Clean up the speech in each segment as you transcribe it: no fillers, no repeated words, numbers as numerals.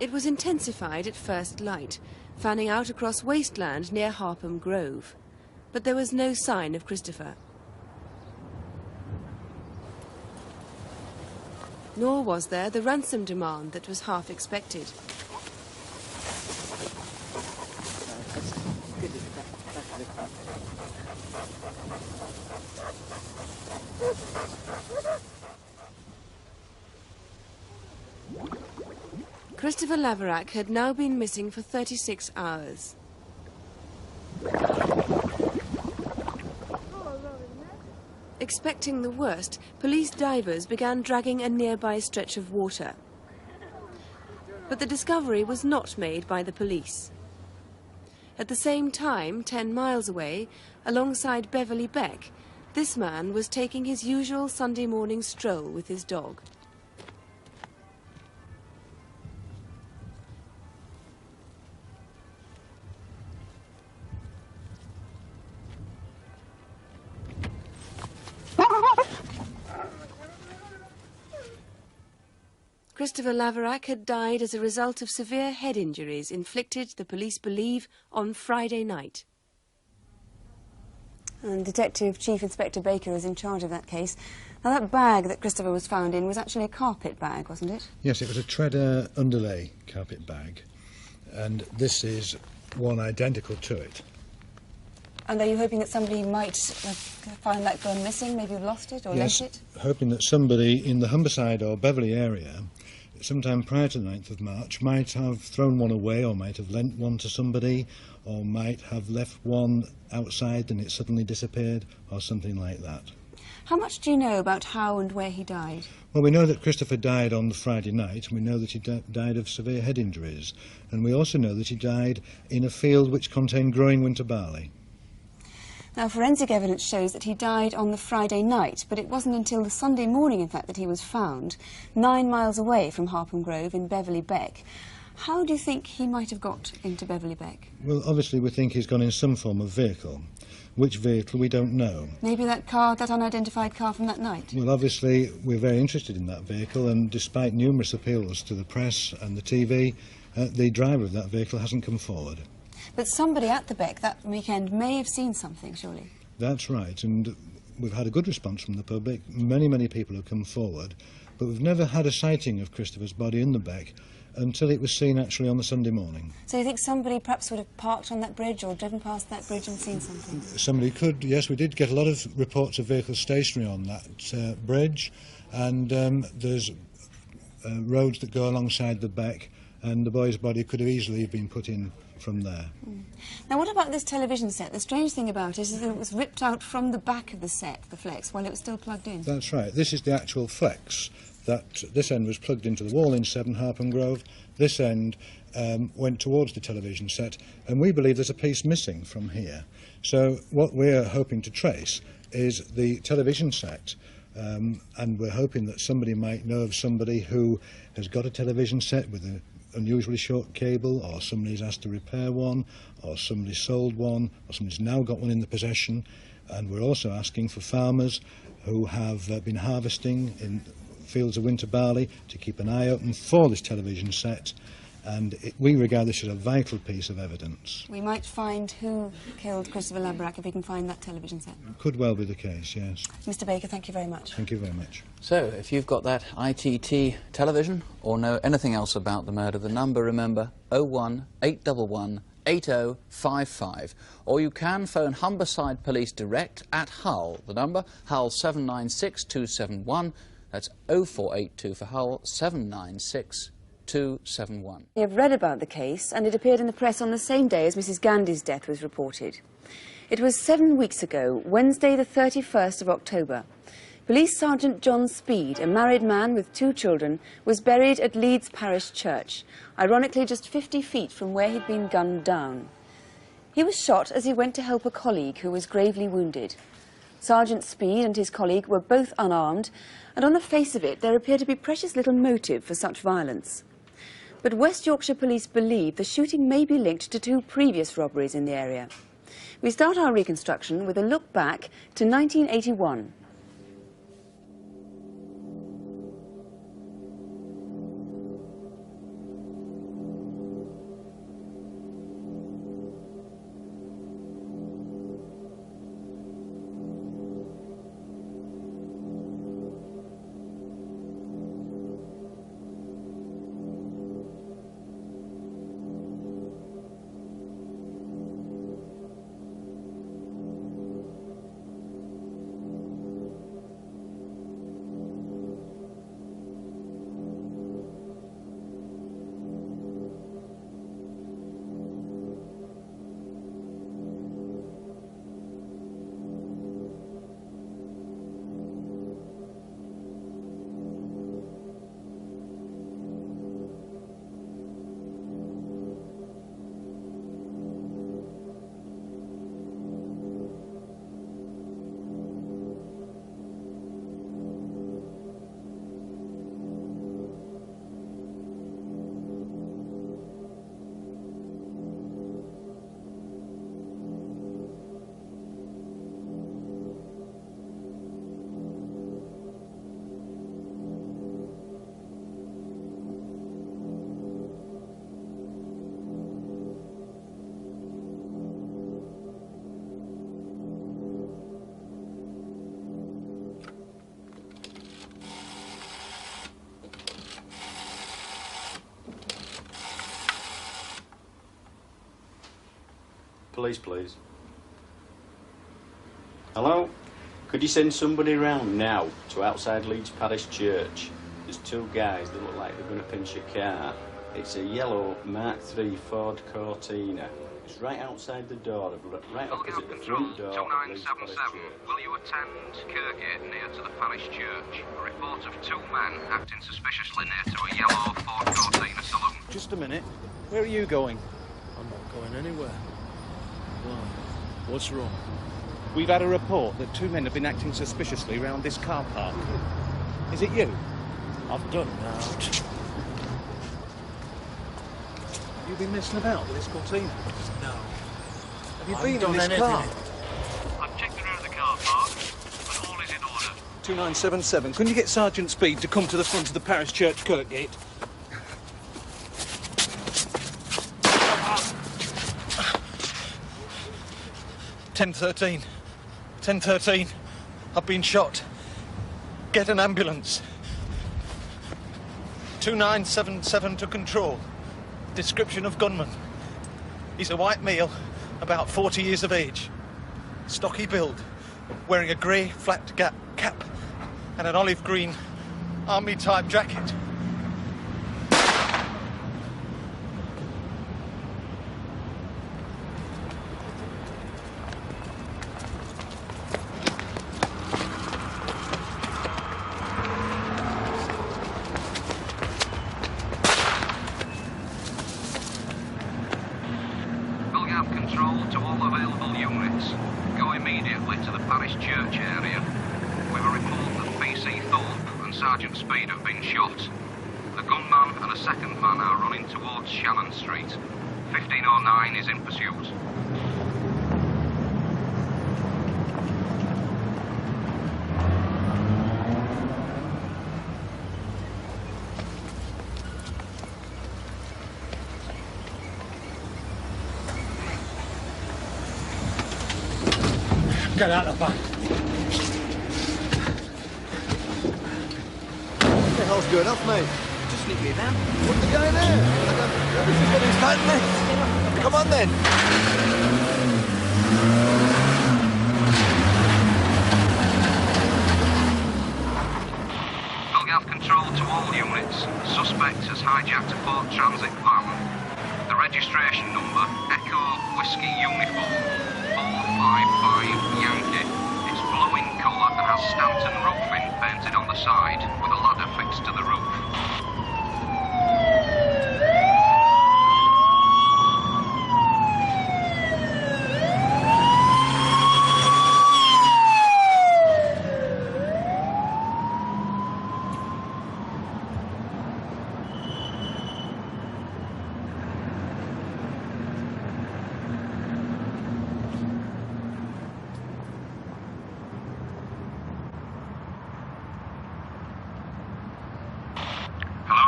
It was intensified at first light, fanning out across wasteland near Harpham Grove. But there was no sign of Christopher. Nor was there the ransom demand that was half expected. Christopher Laverack had now been missing for 36 hours. Expecting the worst, police divers began dragging a nearby stretch of water. But the discovery was not made by the police. At the same time, 10 miles away, alongside Beverley Beck, this man was taking his usual Sunday morning stroll with his dog. Christopher Laverack had died as a result of severe head injuries inflicted, the police believe, on Friday night. And Detective Chief Inspector Baker is in charge of that case. Now, that bag that Christopher was found in was actually a carpet bag, wasn't it? Yes, it was a Treader underlay carpet bag, and this is one identical to it. And are you hoping that somebody might find that gone missing, maybe lost it or lent it? Yes, hoping that somebody in the Humberside or Beverley area, sometime prior to the 9th of March, might have thrown one away or might have lent one to somebody or might have left one outside and it suddenly disappeared or something like that. How much do you know about how and where he died? Well, we know that Christopher died on the Friday night, and we know that he died of severe head injuries, and we also know that he died in a field which contained growing winter barley. Now, forensic evidence shows that he died on the Friday night, but it wasn't until the Sunday morning, in fact, that he was found, 9 miles away from Harpham Grove in Beverley Beck. How do you think he might have got into Beverley Beck? Well, obviously we think he's gone in some form of vehicle. Which vehicle, we don't know. Maybe that car, that unidentified car from that night? Well, obviously we're very interested in that vehicle, and despite numerous appeals to the press and the TV, the driver of that vehicle hasn't come forward. But somebody at the Beck that weekend may have seen something, surely? That's right, and we've had a good response from the public. Many people have come forward, but we've never had a sighting of Christopher's body in the Beck until it was seen actually on the Sunday morning. So you think somebody perhaps would have parked on that bridge or driven past that bridge and seen something? Somebody could, yes. We did get a lot of reports of vehicles stationary on that bridge, and there's roads that go alongside the Beck, and the boy's body could have easily been put in from there. Now, what about this television set? The strange thing about it is that it was ripped out from the back of the set, the flex, while it was still plugged in. That's right. This is the actual flex. This end was plugged into the wall in 7 Harpham Grove. This end went towards the television set, and we believe there's a piece missing from here. So what we're hoping to trace is the television set, and we're hoping that somebody might know of somebody who has got a television set with an unusually short cable, or somebody's asked to repair one, or somebody sold one, or somebody's now got one in the possession. And we're also asking for farmers who have been harvesting in fields of winter barley to keep an eye open for this television set, and we regard this as a vital piece of evidence. We might find who killed Christopher Laverack if we can find that television set. Could well be the case, yes. Mr. Baker, thank you very much. Thank you very much. So, if you've got that ITT television or know anything else about the murder, the number, remember, 01811 8055, or you can phone Humberside Police direct at Hull. The number, Hull 796271. That's 0482 for Hull 796271. We have read about the case, and it appeared in the press on the same day as Mrs. Gandy's death was reported. It was 7 weeks ago, Wednesday the 31st of October. Police Sergeant John Speed, a married man with 2 children, was buried at Leeds Parish Church, ironically just 50 feet from where he'd been gunned down. He was shot as he went to help a colleague who was gravely wounded. Sergeant Speed and his colleague were both unarmed, and on the face of it there appeared to be precious little motive for such violence. But West Yorkshire Police believe the shooting may be linked to 2 previous robberies in the area. We start our reconstruction with a look back to 1981. Police, please. Hello? Could you send somebody round now to outside Leeds Parish Church? There's two guys that look like they're going to pinch a car. It's a yellow Mark III Ford Cortina. It's right outside the door, right opposite the front door of Leeds Parish Church. Will you attend Kirkgate near to the parish church? A report of two men acting suspiciously near to a yellow Ford Cortina saloon. Just a minute. Where are you going? I'm not going anywhere. Why? What's wrong? We've had a report that two men have been acting suspiciously round this car park. Is it you? I've done that. Have you been messing about with this Cortina? No. Have you been in this car? I've checked around the car park, but all is in order. 2977. Couldn't you get Sergeant Speed to come to the front of the parish church, Kirkgate? (10:13). 10:13. I've been shot. Get an ambulance. 2977 to control. Description of gunman. He's a white male, about 40 years of age. Stocky build, wearing a grey flat cap and an olive green army-type jacket. Get out of the back. What the hell's going off, mate? Just leave me then. What's the guy there? Everything's tightening. Come on then. Belgav control to all units. Suspect has hijacked a Port Transit van. The registration number, Echo Whiskey Uniform. 455 Yankee. It's blue in colour and has Stanton roofing painted on the side with a ladder fixed to the roof.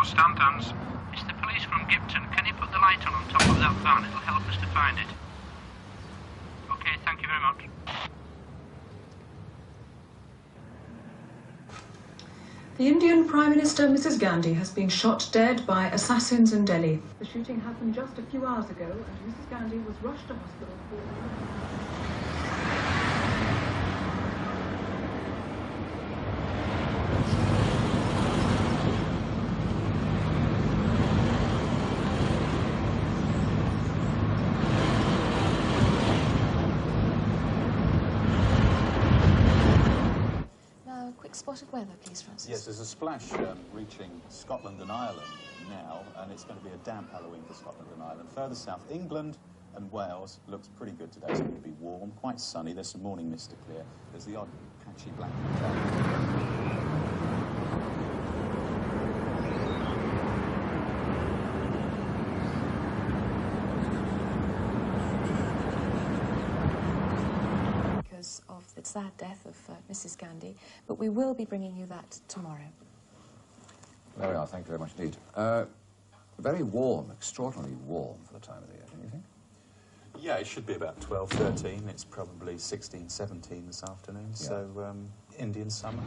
Stantons. It's the police from Gipton. Can you put the light on top of that van? It'll help us to find it. OK, thank you very much. The Indian Prime Minister, Mrs. Gandhi, has been shot dead by assassins in Delhi. The shooting happened just a few hours ago, and Mrs. Gandhi was rushed to hospital for... Spot of weather, please, Francis. Yes, there's a splash reaching Scotland and Ireland now, and it's going to be a damp Halloween for Scotland and Ireland. Further south, England and Wales looks pretty good today. It's going to be warm, quite sunny. There's some morning mist to clear. There's the odd patchy black cloud. Of the sad death of Mrs. Gandhi, but we will be bringing you that tomorrow. There we are, thank you very much indeed. Very warm, extraordinarily warm for the time of the year, don't you think? Yeah, it should be about 12, 13. It's probably 16, 17 this afternoon, yeah. So Indian summer.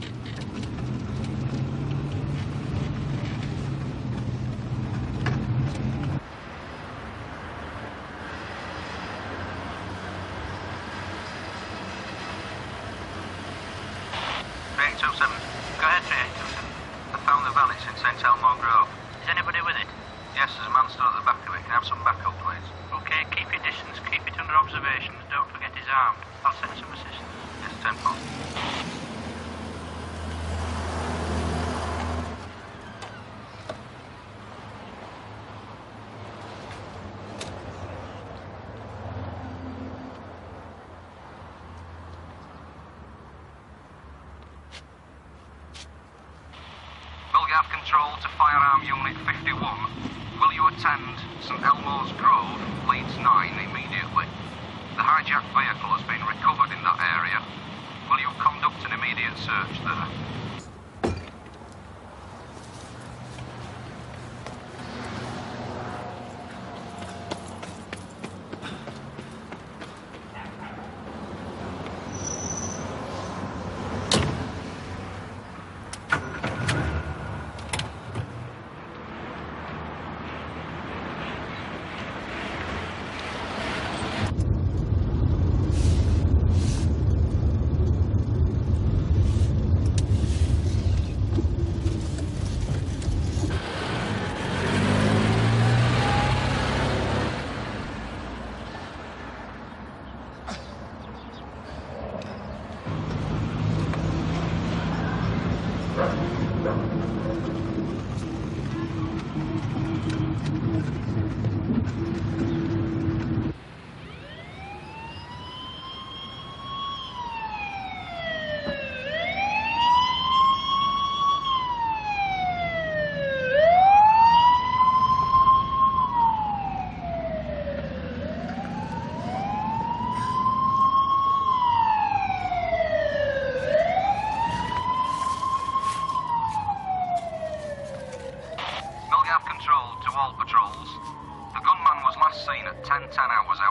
man stood at the back of it. Can I have some backup, please? OK, keep your distance, keep it under observation, and don't forget he's armed. I'll send some assistance. Yes, 10 pounds. Control to Firearm Unit 51. Will you attend St Elmo's Grove, Leeds 9 immediately? The hijacked vehicle has been recovered in that area. Will you conduct an immediate search there?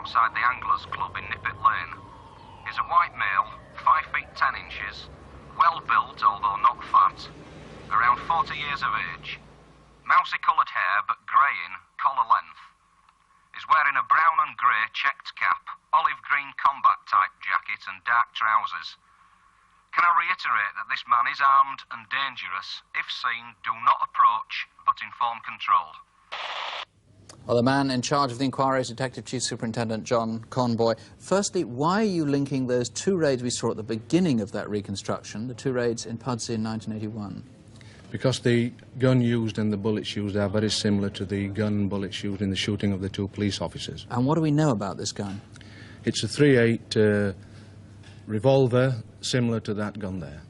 Outside the Anglers Club in Nippet Lane. He's a white male, 5 feet 10 inches, well built although not fat, around 40 years of age, mousy coloured hair but grey in collar length. He's wearing a brown and grey checked cap, olive green combat type jacket and dark trousers. Can I reiterate that this man is armed and dangerous? If seen, do not approach but inform control. Well, the man in charge of the inquiry is Detective Chief Superintendent John Conboy. Firstly, why are you linking those two raids we saw at the beginning of that reconstruction, the two raids in Pudsey in 1981? Because the gun used and the bullets used are very similar to the gun and bullets used in the shooting of the two police officers. And what do we know about this gun? It's a .38 revolver, similar to that gun there.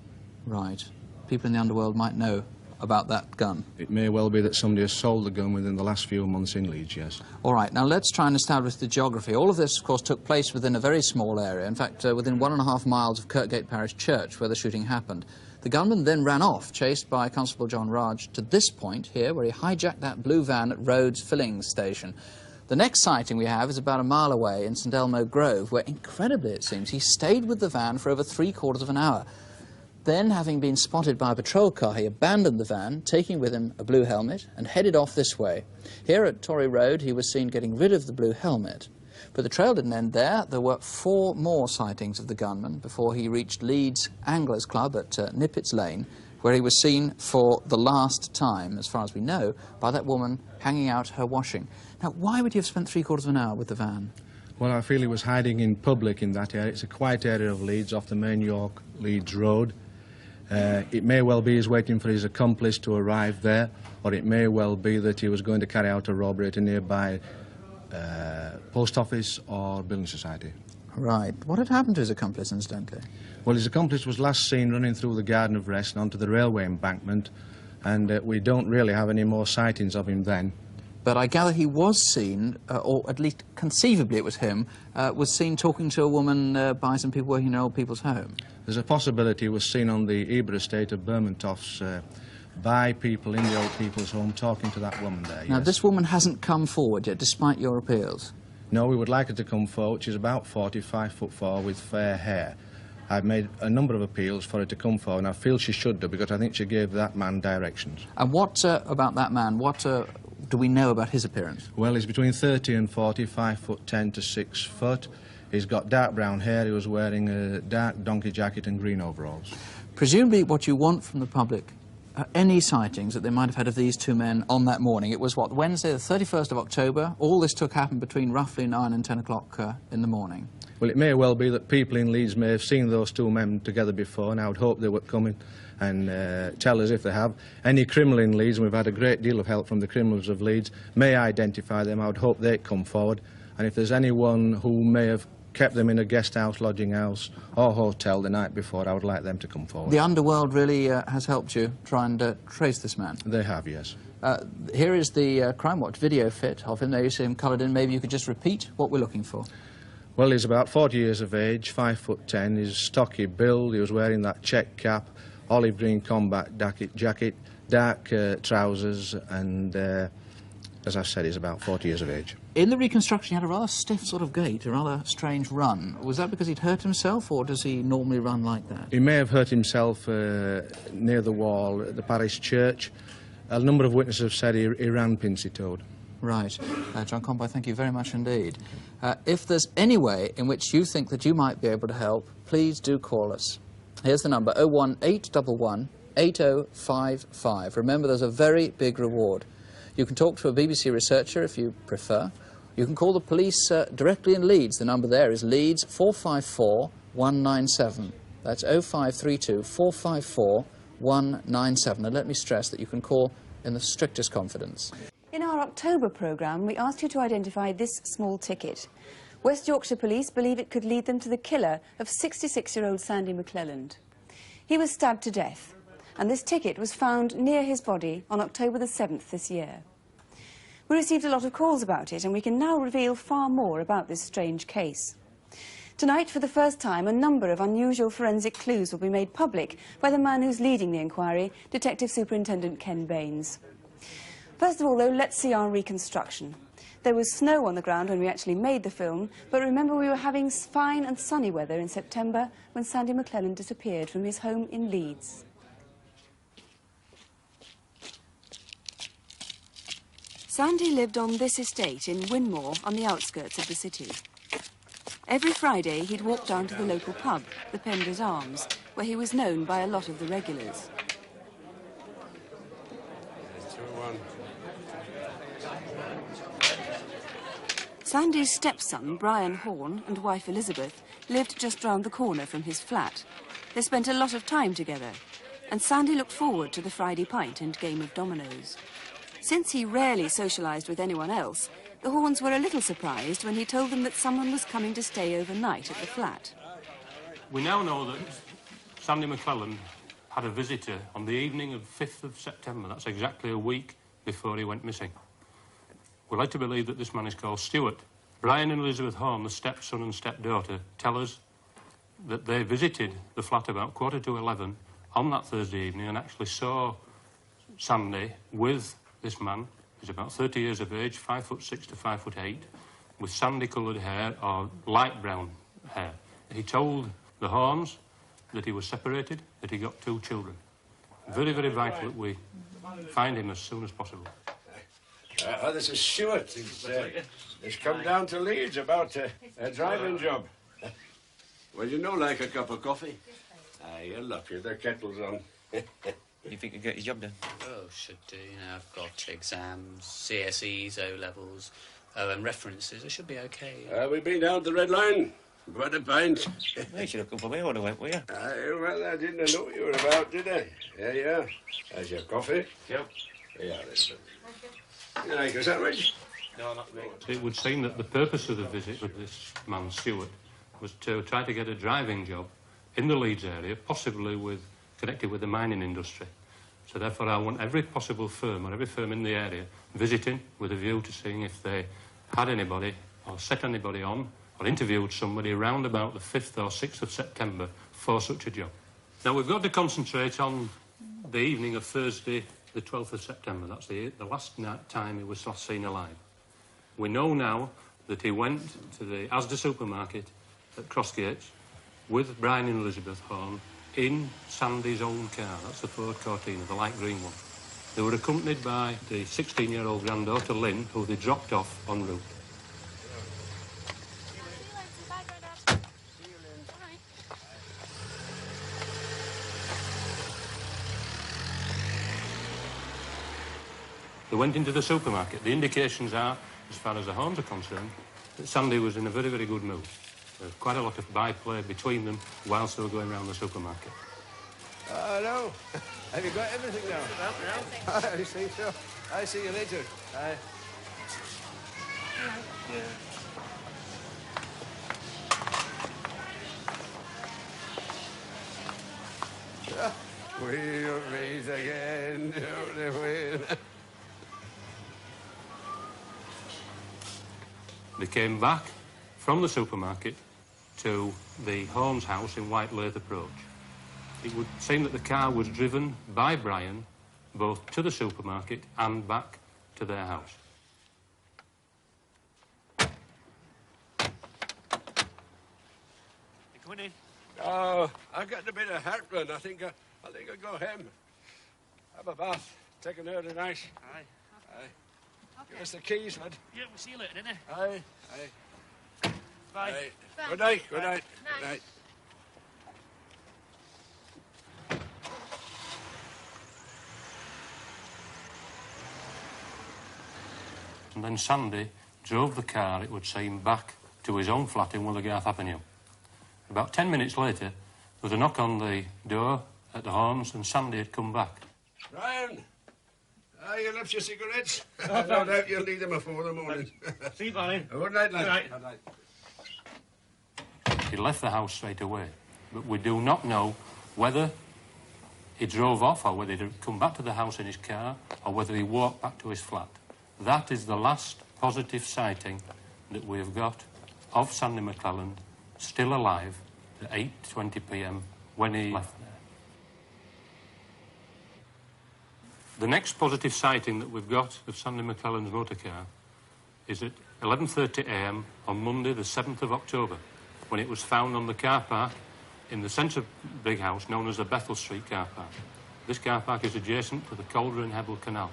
Right. People in the underworld might know about that gun. It may well be that somebody has sold the gun within the last few months in Leeds, yes. All right, now let's try and establish the geography. All of this, of course, took place within a very small area. In fact, within 1.5 miles of Kirkgate Parish Church, where the shooting happened. The gunman then ran off, chased by Constable John Raj, to this point here, where he hijacked that blue van at Rhodes Filling Station. The next sighting we have is about a mile away in St Elmo Grove, where, incredibly it seems, he stayed with the van for over 3/4 of an hour. Then, having been spotted by a patrol car, he abandoned the van, taking with him a blue helmet, and headed off this way. Here at Tory Road, he was seen getting rid of the blue helmet. But the trail didn't end there. There were 4 more sightings of the gunman before he reached Leeds Anglers Club at Nippet's Lane, where he was seen for the last time, as far as we know, by that woman hanging out her washing. Now, why would you have spent 3/4 of an hour with the van? Well, I feel he was hiding in public in that area. It's a quiet area of Leeds, off the main York-Leeds road. It may well be he's waiting for his accomplice to arrive there, or it may well be that he was going to carry out a robbery at a nearby post office or building society. Right. What had happened to his accomplice, incidentally? Well, his accomplice was last seen running through the Garden of Rest and onto the railway embankment, and we don't really have any more sightings of him then. But I gather he was seen, or at least conceivably it was him, was seen talking to a woman by some people working in an old people's home. There's a possibility he was seen on the Eber estate of Bermontofts by people in the old people's home talking to that woman there, Now, yes. this woman hasn't come forward yet, despite your appeals. No, we would like her to come forward. She's about 45'4" with fair hair. I've made a number of appeals for her to come forward, and I feel she should do, because I think she gave that man directions. And what about that man? What do we know about his appearance? Well, he's between 30 and 40, 5'10" to 6 foot. He's got dark brown hair. He was wearing a dark donkey jacket and green overalls. Presumably what you want from the public any sightings that they might have had of these two men on that morning? It was, what, Wednesday the 31st of October? All this happened between roughly 9 and 10 o'clock in the morning. Well, it may well be that people in Leeds may have seen those two men together before, and I would hope they would come in and tell us if they have. Any criminal in Leeds, and we've had a great deal of help from the criminals of Leeds, may identify them. I would hope they'd come forward. And if there's anyone who may have kept them in a guest house, lodging house or hotel the night before, I would like them to come forward. The underworld really has helped you try and trace this man? They have, yes. Here is the Crimewatch video fit of him. There you see him coloured in. Maybe you could just repeat what we're looking for. Well, he's about 40 years of age, 5'10". He's stocky build. He was wearing that check cap, olive green combat jacket, dark trousers, and as I said, he's about 40 years of age. In the reconstruction, he had a rather stiff sort of gait, a rather strange run. Was that because he'd hurt himself, or does he normally run like that? He may have hurt himself near the wall at the parish church. A number of witnesses have said he ran pincy-toed. Right. John Conboy, thank you very much indeed. If there's any way in which you think that you might be able to help, please do call us. Here's the number, 01811 8055. Remember, there's a very big reward. You can talk to a BBC researcher if you prefer. You can call the police directly in Leeds. The number there is Leeds 454 197. That's 0532 454 197. And let me stress that you can call in the strictest confidence. In our October programme, we asked you to identify this small ticket. West Yorkshire police believe it could lead them to the killer of 66-year-old Sandy McLelland. He was stabbed to death, and this ticket was found near his body on October the 7th this year. We received a lot of calls about it, and we can now reveal far more about this strange case. Tonight, for the first time, a number of unusual forensic clues will be made public by the man who's leading the inquiry, Detective Superintendent Ken Baines. First of all, though, let's see our reconstruction. There was snow on the ground when we actually made the film, but remember we were having fine and sunny weather in September when Sandy McLelland disappeared from his home in Leeds. Sandy lived on this estate in Winmore on the outskirts of the city. Every Friday he'd walk down to the local pub, the Pender's Arms, where he was known by a lot of the regulars. Sandy's stepson, Brian Horn, and wife Elizabeth lived just round the corner from his flat. They spent a lot of time together, and Sandy looked forward to the Friday pint and game of dominoes. Since he rarely socialised with anyone else, the Horns were a little surprised when he told them that someone was coming to stay overnight at the flat. We now know that Sandy McLelland had a visitor on the evening of 5th of September. That's exactly a week before he went missing. We'd like to believe that this man is called Stuart. Brian and Elizabeth Horn, the stepson and stepdaughter, tell us that they visited the flat about 11:15 on that Thursday evening and actually saw Sandy with this man. He's about 30 years of age, 5'6" to 5'8", with sandy-coloured hair or light brown hair. He told the Horns that he was separated, that he got 2 children. Very, very vital that we find him as soon as possible. This is Stuart. He's come down to Leeds about a driving job. Well, you know, like a cup of coffee. You're lucky the kettle's on. You think you'll get your job done? Oh, should do. You know, I've got exams, CSEs, O-levels, and references. I should be okay. We've been down the Red Line. What a pint. You should have come for me when I went, were you? Well, I didn't know what you were about, did I? Yeah, yeah. There's your coffee. Yep. Yeah, listen. You like a sandwich? No, not me. It would seem that the purpose of the visit with this man, Stuart, was to try to get a driving job in the Leeds area, possibly connected with the mining industry. So therefore I want every possible firm or every firm in the area visiting with a view to seeing if they had anybody or set anybody on or interviewed somebody around about the 5th or 6th of September for such a job. Now we've got to concentrate on the evening of Thursday the 12th of September. That's the last time he was last seen alive. We know now that he went to the Asda supermarket at Crossgates with Brian and Elizabeth Horn in Sandy's own car. That's the Ford Cortina, the light green one. They were accompanied by the 16-year-old granddaughter, Lynn, who they dropped off en route. They went into the supermarket. The indications are, as far as the Horns are concerned, that Sandy was in a very, very good mood. There was quite a lot of byplay between them whilst they were going around the supermarket. Hello. Have you got everything now? I see, so. I see you later. Aye. We'll meet again, They came back from the supermarket to the Horns house in White Lath Approach. It would seem that the car was driven by Brian both to the supermarket and back to their house. You coming in? Oh, I've got a bit of heartburn. I think I'll go home. Have a bath. Take an early night. Aye. Aye. Okay. Give us the keys, lad. Yeah, we'll see you later, innit? Aye. Aye. Bye. Aye. Good night. Good night. Good night. And then Sandy drove the car, it would seem, back to his own flat in Willigarth Avenue. About 10 minutes later, there was a knock on the door at the Horns, and Sandy had come back. Brian! You left your cigarettes? No doubt you'll need them before the morning. See you, Brian. Good night, lad. Good night. He left the house straight away, but we do not know whether he drove off or whether he'd come back to the house in his car or whether he walked back to his flat. That is the last positive sighting that we have got of Sandy McLelland still alive at 8:20 p.m. when he left there. The next positive sighting that we've got of Sandy McLelland's motor car is at 11:30 a.m. on Monday the 7th of October, when it was found on the car park in the centre of Brighouse known as the Bethel Street car park. This car park is adjacent to the Calder and Hebble Canal.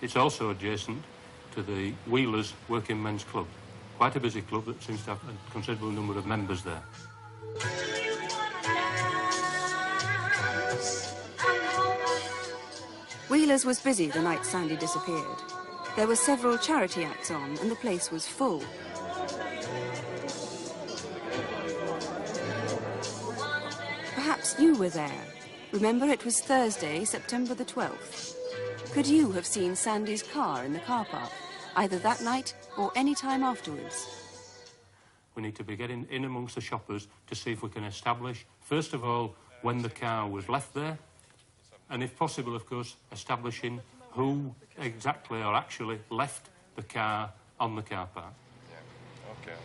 It's also adjacent to the Wheelers Working Men's Club. Quite a busy club that seems to have a considerable number of members there. Wheelers was busy the night Sandy disappeared. There were several charity acts on and the place was full. Perhaps you were there. Remember, it was Thursday, September the 12th. Could you have seen Sandy's car in the car park, either that night or any time afterwards? We need to be getting in amongst the shoppers to see if we can establish, first of all, when the car was left there, and if possible, of course, establishing who exactly or actually left the car on the car park. Yeah, okay.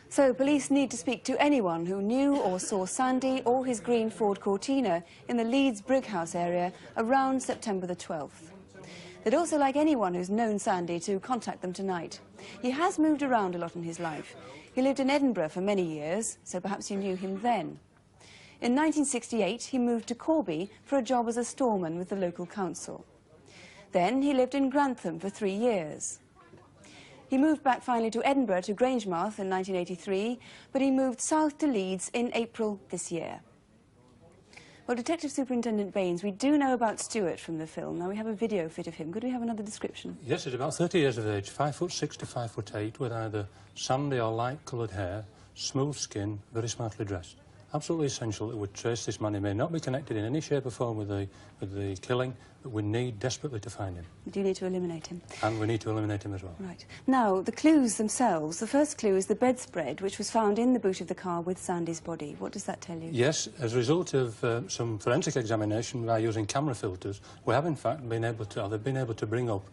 So police need to speak to anyone who knew or saw Sandy or his green Ford Cortina in the Leeds Brighouse area around September the 12th. They'd also like anyone who's known Sandy to contact them tonight. He has moved around a lot in his life. He lived in Edinburgh for many years, so perhaps you knew him then. In 1968, he moved to Corby for a job as a storeman with the local council. Then he lived in Grantham for 3 years. He moved back finally to Edinburgh to Grangemouth in 1983, but he moved south to Leeds in April this year. Well, Detective Superintendent Baines, we do know about Stuart from the film. Now, we have a video fit of him. Could we have another description? Yes, he's about 30 years of age, 5'6" to 5'8", with either sandy or light-coloured hair, smooth skin, very smartly dressed. Absolutely essential that we trace this man. He may not be connected in any shape or form with the killing, but we need desperately to find him. We do need to eliminate him. And we need to eliminate him as well. Right. Now, the clues themselves. The first clue is the bedspread, which was found in the boot of the car with Sandy's body. What does that tell you? Yes, as a result of some forensic examination by using camera filters, we have in fact been able to, or they've been able to bring up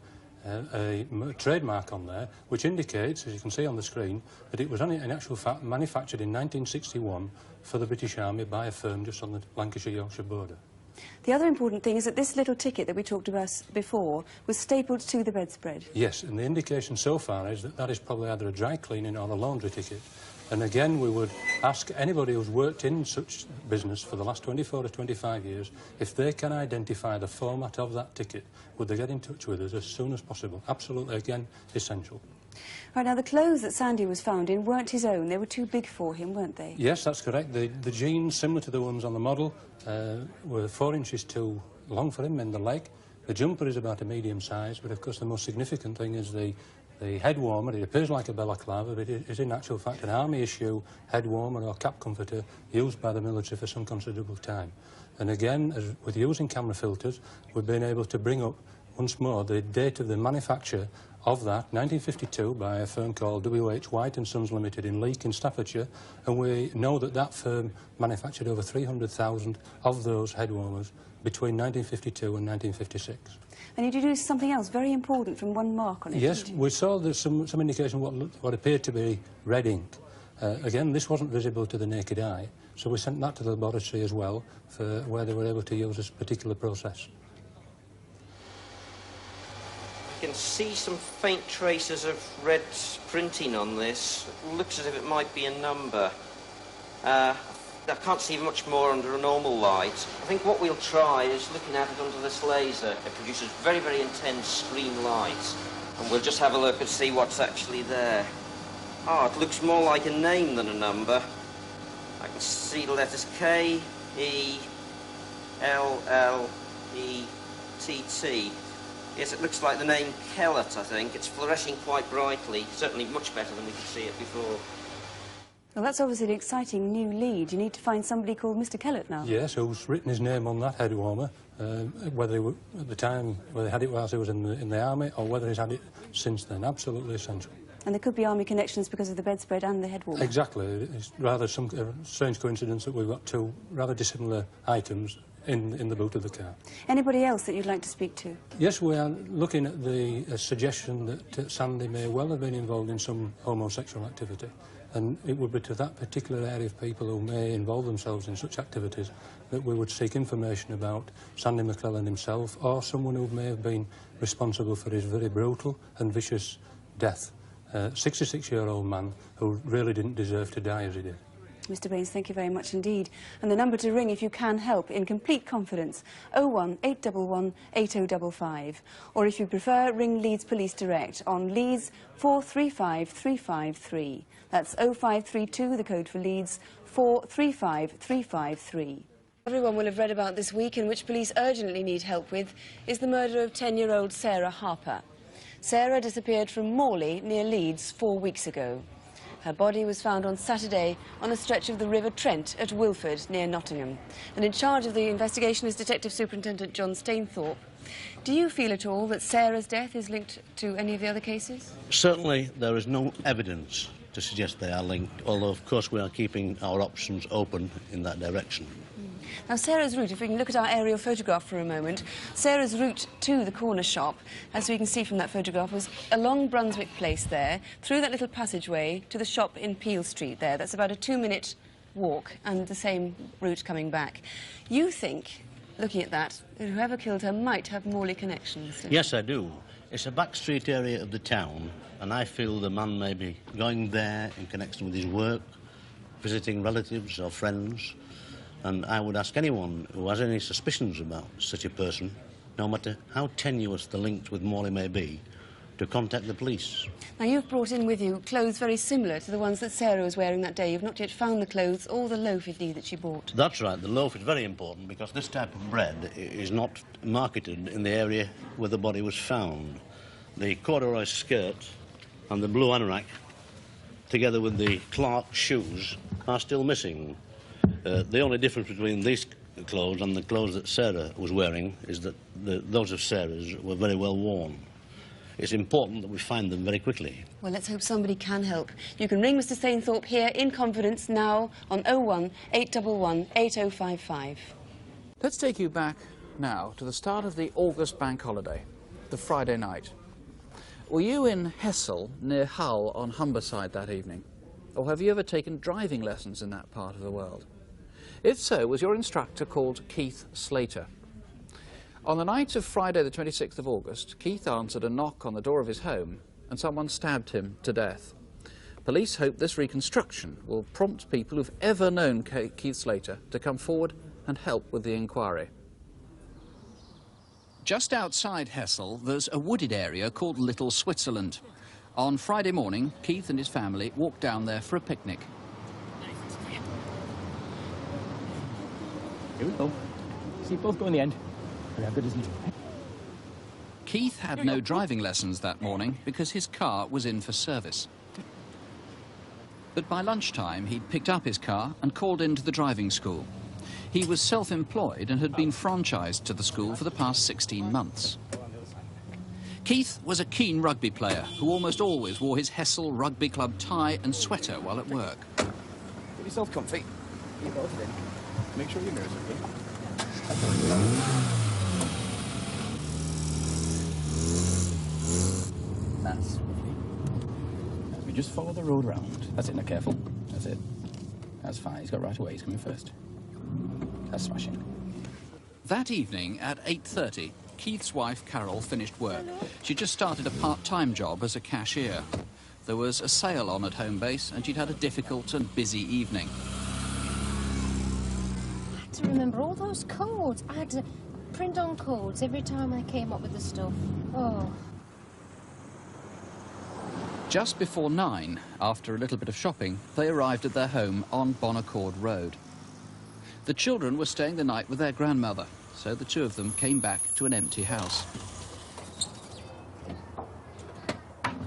a trademark on there, which indicates, as you can see on the screen, that it was in actual fact manufactured in 1961 for the British Army by a firm just on the Lancashire-Yorkshire border. The other important thing is that this little ticket that we talked about before was stapled to the bedspread. Yes, and the indication so far is that that is probably either a dry cleaning or a laundry ticket. And again, we would ask anybody who's worked in such business for the last 24 to 25 years, if they can identify the format of that ticket, would they get in touch with us as soon as possible? Absolutely, again, essential. Right, now the clothes that Sandy was found in weren't his own. They were too big for him, weren't they? Yes, that's correct. The jeans, similar to the ones on the model, were 4 inches too long for him in the leg, The jumper is about a medium size, but of course the most significant thing is the head warmer. It appears like a balaclava, but it is in actual fact an army issue head warmer or cap comforter used by the military for some considerable time. And again, as with using camera filters, we've been able to bring up once more the date of the manufacture of that, 1952, by a firm called W.H. White & Sons Limited in Leek in Staffordshire, and we know that that firm manufactured over 300,000 of those head warmers between 1952 and 1956. And you did do something else very important from one mark on it. Yes, we saw there's some indication what appeared to be red ink. Again, this wasn't visible to the naked eye, so we sent that to the laboratory as well, for where they were able to use this particular process. You can see some faint traces of red printing on this. It looks as if it might be a number. I can't see much more under a normal light. I think what we'll try is looking at it under this laser. It produces very, very intense screen light. And we'll just have a look and see what's actually there. Oh, it looks more like a name than a number. I can see the letters K, E, L, L, E, T, T. Yes, it looks like the name Kellett, I think. It's fluorescing quite brightly, certainly much better than we could see it before. Well, that's obviously an exciting new lead. You need to find somebody called Mr. Kellett now. Yes, who's written his name on that head warmer, whether he at the time, whether he had it whilst he was in the army, or whether he's had it since then. Absolutely essential. And there could be army connections because of the bedspread and the head warmer. Exactly. It's rather some strange coincidence that we've got two rather dissimilar items in the boot of the car. Anybody else that you'd like to speak to? Yes, we are looking at the suggestion that Sandy may well have been involved in some homosexual activity, and it would be to that particular area of people who may involve themselves in such activities that we would seek information about Sandy McLelland himself, or someone who may have been responsible for his very brutal and vicious death. 66-year-old man who really didn't deserve to die as he did. Mr. Baines, thank you very much indeed. And the number to ring if you can help in complete confidence, 01811 8055. Or if you prefer, ring Leeds Police Direct on Leeds 435 353. That's 0532, the code for Leeds, 435 353. Everyone will have read about this week, and which police urgently need help with is the murder of 10-year-old Sarah Harper. Sarah disappeared from Morley near Leeds 4 weeks ago. Her body was found on Saturday on a stretch of the River Trent at Wilford, near Nottingham. And in charge of the investigation is Detective Superintendent John Stainthorpe. Do you feel at all that Sarah's death is linked to any of the other cases? Certainly there is no evidence to suggest they are linked, although of course we are keeping our options open in that direction. Now, Sarah's route, if we can look at our aerial photograph for a moment, Sarah's route to the corner shop, as we can see from that photograph, was along Brunswick Place there, through that little passageway to the shop in Peel Street there. That's about a 2-minute walk, and the same route coming back. You think, looking at that whoever killed her might have Morley connections? Yes, I do. It's a back street area of the town, and I feel the man may be going there in connection with his work, visiting relatives or friends. And I would ask anyone who has any suspicions about such a person, no matter how tenuous the link with Morley may be, to contact the police. Now, you've brought in with you clothes very similar to the ones that Sarah was wearing that day. You've not yet found the clothes or the loaf, indeed, that she bought. That's right. The loaf is very important because this type of bread is not marketed in the area where the body was found. The corduroy skirt and the blue anorak, together with the Clark shoes, are still missing. The only difference between these clothes and the clothes that Sarah was wearing is that those of Sarah's were very well worn. It's important that we find them very quickly. Well, let's hope somebody can help. You can ring Mr. Stainthorpe here in confidence now on 01811 8055. Let's take you back now to the start of the August bank holiday, the Friday night. Were you in Hessel, near Hull, on Humberside that evening? Or have you ever taken driving lessons in that part of the world? If so, was your instructor called Keith Slater? On the night of Friday the 26th of August, Keith answered a knock on the door of his home and someone stabbed him to death. Police hope this reconstruction will prompt people who've ever known Keith Slater to come forward and help with the inquiry. Just outside Hessel, there's a wooded area called Little Switzerland. On Friday morning, Keith and his family walked down there for a picnic. Here we go. See, both go in the end. Very good, isn't it? Keith had no driving lessons that morning because his car was in for service. But by lunchtime, he'd picked up his car and called into the driving school. He was self-employed and had been franchised to the school for the past 16 months. Keith was a keen rugby player who almost always wore his Hessel Rugby Club tie and sweater while at work. Get yourself comfy. Keep bolted in. Make sure your mirrors are good. That's lovely. As we just follow the road round. That's it, now careful. That's it. That's fine, he's got right away, he's coming first. That's smashing. That evening at 8:30, Keith's wife, Carol, finished work. She'd just started a part-time job as a cashier. There was a sale on at home base, and she'd had a difficult and busy evening. I had to remember all those codes. I had to print on codes every time I came up with the stuff. Oh. Just before 9, after a little bit of shopping, they arrived at their home on Bonaccord Road. The children were staying the night with their grandmother, so the two of them came back to an empty house.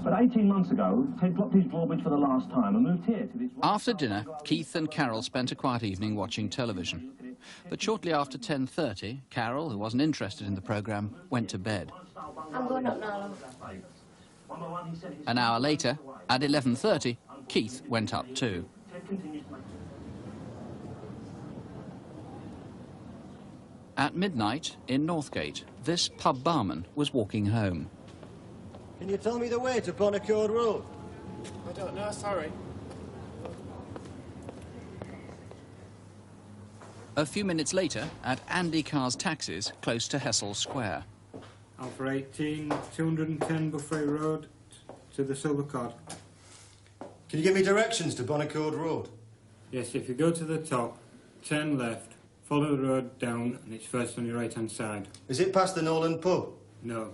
But 18 months ago, Ted dropped his drawbridge for the last time and moved here to this... After dinner, Keith and Carol spent a quiet evening watching television. But shortly after 10:30, Carol, who wasn't interested in the programme, went to bed. I'm going up now, love. An hour later, at 11:30, Keith went up too. At midnight, in Northgate, this pub barman was walking home. Can you tell me the way to Bonaccord Road? I don't know, sorry. A few minutes later, at Andy Carr's Taxis, close to Hessel Square. Alpha 18, 210 Buffet Road to the Silver Cod. Can you give me directions to Bonaccord Road? Yes, if you go to the top, turn left, follow the road down, and it's first on your right-hand side. Is it past the Nolan pub? No.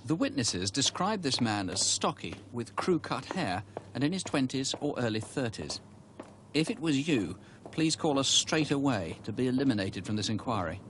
The witnesses described this man as stocky, with crew-cut hair, and in his 20s or early 30s. If it was you, please call us straight away to be eliminated from this inquiry.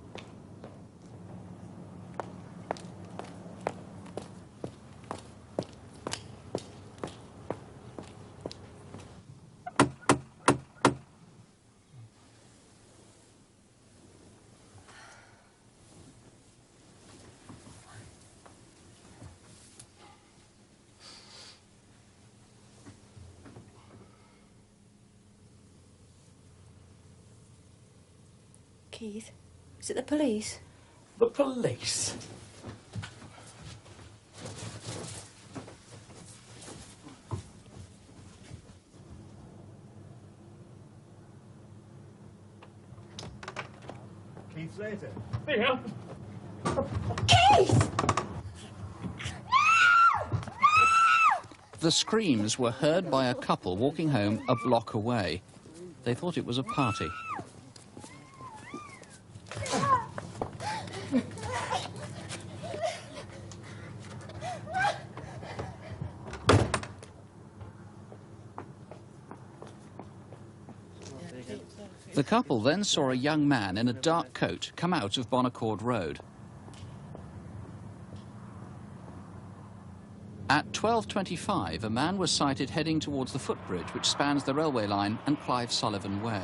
Keith, is it the police? The police? Keith Slater. Yeah. Keith! The screams were heard by a couple walking home a block away. They thought it was a party. The couple then saw a young man in a dark coat come out of Bonaccord Road. At 12:25, a man was sighted heading towards the footbridge which spans the railway line and Clive Sullivan Way.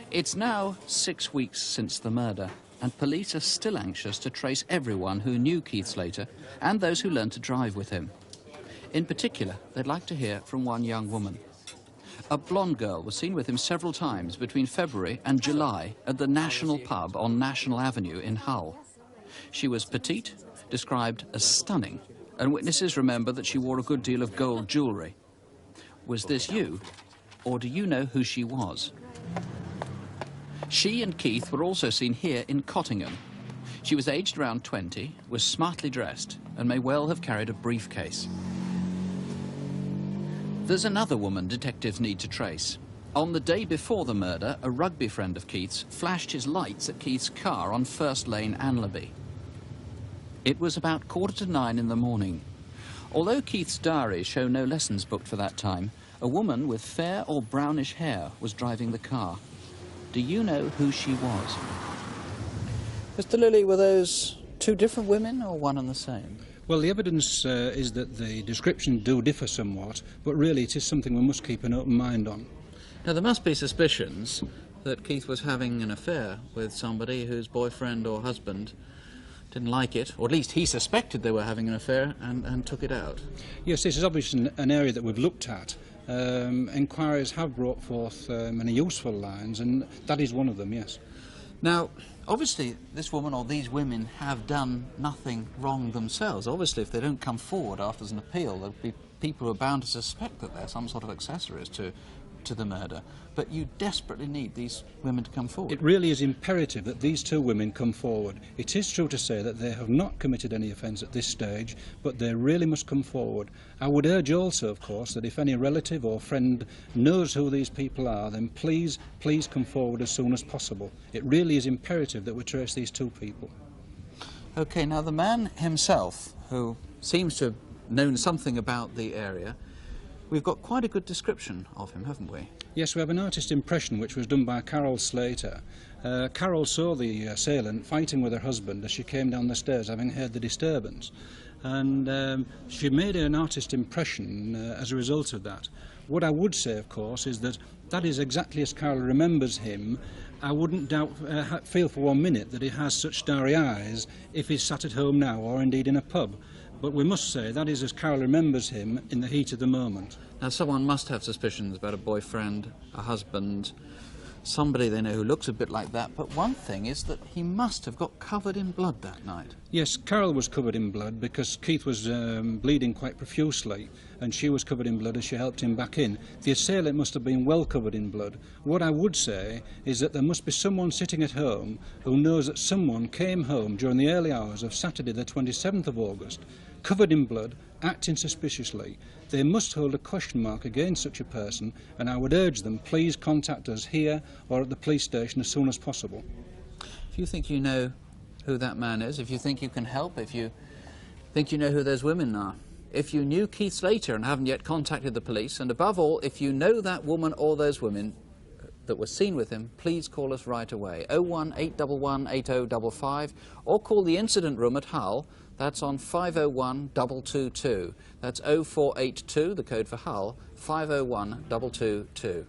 It's now 6 weeks since the murder, and police are still anxious to trace everyone who knew Keith Slater and those who learned to drive with him. In particular, they'd like to hear from one young woman. A blonde girl was seen with him several times between February and July at the National Pub on National Avenue in Hull. She was petite, described as stunning, and witnesses remember that she wore a good deal of gold jewellery. Was this you, or do you know who she was? She and Keith were also seen here in Cottingham. She was aged around 20, was smartly dressed, and may well have carried a briefcase. There's another woman detectives need to trace. On the day before the murder, a rugby friend of Keith's flashed his lights at Keith's car on First Lane, Anlaby. It was about 8:45 in the morning. Although Keith's diaries show no lessons booked for that time, a woman with fair or brownish hair was driving the car. Do you know who she was? Mr. Lilly, were those two different women or one and the same? Well, the evidence is that the descriptions do differ somewhat, but really it is something we must keep an open mind on. Now, there must be suspicions that Keith was having an affair with somebody whose boyfriend or husband didn't like it, or at least he suspected they were having an affair and took it out. Yes, this is obviously an area that we've looked at. Inquiries have brought forth many useful lines, and that is one of them, yes. Now, obviously, this woman or these women have done nothing wrong themselves. Obviously, if they don't come forward after there's an appeal, there'll be people who are bound to suspect that they're some sort of accessories to the murder. But you desperately need these women to come forward. It really is imperative that these two women come forward. It is true to say that they have not committed any offence at this stage, but they really must come forward. I would urge also, of course, that if any relative or friend knows who these people are, then please come forward as soon as possible. It really is imperative that we trace these two people. OK, now the man himself, who seems to have known something about the area, we've got quite a good description of him, haven't we? Yes, we have an artist impression which was done by Carol Slater. Carol saw the assailant fighting with her husband as she came down the stairs, having heard the disturbance. And she made an artist impression as a result of that. What I would say, of course, is that that is exactly as Carol remembers him. I wouldn't feel for 1 minute that he has such starry eyes if he's sat at home now or indeed in a pub. But we must say that is as Carol remembers him in the heat of the moment. Now, someone must have suspicions about a boyfriend, a husband, somebody they know who looks a bit like that. But one thing is that he must have got covered in blood that night. Yes, Carol was covered in blood because Keith was bleeding quite profusely, and she was covered in blood as she helped him back in. The assailant must have been well covered in blood. What I would say is that there must be someone sitting at home who knows that someone came home during the early hours of Saturday the 27th of August, covered in blood, acting suspiciously. They must hold a question mark against such a person, and I would urge them, please contact us here or at the police station as soon as possible. If you think you know who that man is, if you think you can help, if you think you know who those women are, if you knew Keith Slater and haven't yet contacted the police, and above all, if you know that woman or those women that were seen with him, please call us right away. 01811 8055, or call the incident room at Hull. That's on 501 222. That's 0482, the code for Hull, 501 222.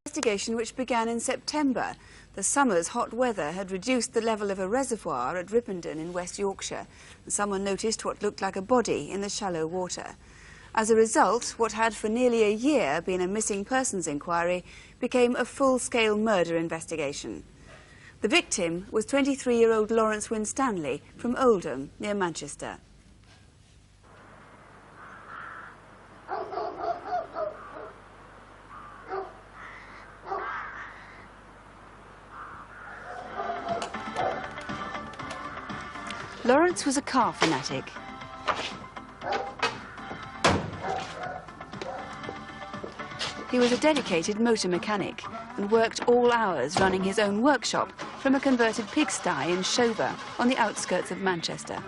Investigation which began in September. The summer's hot weather had reduced the level of a reservoir at Ripponden in West Yorkshire, and someone noticed what looked like a body in the shallow water. As a result, what had for nearly a year been a missing persons inquiry became a full-scale murder investigation. The victim was 23-year-old Laurence Winstanley from Oldham, near Manchester. Laurence was a car fanatic. He was a dedicated motor mechanic and worked all hours running his own workshop from a converted pigsty in Shover on the outskirts of Manchester.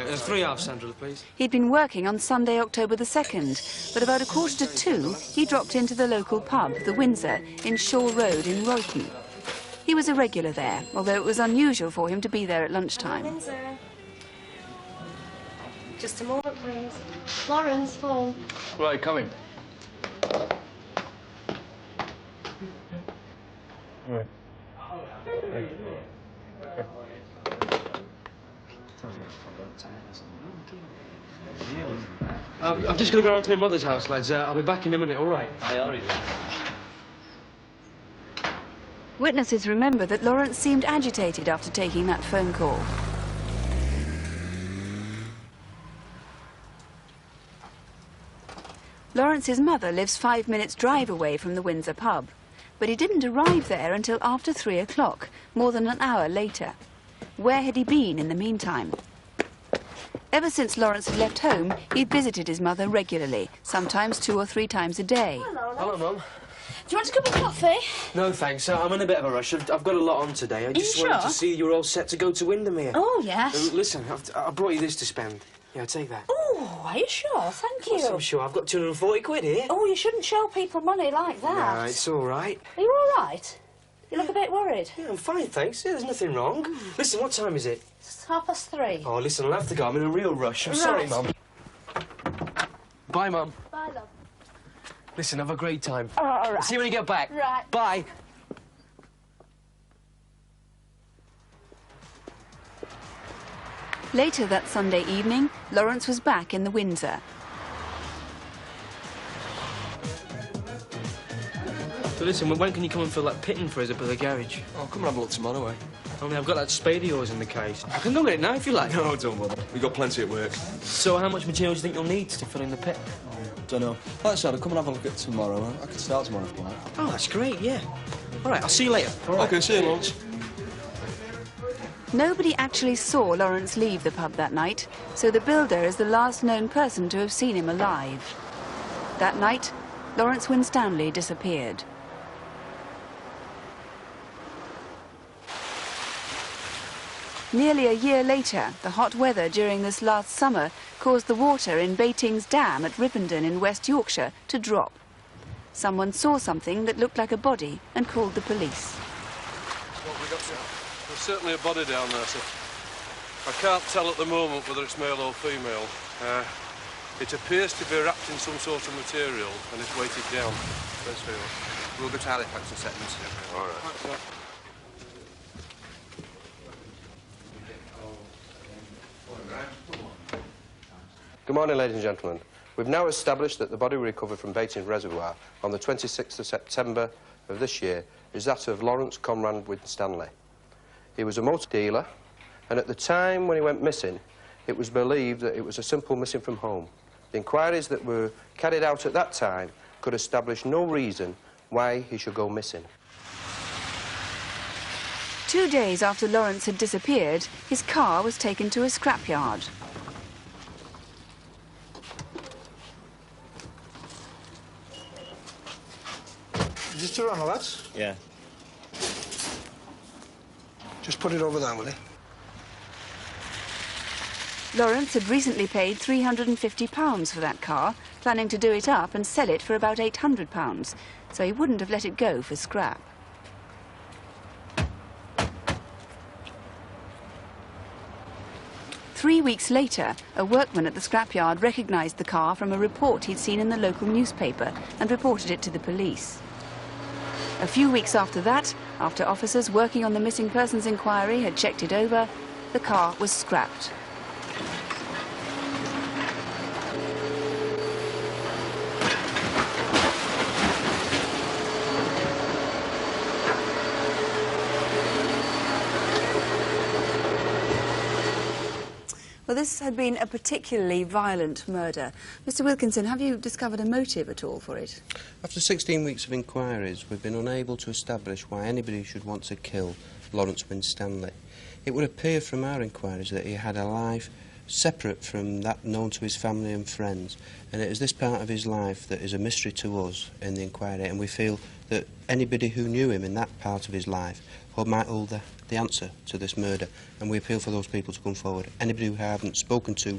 There's 3 halves, Sandra, please. He'd been working on Sunday, October the 2nd, but about 1:45, he dropped into the local pub, the Windsor, in Shaw Road in Royton. He was a regular there, although it was unusual for him to be there at lunchtime. Windsor. Just a moment, please. Laurence, phone. Right, coming. Right. I'm just going to go around to my mother's house, lads. I'll be back in a minute, all right? Aye, all right. Witnesses remember that Laurence seemed agitated after taking that phone call. Laurence's mother lives 5 minutes' drive away from the Windsor pub, but he didn't arrive there until after 3 o'clock, more than an hour later. Where had he been in the meantime? Ever since Laurence had left home, he'd visited his mother regularly, sometimes 2 or 3 times a day. Hello, Mum. you want a cup of coffee? No, thanks. I'm in a bit of a rush. I've got a lot on today. I just wanted to see you're all set to go to Windermere. Oh, yes. Listen, I brought you this to spend. Yeah, take that. Oh, are you sure? Thank you. Yes, I'm sure. I've got 240 quid here. Oh, you shouldn't show people money like that. Nah, it's all right. Are you all right? You look a bit worried. Yeah, I'm fine, thanks. Yeah, there's nothing wrong. Listen, what time is it? It's 3:30. Oh, listen, I'll have to go. I'm in a real rush. I'm sorry, Mum. Bye, Mum. Bye, love. Listen, have a great time. Oh, all right. See you when you get back. Right. Bye. Later that Sunday evening, Laurence was back in the Windsor. So listen, when can you come and fill that pitting for us up at the garage? Oh, come and have a look tomorrow, eh? Only I've got that spade of yours in the case. I can go get it now if you like. No, don't bother. We've got plenty at work. So how much material do you think you'll need to fill in the pit? Don't know. Like I said, I'll come and have a look at it tomorrow. I can start tomorrow if you like. Oh, that's great, yeah. All right, I'll see you later. All right. OK, see you, Laurence. Nobody actually saw Laurence leave the pub that night, so the builder is the last known person to have seen him alive. That night, Laurence Winstanley disappeared. Nearly a year later, the hot weather during this last summer caused the water in Baiting's dam at Ripponden in West Yorkshire to drop. Someone saw something that looked like a body and called the police. What have we got, sir? There's certainly a body down there, sir. I can't tell at the moment whether it's male or female. It appears to be wrapped in some sort of material and it's weighted down. Let's feel. We'll go to Halifax and set them to. All right. Thanks, sir. Good morning, ladies and gentlemen. We've now established that the body recovered from Baiting Reservoir on the 26th of September of this year is that of Laurence Conrad Winstanley. He was a motor dealer, and at the time when he went missing, it was believed that it was a simple missing from home. The inquiries that were carried out at that time could establish no reason why he should go missing. 2 days after Laurence had disappeared, his car was taken to a scrapyard. Just a runner, lads? Yeah. Just put it over there, will you? Laurence had recently paid £350 for that car, planning to do it up and sell it for about £800, so he wouldn't have let it go for scrap. Three weeks later, a workman at the scrapyard recognised the car from a report he'd seen in the local newspaper and reported it to the police. A few weeks after that, after officers working on the missing persons inquiry had checked it over, the car was scrapped. Well, this had been a particularly violent murder. Mr. Wilkinson, have you discovered a motive at all for it? After 16 weeks of inquiries, we've been unable to establish why anybody should want to kill Laurence Winstanley. It would appear from our inquiries that he had a life separate from that known to his family and friends, and it is this part of his life that is a mystery to us in the inquiry, and we feel that anybody who knew him in that part of his life might hold the answer to this murder, and we appeal for those people to come forward. Anybody who haven't spoken to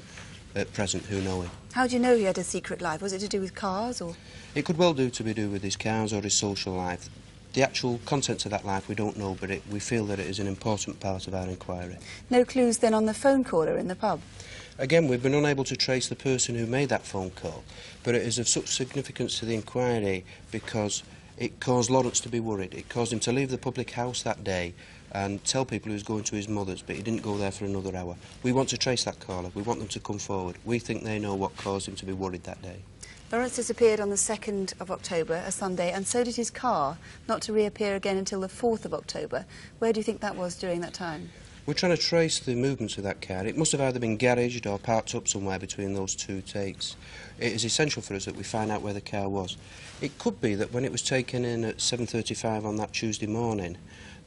at present who know him. How do you know he had a secret life? Was it to do with cars, or...? It could well to be do with his cars or his social life. The actual contents of that life we don't know, but we feel that it is an important part of our inquiry. No clues then on the phone caller in the pub? Again, we've been unable to trace the person who made that phone call, but it is of such significance to the inquiry because it caused Laurence to be worried. It caused him to leave the public house that day and tell people he was going to his mother's, but he didn't go there for another hour. We want to trace that caller. We want them to come forward. We think they know what caused him to be worried that day. Laurence disappeared on the 2nd of October, a Sunday, and so did his car, not to reappear again until the 4th of October. Where do you think that was during that time? We're trying to trace the movements of that car. It must have either been garaged or parked up somewhere between those two takes. It is essential for us that we find out where the car was. It could be that when it was taken in at 7:35 on that Tuesday morning,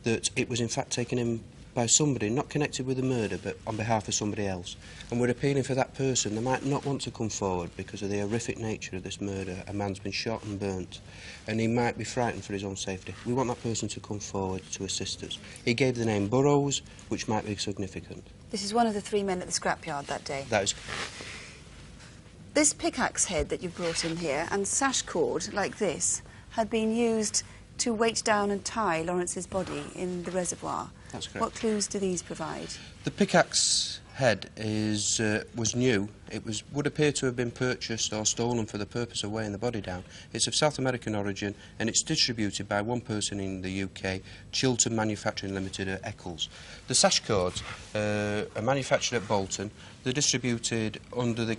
that it was in fact taken in by somebody not connected with the murder but on behalf of somebody else. And we're appealing for that person. They might not want to come forward because of the horrific nature of this murder. A man's been shot and burnt and he might be frightened for his own safety. We want that person to come forward to assist us. He gave the name Burrows, which might be significant. This is one of the 3 men at the scrapyard that day. That is... This pickaxe head that you've brought in here and sash cord, like this, had been used to weight down and tie Laurence's body in the reservoir. That's correct. What clues do these provide? The pickaxe head was new. It would appear to have been purchased or stolen for the purpose of weighing the body down. It's of South American origin and it's distributed by one person in the UK, Chiltern Manufacturing Limited at Eccles. The sash cords are manufactured at Bolton. They're distributed under the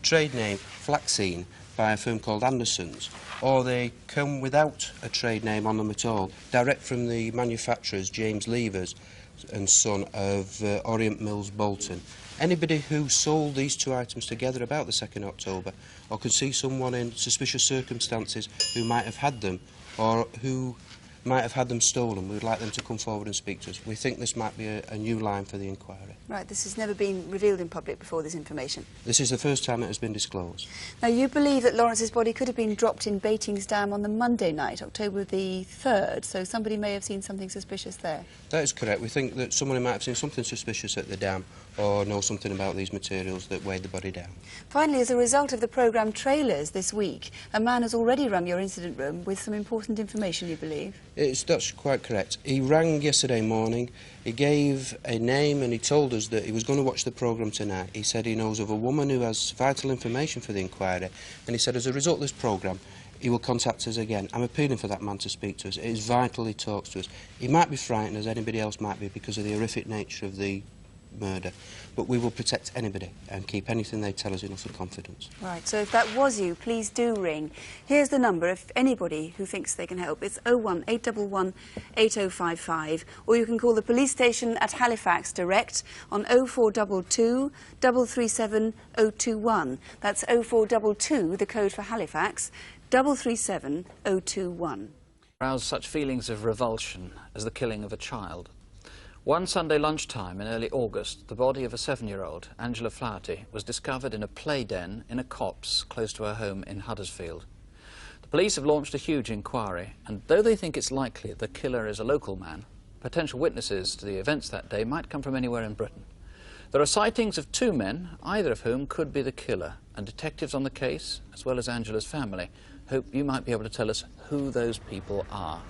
trade name Flaxine by a firm called Anderson's, or they come without a trade name on them at all, direct from the manufacturers James Levers and Son of Orient Mills Bolton. Anybody who sold these 2 items together about the 2nd October or could see someone in suspicious circumstances who might have had them or who might have had them stolen, we would like them to come forward and speak to us. We think this might be a new line for the inquiry. Right, this has never been revealed in public before, this information. This is the first time it has been disclosed. Now, you believe that Laurence's body could have been dropped in Batings Dam on the Monday night, October the 3rd, so somebody may have seen something suspicious there. That is correct. We think that somebody might have seen something suspicious at the dam or know something about these materials that weighed the body down. Finally, as a result of the programme Trailers this week, a man has already rung your incident room with some important information, you believe? That's quite correct. He rang yesterday morning, he gave a name and he told us that he was going to watch the programme tonight. He said he knows of a woman who has vital information for the inquiry and he said as a result of this programme he will contact us again. I'm appealing for that man to speak to us. It is vital he talks to us. He might be frightened, as anybody else might be, because of the horrific nature of the murder, but we will protect anybody and keep anything they tell us in utter confidence. Right, so if that was you, please do ring. Here's the number if anybody who thinks they can help. It's 01811 8055, or you can call the police station at Halifax direct on 0422 337 021. That's 0422, the code for Halifax, 337 021. Aroused such feelings of revulsion as the killing of a child. One Sunday lunchtime in early August, the body of a 7-year-old, Angela Flaherty, was discovered in a play den in a copse close to her home in Huddersfield. The police have launched a huge inquiry, and though they think it's likely the killer is a local man, potential witnesses to the events that day might come from anywhere in Britain. There are sightings of 2 men, either of whom could be the killer, and detectives on the case, as well as Angela's family, hope you might be able to tell us who those people are.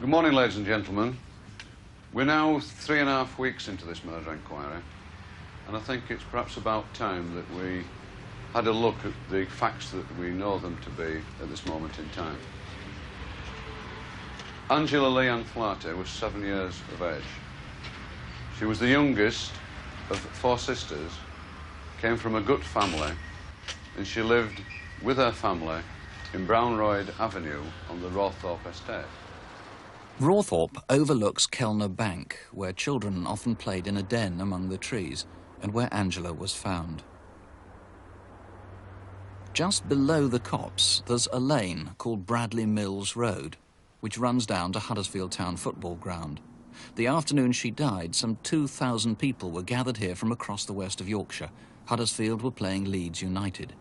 Good morning, ladies and gentlemen. We're now 3.5 weeks into this murder inquiry, and I think it's perhaps about time that we had a look at the facts that we know them to be at this moment in time. Angela Leanne Flaherty was 7 years of age. She was the youngest of 4 sisters, came from a good family, and she lived with her family in Brownroyd Avenue on the Rawthorpe estate. Rawthorpe overlooks Kellner Bank, where children often played in a den among the trees, and where Angela was found. Just below the copse, there's a lane called Bradley Mills Road, which runs down to Huddersfield Town Football Ground. The afternoon she died, some 2,000 people were gathered here from across the west of Yorkshire. Huddersfield were playing Leeds United.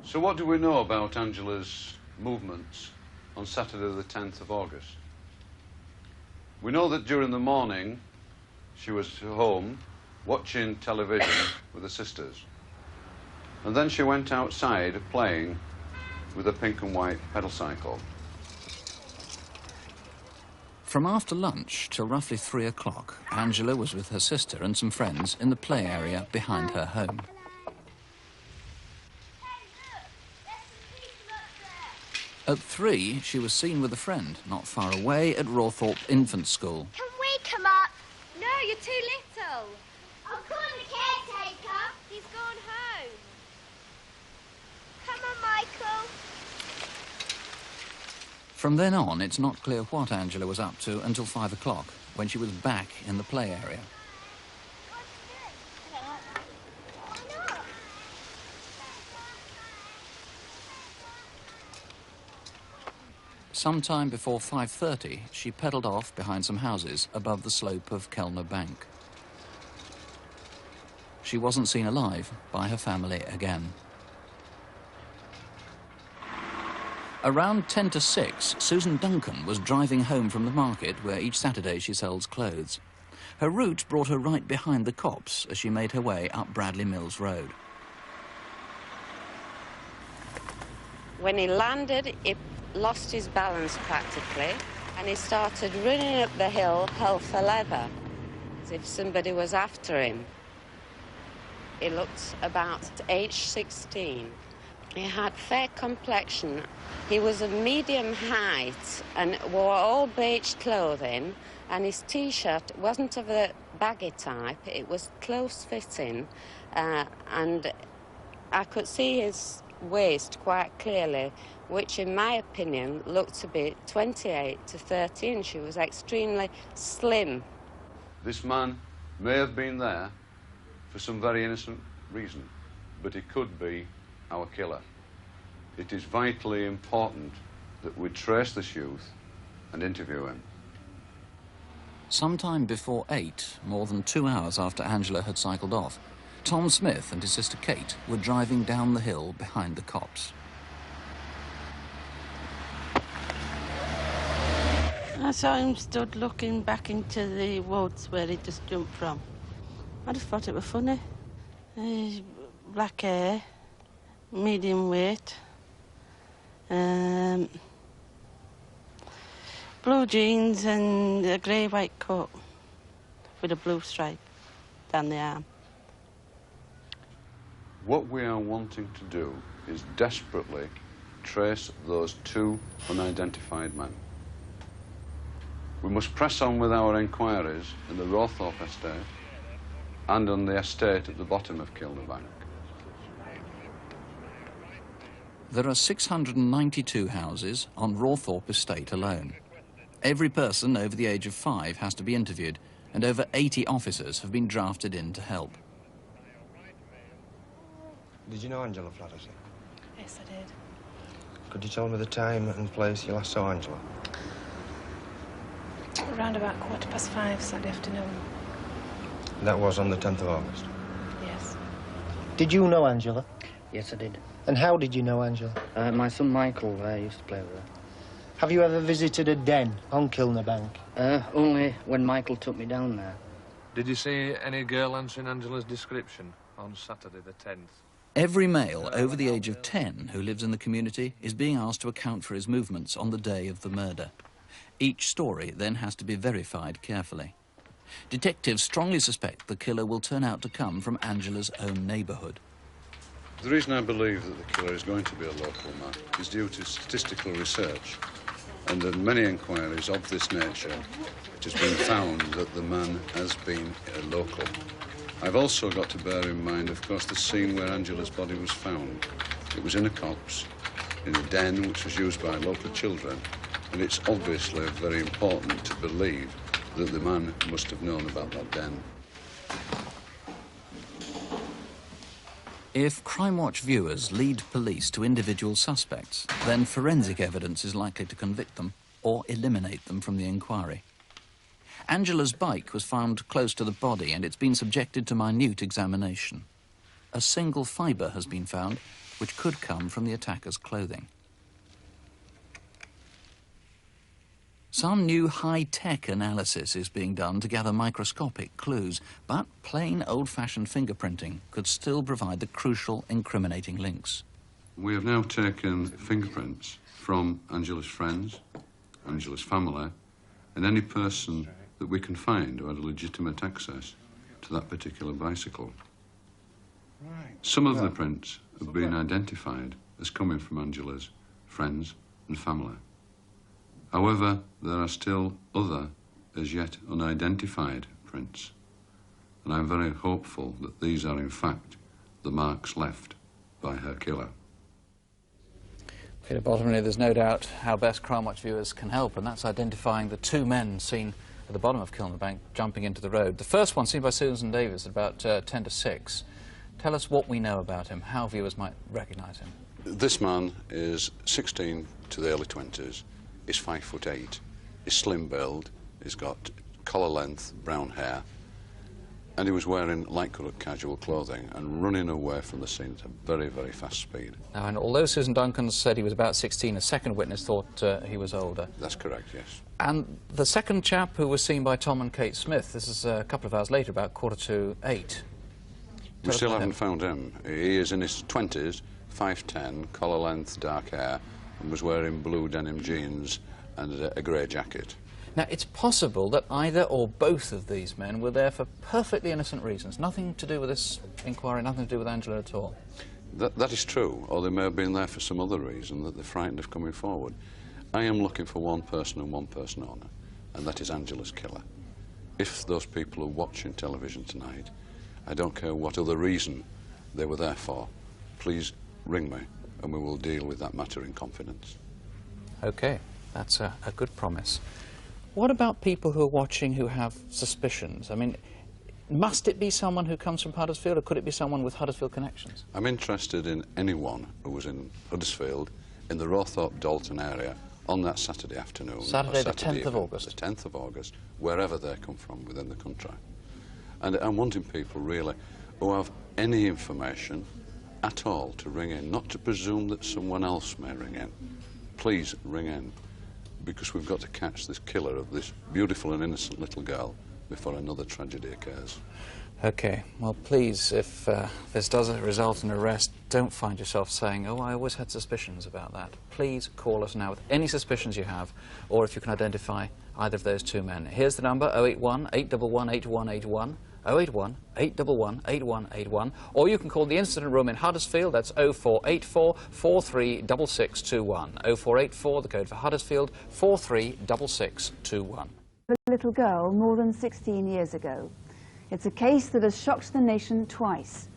So what do we know about Angela's movements on Saturday the 10th of August? We know that during the morning she was home watching television with her sisters, and then she went outside playing with a pink and white pedal cycle. From after lunch till roughly 3 o'clock, Angela was with her sister and some friends in the play area behind her home. At 3, she was seen with a friend not far away at Rawthorpe Infant School. Can we come up? No, you're too little. I'll call the caretaker. He's gone home. Come on, Michael. From then on, it's not clear what Angela was up to until 5 o'clock, when she was back in the play area. Sometime before 5:30, she pedalled off behind some houses above the slope of Kelner Bank. She wasn't seen alive by her family again. Around 10 to 6, Susan Duncan was driving home from the market where each Saturday she sells clothes. Her route brought her right behind the cops as she made her way up Bradley Mills Road. When he landed, he lost his balance practically, and he started running up the hill hell for leather, as if somebody was after him. He looked about age 16. He had fair complexion. He was of medium height and wore all beige clothing, and his T-shirt wasn't of the baggy type, it was close-fitting, and I could see his waist quite clearly, which in my opinion looked to be 28 to 30 inches. He was extremely slim. This man may have been there for some very innocent reason, but he could be our killer. It is vitally important that we trace this youth and interview him. Sometime before 8, more than 2 hours after Angela had cycled off, Tom Smith and his sister Kate were driving down the hill behind the cops. I saw him stood looking back into the woods where he just jumped from. I just thought it was funny. Black hair, medium weight, blue jeans and a grey-white coat with a blue stripe down the arm. What we are wanting to do is desperately trace those two unidentified men. We must press on with our inquiries in the Rawthorpe estate and on the estate at the bottom of Kelner Bank. There are 692 houses on Rawthorpe estate alone. Every person over the age of 5 has to be interviewed, and over 80 officers have been drafted in to help. Did you know Angela Flaherty? Yes, I did. Could you tell me the time and place you last saw Angela? Around about 5:15 Saturday afternoon. That was on the 10th of August? Yes. Did you know Angela? Yes, I did. And how did you know Angela? My son Michael used to play with her. Have you ever visited a den on Kelner Bank? Only when Michael took me down there. Did you see any girl answering Angela's description on Saturday the 10th? Every male over the age of 10 who lives in the community is being asked to account for his movements on the day of the murder. Each story then has to be verified carefully. Detectives strongly suspect the killer will turn out to come from Angela's own neighbourhood. The reason I believe that the killer is going to be a local man is due to statistical research, and in many inquiries of this nature, it has been found that the man has been a local. I've also got to bear in mind, of course, the scene where Angela's body was found. It was in a copse, in a den which was used by local children, and it's obviously very important to believe that the man must have known about that den. If Crimewatch viewers lead police to individual suspects, then forensic evidence is likely to convict them or eliminate them from the inquiry. Angela's bike was found close to the body and it's been subjected to minute examination. A single fibre has been found, which could come from the attacker's clothing. Some new high-tech analysis is being done to gather microscopic clues, but plain old-fashioned fingerprinting could still provide the crucial incriminating links. We have now taken fingerprints from Angela's friends, Angela's family, and any person that we can find who had legitimate access to that particular bicycle. Some of the prints have been identified as coming from Angela's friends and family. However, there are still other, as yet unidentified prints, and I'm very hopeful that these are in fact the marks left by her killer. Peter Bottomley, there's no doubt how best Crimewatch viewers can help, and that's identifying the two men seen at the bottom of Kelner Bank jumping into the road. The first one seen by Susan Davis at about 10 to 6. Tell us what we know about him, how viewers might recognise him. This man is 16 to the early 20s. is 5'8", is slim-build, he's got collar-length brown hair, and he was wearing light-coloured casual clothing and running away from the scene at a very, very fast speed. Now, and although Susan Duncan said he was about 16, a second witness thought he was older. That's correct, yes. And the second chap who was seen by Tom and Kate Smith, this is a couple of hours later, about 7:45. We still haven't found him. He is in his 20s, 5'10", collar-length, dark hair, and was wearing blue denim jeans and a grey jacket. Now, it's possible that either or both of these men were there for perfectly innocent reasons, nothing to do with this inquiry, nothing to do with Angela at all. That is true, or they may have been there for some other reason that they're frightened of coming forward. I am looking for one person and one person only, and that is Angela's killer. If those people are watching television tonight, I don't care what other reason they were there for, please ring me and we will deal with that matter in confidence. OK, that's a good promise. What about people who are watching who have suspicions? I mean, must it be someone who comes from Huddersfield, or could it be someone with Huddersfield connections? I'm interested in anyone who was in Huddersfield, in the Rowthorpe-Dalton area, on that Saturday afternoon. Saturday the 10th of August. The 10th of August, wherever they come from within the country. And I'm wanting people, really, who have any information at all to ring in, not to presume that someone else may ring in. Please ring in, because we've got to catch this killer of this beautiful and innocent little girl before another tragedy occurs. OK, well, please, if this does result in arrest, don't find yourself saying, oh, I always had suspicions about that. Please call us now with any suspicions you have, or if you can identify either of those two men. Here's the number, 081 811 8181, 081 811 8181, or you can call the incident room in Huddersfield, that's 0484 436621, 0484, the code for Huddersfield, 436621. A little girl more than 16 years ago. It's a case that has shocked the nation twice.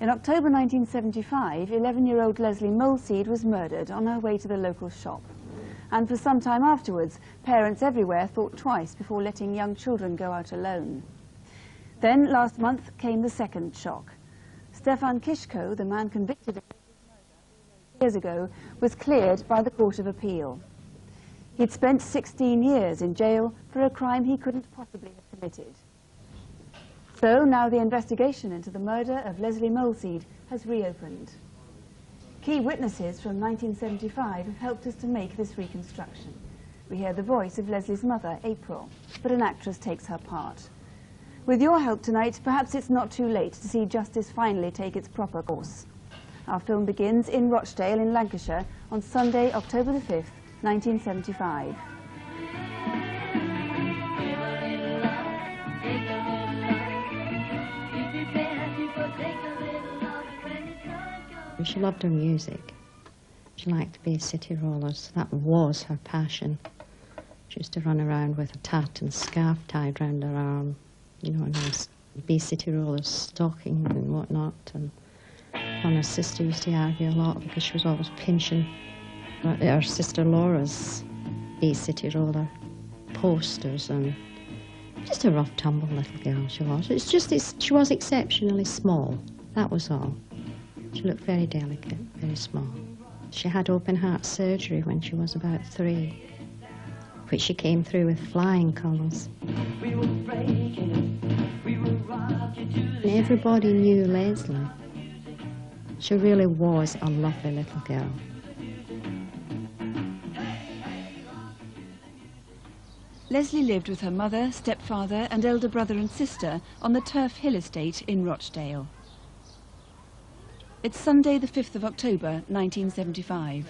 In October 1975, 11-year-old Leslie Molseed was murdered on her way to the local shop. And for some time afterwards, parents everywhere thought twice before letting young children go out alone. Then, last month, came the second shock. Stefan Kishko, the man convicted of years ago, was cleared by the Court of Appeal. He'd spent 16 years in jail for a crime he couldn't possibly have committed. So now the investigation into the murder of Leslie Molseed has reopened. Key witnesses from 1975 have helped us to make this reconstruction. We hear the voice of Leslie's mother, April, but an actress takes her part. With your help tonight, perhaps it's not too late to see justice finally take its proper course. Our film begins in Rochdale in Lancashire on Sunday, October the 5th, 1975. She loved her music. She liked to be city rollers. That was her passion. She used to run around with a tartan scarf tied round her arm, you know, and be city rollers stocking and whatnot. And her sister used to argue a lot because she was always pinching her sister Laura's be city roller posters, and just a rough tumble little girl she was. It's just she was exceptionally small, that was all. She looked very delicate, very small. She had open heart surgery when she was about 3, which she came through with flying colours. And everybody knew Leslie. She really was a lovely little girl. Leslie lived with her mother, stepfather and elder brother and sister on the Turf Hill estate in Rochdale. It's Sunday the 5th of October 1975.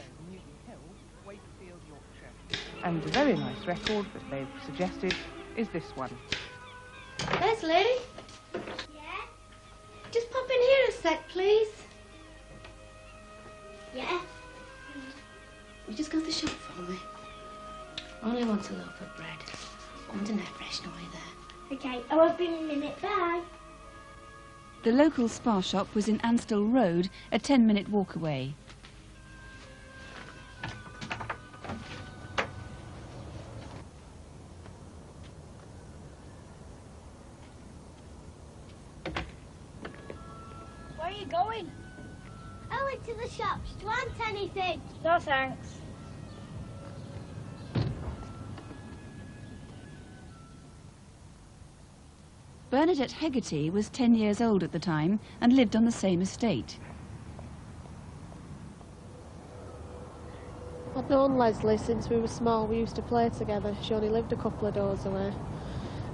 And a very nice record that they've suggested is this one. Leslie? Yeah? Just pop in here a sec, please. Yeah? You just go to the shop for me. I only want a loaf of bread. I want an air freshener either. Okay, I won't be in a minute. Bye. The local spa shop was in Anstall Road, a 10-minute walk away. Where are you going? I went to the shops. Do you want anything? No, thanks. Bernadette Hegarty was 10 years old at the time and lived on the same estate. I'd known Leslie since we were small. We used to play together. She only lived a couple of doors away.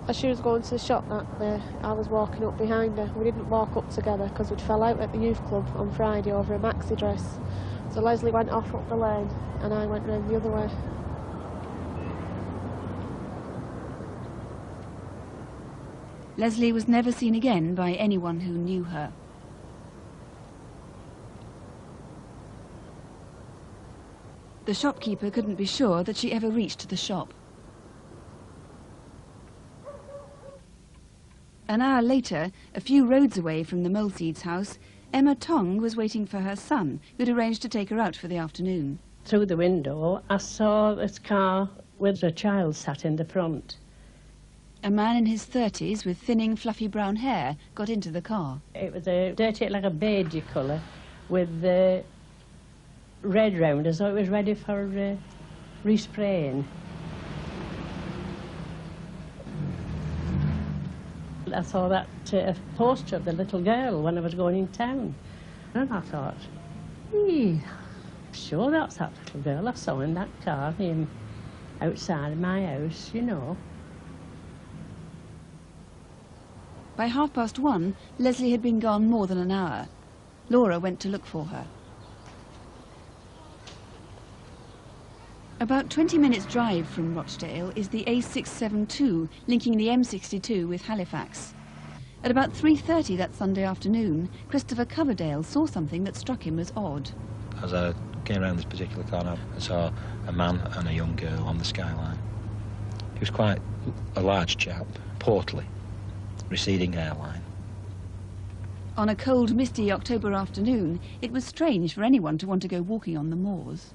As she was going to the shop that day, I was walking up behind her. We didn't walk up together because we'd fell out at the youth club on Friday over a maxi dress. So Leslie went off up the lane and I went round the other way. Leslie was never seen again by anyone who knew her. The shopkeeper couldn't be sure that she ever reached the shop. An hour later, a few roads away from the Molseed's house, Emma Tong was waiting for her son, who'd arranged to take her out for the afternoon. Through the window, I saw this car with a child sat in the front. A man in his 30s with thinning, fluffy brown hair got into the car. It was dirty, like a beigey colour, with the red round, as though it was ready for respraying. I saw that poster of the little girl when I was going in town. And I thought, sure that's that little girl I saw in that car, him outside of my house, you know. By 1:30, Leslie had been gone more than an hour. Laura went to look for her. About 20 minutes' drive from Rochdale is the A672, linking the M62 with Halifax. At about 3:30 that Sunday afternoon, Christopher Coverdale saw something that struck him as odd. As I came around this particular corner, I saw a man and a young girl on the skyline. He was quite a large chap, portly, receding hairline. On a cold, misty October afternoon, it was strange for anyone to want to go walking on the moors.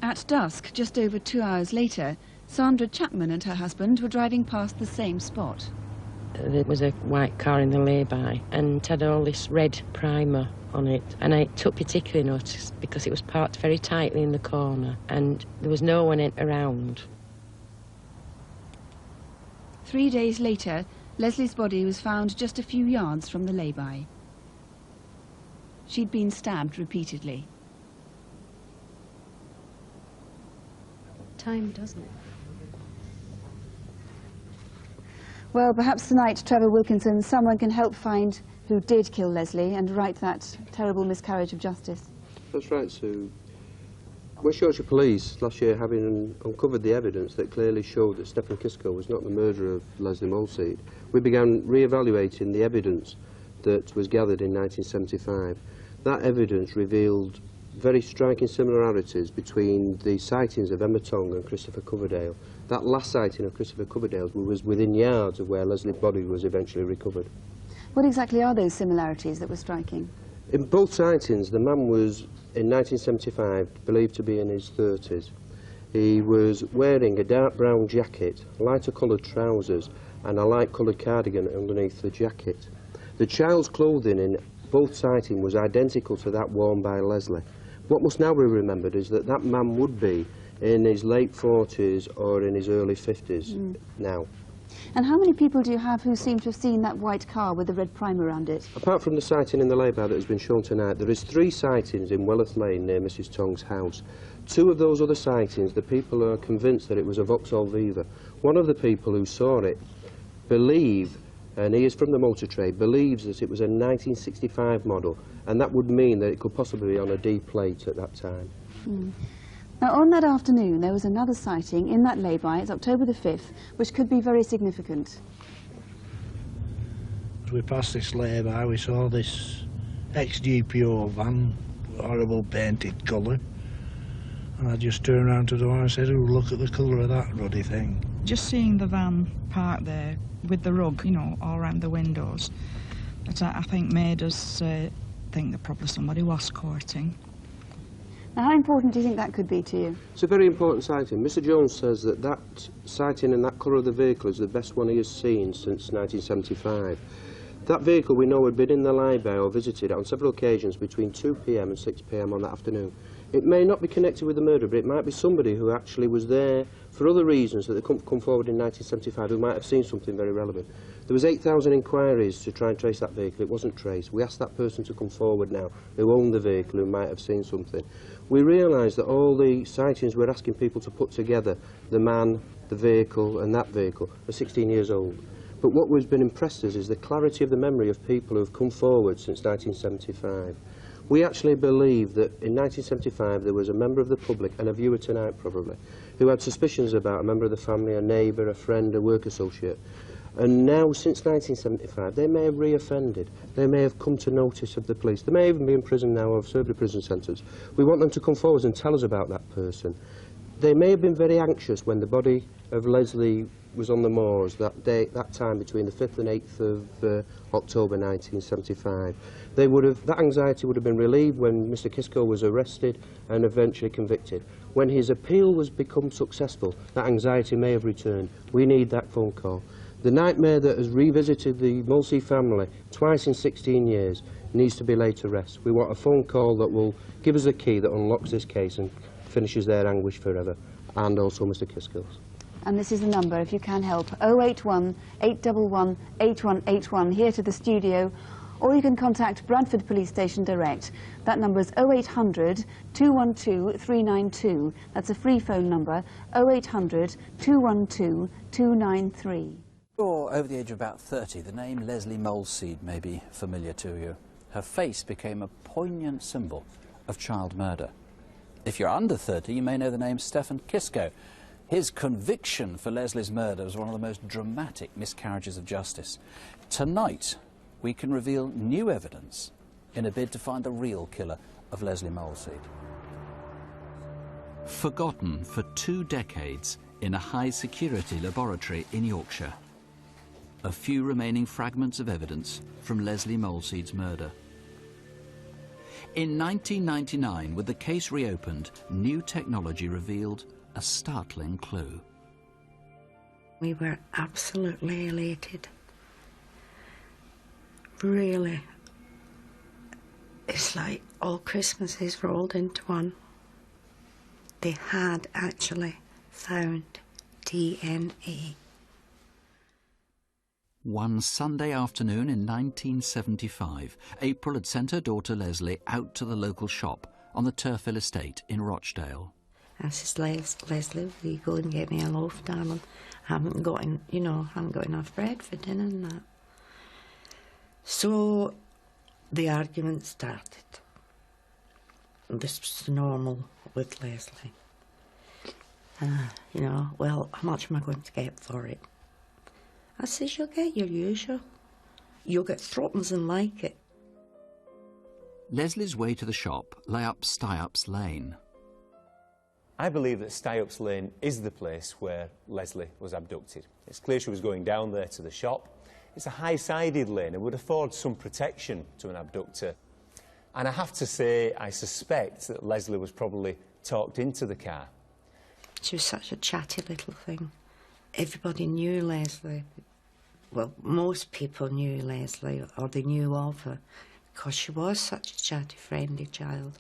At dusk, just over 2 hours later, Sandra Chapman and her husband were driving past the same spot. There was a white car in the lay-by and it had all this red primer on it, and I took particular notice because it was parked very tightly in the corner and there was no one around. 3 days later, Leslie's body was found just a few yards from the lay-by. She'd been stabbed repeatedly. Time, doesn't it? Well, perhaps tonight, Trevor Wilkinson, someone can help find who did kill Leslie and right that terrible miscarriage of justice. That's right, Sue. West Yorkshire Police last year, having uncovered the evidence that clearly showed that Stephen Kisco was not the murderer of Leslie Molseed, we began re-evaluating the evidence that was gathered in 1975. That evidence revealed very striking similarities between the sightings of Emma Tong and Christopher Coverdale. That last sighting of Christopher Coverdale's was within yards of where Leslie's body was eventually recovered. What exactly are those similarities that were striking? In both sightings, the man was, in 1975, believed to be in his 30s. He was wearing a dark brown jacket, lighter coloured trousers, and a light coloured cardigan underneath the jacket. The child's clothing in both sightings was identical to that worn by Leslie. What must now be remembered is that that man would be in his late 40s or in his early 50s now. And how many people do you have who seem to have seen that white car with the red primer around it? Apart from the sighting in the lay-by that has been shown tonight, there is 3 sightings in Wellerth Lane near Mrs Tong's house. 2 of those other sightings, the people are convinced that it was a Vauxhall Viva. One of the people who saw it believe, and he is from the motor trade, believes that it was a 1965 model, and that would mean that it could possibly be on a D plate at that time. Now, on that afternoon, there was another sighting in that lay-by, it's October the 5th, which could be very significant. As we passed this lay-by, we saw this ex-GPO van, horrible painted colour, and I just turned around to the door and said, "Oh, look at the colour of that ruddy thing." Just seeing the van parked there with the rug, you know, all around the windows, that I think made us think that probably somebody was courting. Now, how important do you think that could be to you? It's a very important sighting. Mr Jones says that that sighting and that colour of the vehicle is the best one he has seen since 1975. That vehicle we know had been in the lay-by or visited on several occasions between 2 p.m. and 6 p.m. on that afternoon. It may not be connected with the murder, but it might be somebody who actually was there for other reasons that they couldn't come forward in 1975 who might have seen something very relevant. There was 8,000 inquiries to try and trace that vehicle. It wasn't traced. We asked that person to come forward now who owned the vehicle, who might have seen something. We realised that all the sightings we're asking people to put together, the man, the vehicle and that vehicle, are 16 years old. But what has been impressed us is the clarity of the memory of people who have come forward since 1975. We actually believe that in 1975 there was a member of the public, and a viewer tonight probably, who had suspicions about a member of the family, a neighbour, a friend, a work associate. And now, since 1975, they may have reoffended. They may have come to notice of the police. They may even be in prison now or have served a prison sentence. We want them to come forward and tell us about that person. They may have been very anxious when the body of Leslie was on the moors that day, that time between the 5th and 8th of October 1975. That anxiety would have been relieved when Mr. Kisco was arrested and eventually convicted. When his appeal was become successful, that anxiety may have returned. We need that phone call. The nightmare that has revisited the Molseed family twice in 16 years needs to be laid to rest. We want a phone call that will give us a key that unlocks this case and finishes their anguish forever, and also Mr. Kisco's. And this is the number, if you can help, 081 811 8181, here to the studio, or you can contact Bradford Police Station direct. That number is 0800 212 392. That's a free phone number, 0800 212 293. Or over the age of about 30, the name Leslie Molseed may be familiar to you. Her face became a poignant symbol of child murder. If you're under 30, you may know the name Stephen Kisco. His conviction for Leslie's murder was one of the most dramatic miscarriages of justice. Tonight, we can reveal new evidence in a bid to find the real killer of Leslie Molseed. Forgotten for 2 decades in a high-security laboratory in Yorkshire. A few remaining fragments of evidence from Leslie Molseed's murder. In 1999, with the case reopened, new technology revealed a startling clue. We were absolutely elated. Really. It's like all Christmases rolled into one. They had actually found DNA. One Sunday afternoon in 1975, April had sent her daughter Leslie out to the local shop on the Turfill estate in Rochdale. I says, Leslie, will you go and get me a loaf, darling? I haven't got enough bread for dinner and that. So the argument started. This was normal with Leslie. Well, how much am I going to get for it? I says, you'll get your usual. You'll get threepence and like it. Leslie's way to the shop lay up Styups Lane. I believe that Styups Lane is the place where Leslie was abducted. It's clear she was going down there to the shop. It's a high-sided lane and would afford some protection to an abductor. And I have to say, I suspect that Leslie was probably talked into the car. She was such a chatty little thing. Everybody knew Leslie. Well, most people knew Leslie, or they knew of her, because she was such a chatty, friendly child.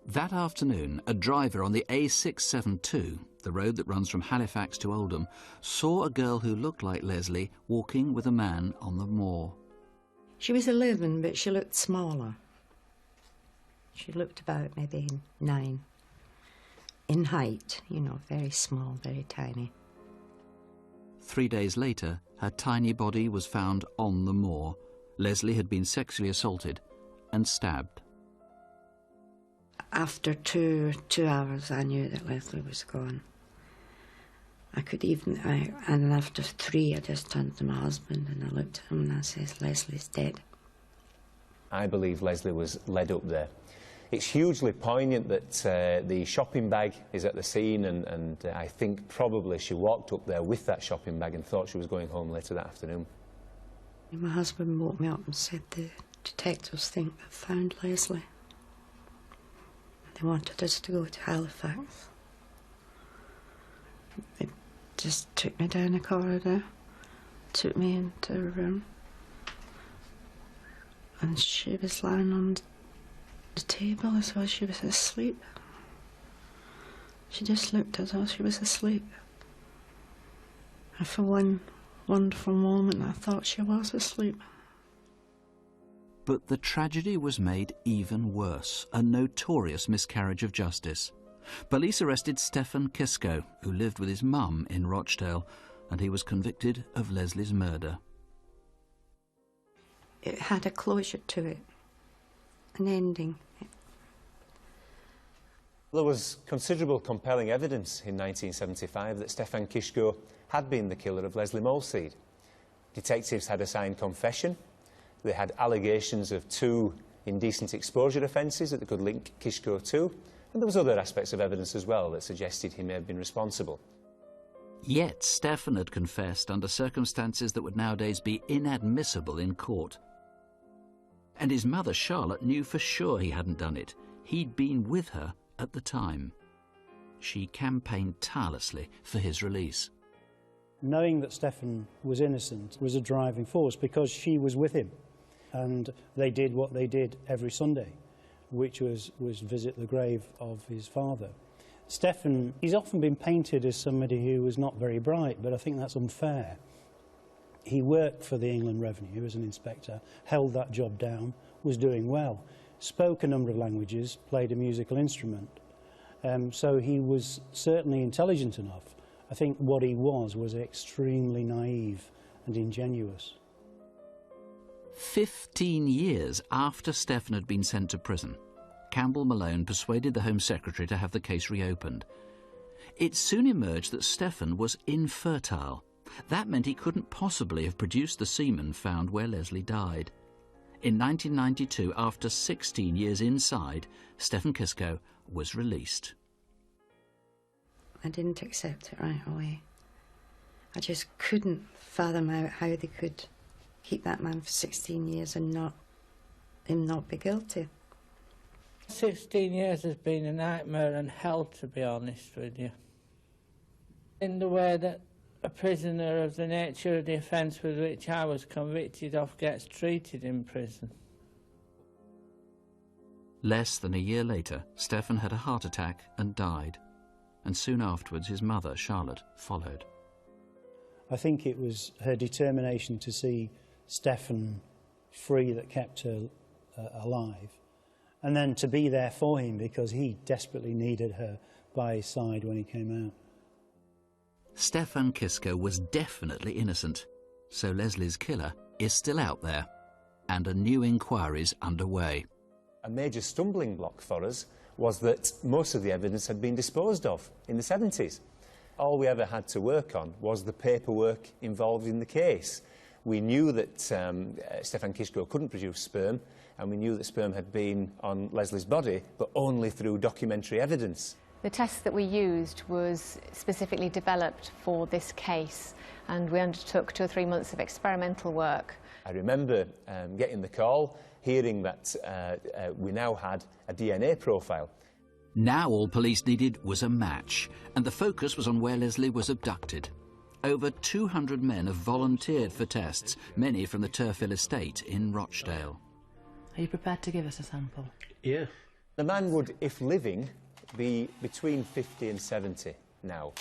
That afternoon, a driver on the A672, the road that runs from Halifax to Oldham, saw a girl who looked like Leslie walking with a man on the moor. She was 11, but she looked smaller. She looked about maybe 9. In height, very small, very tiny. 3 days later, her tiny body was found on the moor. Leslie had been sexually assaulted and stabbed. After two hours, I knew that Leslie was gone. And after 3, I just turned to my husband and I looked at him and I says, Leslie's dead. I believe Leslie was led up there. It's hugely poignant that the shopping bag is at the scene, and I think probably she walked up there with that shopping bag and thought she was going home later that afternoon. My husband woke me up and said the detectives think they've found Leslie. They wanted us to go to Halifax. They just took me down the corridor, took me into a room, and she was lying on the table as well. She was asleep. She just looked as though she was asleep. And for one wonderful moment I thought she was asleep. But the tragedy was made even worse, a notorious miscarriage of justice. Police arrested Stephen Kisco, who lived with his mum in Rochdale, and he was convicted of Leslie's murder. It had a closure to it, an ending. There was considerable compelling evidence in 1975 that Stefan Kisco had been the killer of Leslie Molseed. Detectives had a signed confession. They had allegations of 2 indecent exposure offences that they could link Kisco to, and there was other aspects of evidence as well that suggested he may have been responsible. Yet Stefan had confessed under circumstances that would nowadays be inadmissible in court. And his mother, Charlotte, knew for sure he hadn't done it. He'd been with her at the time. She campaigned tirelessly for his release. Knowing that Stefan was innocent was a driving force because she was with him. And they did what they did every Sunday, which was visit the grave of his father. Stefan, he's often been painted as somebody who was not very bright, but I think that's unfair. He worked for the England Revenue as an inspector, held that job down, was doing well, spoke a number of languages, played a musical instrument. So he was certainly intelligent enough. I think what he was extremely naive and ingenuous. 15 years after Stefan had been sent to prison, Campbell Malone persuaded the Home Secretary to have the case reopened. It soon emerged that Stefan was infertile. That meant he couldn't possibly have produced the semen found where Leslie died. In 1992, after 16 years inside, Stefan Kisco was released. I didn't accept it right away. I just couldn't fathom out how they could keep that man for 16 years and him not be guilty. 16 years has been a nightmare and hell, to be honest with you. In the way that a prisoner of the nature of the offence with which I was convicted of gets treated in prison. Less than a year later, Stefan had a heart attack and died. And soon afterwards, his mother, Charlotte, followed. I think it was her determination to see Stefan free that kept her alive, and then to be there for him because he desperately needed her by his side when he came out. Stefan Kisco was definitely innocent, so Leslie's killer is still out there, and a new inquiry's underway. A major stumbling block for us was that most of the evidence had been disposed of in the 70s. All we ever had to work on was the paperwork involved in the case. We knew that Stefan Kisco couldn't produce sperm, and we knew that sperm had been on Leslie's body, but only through documentary evidence. The test that we used was specifically developed for this case, and we undertook 2 or 3 months of experimental work. I remember getting the call, hearing that we now had a DNA profile. Now all police needed was a match, and the focus was on where Leslie was abducted. Over 200 men have volunteered for tests, many from the Turfill estate in Rochdale. Are you prepared to give us a sample? Yeah. The man would, if living, be between 50 and 70 now.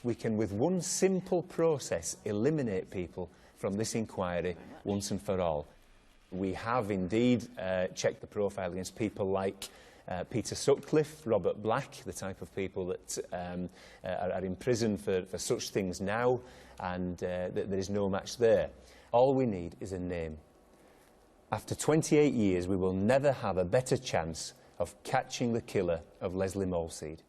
We can, with one simple process, eliminate people from this inquiry once and for all. We have indeed checked the profile against people like Peter Sutcliffe, Robert Black, the type of people that are in prison for such things now, and there is no match there. All we need is a name. After 28 years, we will never have a better chance of catching the killer of Leslie Molseed.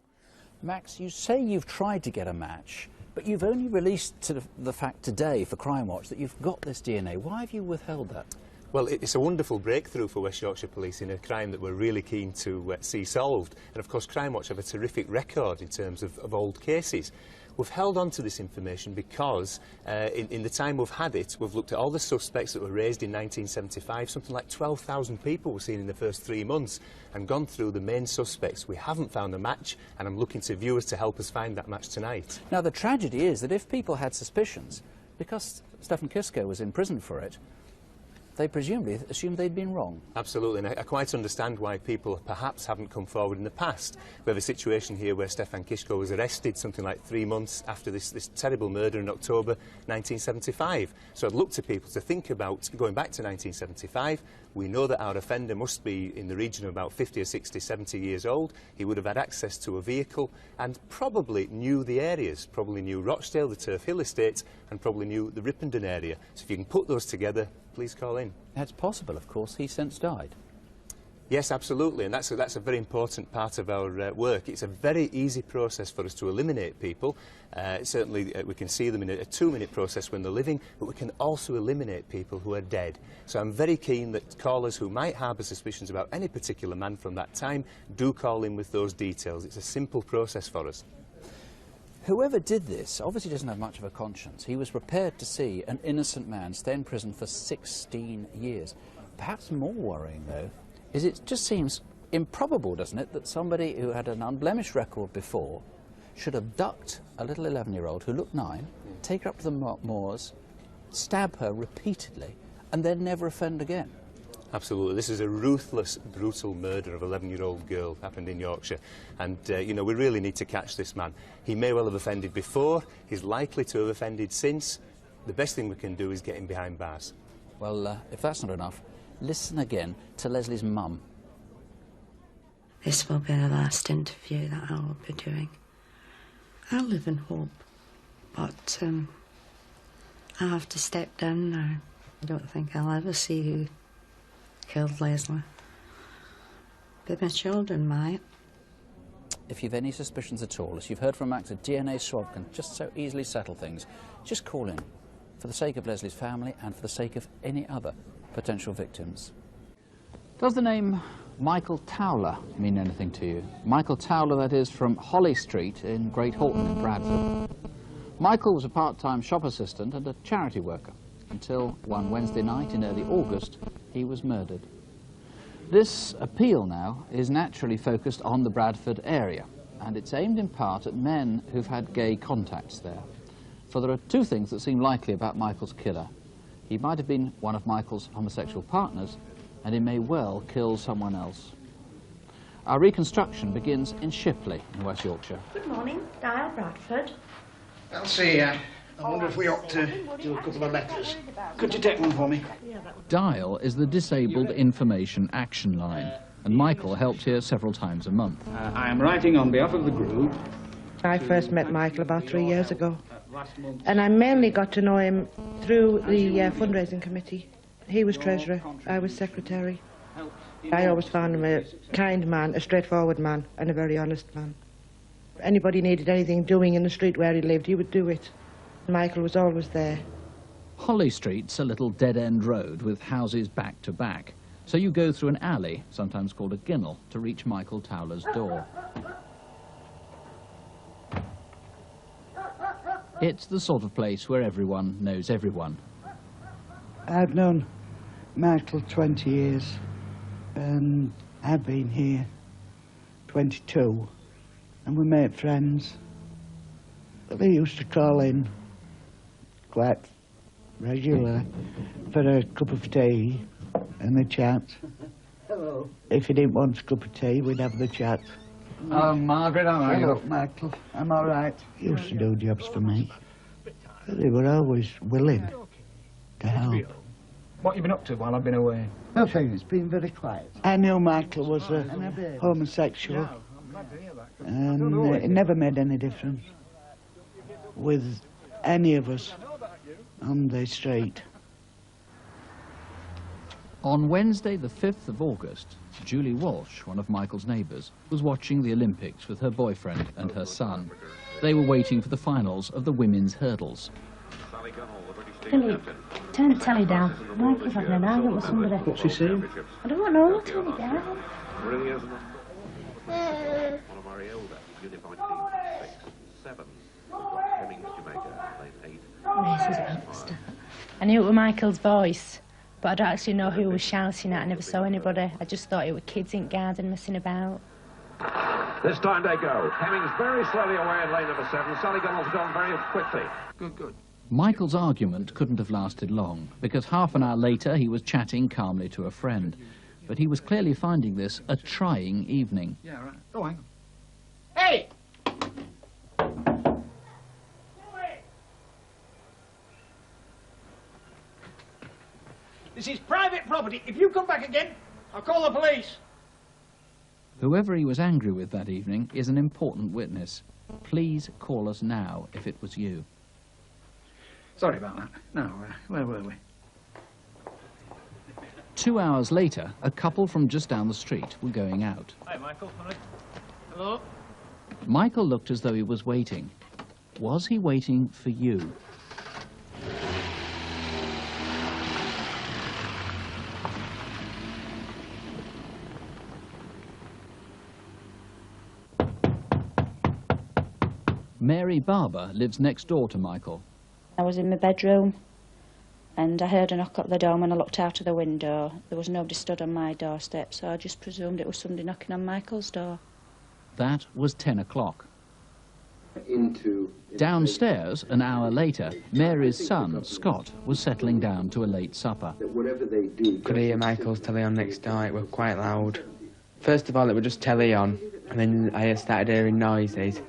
Max, you say you've tried to get a match, but you've only released to the fact today for Crimewatch that you've got this DNA. Why have you withheld that? Well, it's a wonderful breakthrough for West Yorkshire Police in a crime that we're really keen to see solved. And of course, Crimewatch have a terrific record in terms of old cases. We've held on to this information because in the time we've had it, we've looked at all the suspects that were raised in 1975. Something like 12,000 people were seen in the first 3 months, and gone through the main suspects. We haven't found a match, and I'm looking to viewers to help us find that match tonight. Now, the tragedy is that if people had suspicions, because Stefan Kisco was in prison for it, they presumably assumed they'd been wrong. Absolutely, and I quite understand why people perhaps haven't come forward in the past. We have a situation here where Stefan Kiszko was arrested something like 3 months after this terrible murder in October 1975. So I'd look to people to think about going back to 1975. We know that our offender must be in the region of about 50 or 60, 70 years old. He would have had access to a vehicle and probably knew the areas, probably knew Rochdale, the Turf Hill estate, and probably knew the Ripponden area. So if you can put those together, please call in. It's possible, of course, he's since died. Yes, absolutely, and that's a very important part of our work. It's a very easy process for us to eliminate people. Certainly we can see them in a 2-minute process when they're living, but we can also eliminate people who are dead. So I'm very keen that callers who might harbour suspicions about any particular man from that time do call in with those details. It's a simple process for us. Whoever did this obviously doesn't have much of a conscience. He was prepared to see an innocent man stay in prison for 16 years. Perhaps more worrying, though, is it just seems improbable, doesn't it, that somebody who had an unblemished record before should abduct a little 11-year-old who looked 9, take her up to the moors, stab her repeatedly, and then never offend again. Absolutely. This is a ruthless, brutal murder of an 11-year-old girl, happened in Yorkshire. And, you know, we really need to catch this man. He may well have offended before, he's likely to have offended since. The best thing we can do is get him behind bars. Well, if that's not enough, listen again to Leslie's mum. This will be the last interview that I will be doing. I live in hope, but I have to step down now. I don't think I'll ever see who killed Leslie. But my children might. If you've any suspicions at all, as you've heard from Max, a DNA swab can just so easily settle things. Just call in, for the sake of Leslie's family and for the sake of any other potential victims. Does the name Michael Towler mean anything to you? Michael Towler, that is, from Holly Street in Great Horton in Bradford. Michael was a part-time shop assistant and a charity worker until one Wednesday night in early August he was murdered. This appeal now is naturally focused on the Bradford area, and it's aimed in part at men who've had gay contacts there. For there are two things that seem likely about Michael's killer. He might have been one of Michael's homosexual partners, and he may well kill someone else. Our reconstruction begins in Shipley in West Yorkshire. Good morning, Dial Bradford. Elsie, I wonder if we ought to do a couple of letters. Could you take one for me? Dial is the Disabled Information Action Line, and Michael helped here several times a month. I am writing on behalf of the group. I first met Michael about 3 years ago, and I mainly got to know him through the fundraising committee. He was treasurer, I was secretary. I always found him a kind man, a straightforward man, and a very honest man. If anybody needed anything doing in the street where he lived, he would do it. Michael was always there. Holly Street's a little dead-end road with houses back to back, so you go through an alley, sometimes called a ginnel, to reach Michael Towler's door. It's the sort of place where everyone knows everyone. I've known Michael 20 years, and I've been here 22, and we made friends. They used to call in quite regular for a cup of tea and a chat. Hello. If he didn't want a cup of tea, we'd have the chat. Oh, Margaret, how are you? Hello, Michael. I'm all right. He used to do jobs for me. They were always willing to help. What have you been up to while I've been away? Nothing. It's been very quiet. I knew Michael was a homosexual, and it never made any difference with any of us on the street. On Wednesday, the 5th of August, Julie Walsh, one of Michael's neighbours, was watching the Olympics with her boyfriend and her son. They were waiting for the finals of the women's hurdles. Billy, turn the telly down. Michael's having an argument with somebody. What's he saying? I don't know, turn it down. Really isn't it? One of our elder, unified team 6-7. Hemmings, Jamaica, lane 8. This is a monster. I knew it was Michael's voice, but I don't actually know who was shouting at. I never saw anybody. I just thought it were kids in garden messing about. This time they go. Hemmings very slowly away in lane number 7. Sally Gunnell's gone very quickly. Good, good. Michael's argument couldn't have lasted long, because half an hour later he was chatting calmly to a friend. But he was clearly finding this a trying evening. Yeah, right. Oh, hang on. Hey! This is private property. If you come back again, I'll call the police. Whoever he was angry with that evening is an important witness. Please call us now if it was you. Sorry about that. Now, where were we? 2 hours later, a couple from just down the street were going out. Hi, Michael. Hello. Michael looked as though he was waiting. Was he waiting for you? Mary Barber lives next door to Michael. I was in my bedroom and I heard a knock at the door. When I looked out of the window, there was nobody stood on my doorstep, so I just presumed it was somebody knocking on Michael's door. That was 10 o'clock. Downstairs, an hour later, Mary's son, Scott, was settling down to a late supper. Could hear Michael's telly on next door. It was quite loud. First of all, it was just telly on, and then I started hearing noises.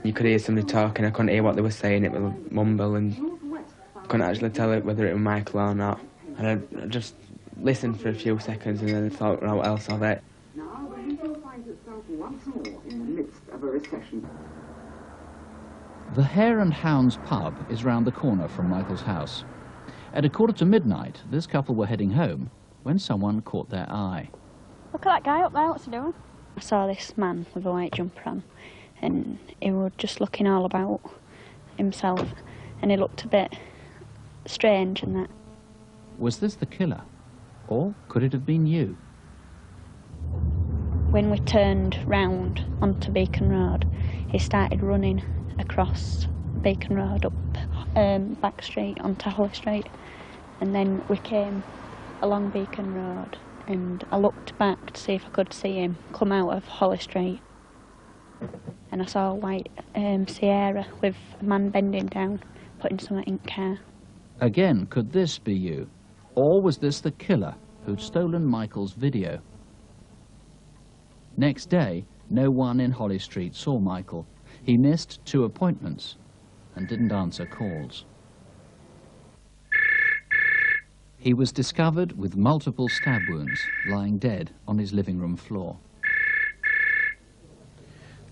You could hear somebody talking. I couldn't hear what they were saying. It was mumble, and I couldn't actually tell whether it was Michael or not. And I just listened for a few seconds and then thought what else of it. Now the Hessel finds itself once more in the midst of a recession. The Hare and Hounds pub is round the corner from Michael's house. At midnight, this couple were heading home when someone caught their eye. Look at that guy up there, what's he doing? I saw this man with a white jumper on, and he was just looking all about himself, and he looked a bit strange and that. Was this the killer? Or could it have been you? When we turned round onto Beacon Road, he started running across Beacon Road up Back Street onto Holly Street, and then we came along Beacon Road and I looked back to see if I could see him come out of Holly Street, and I saw a white Sierra with a man bending down putting something in the car. Again, could this be you? Or was this the killer who'd stolen Michael's video? Next day, no one in Holly Street saw Michael. He missed 2 appointments and didn't answer calls. He was discovered with multiple stab wounds, lying dead on his living room floor.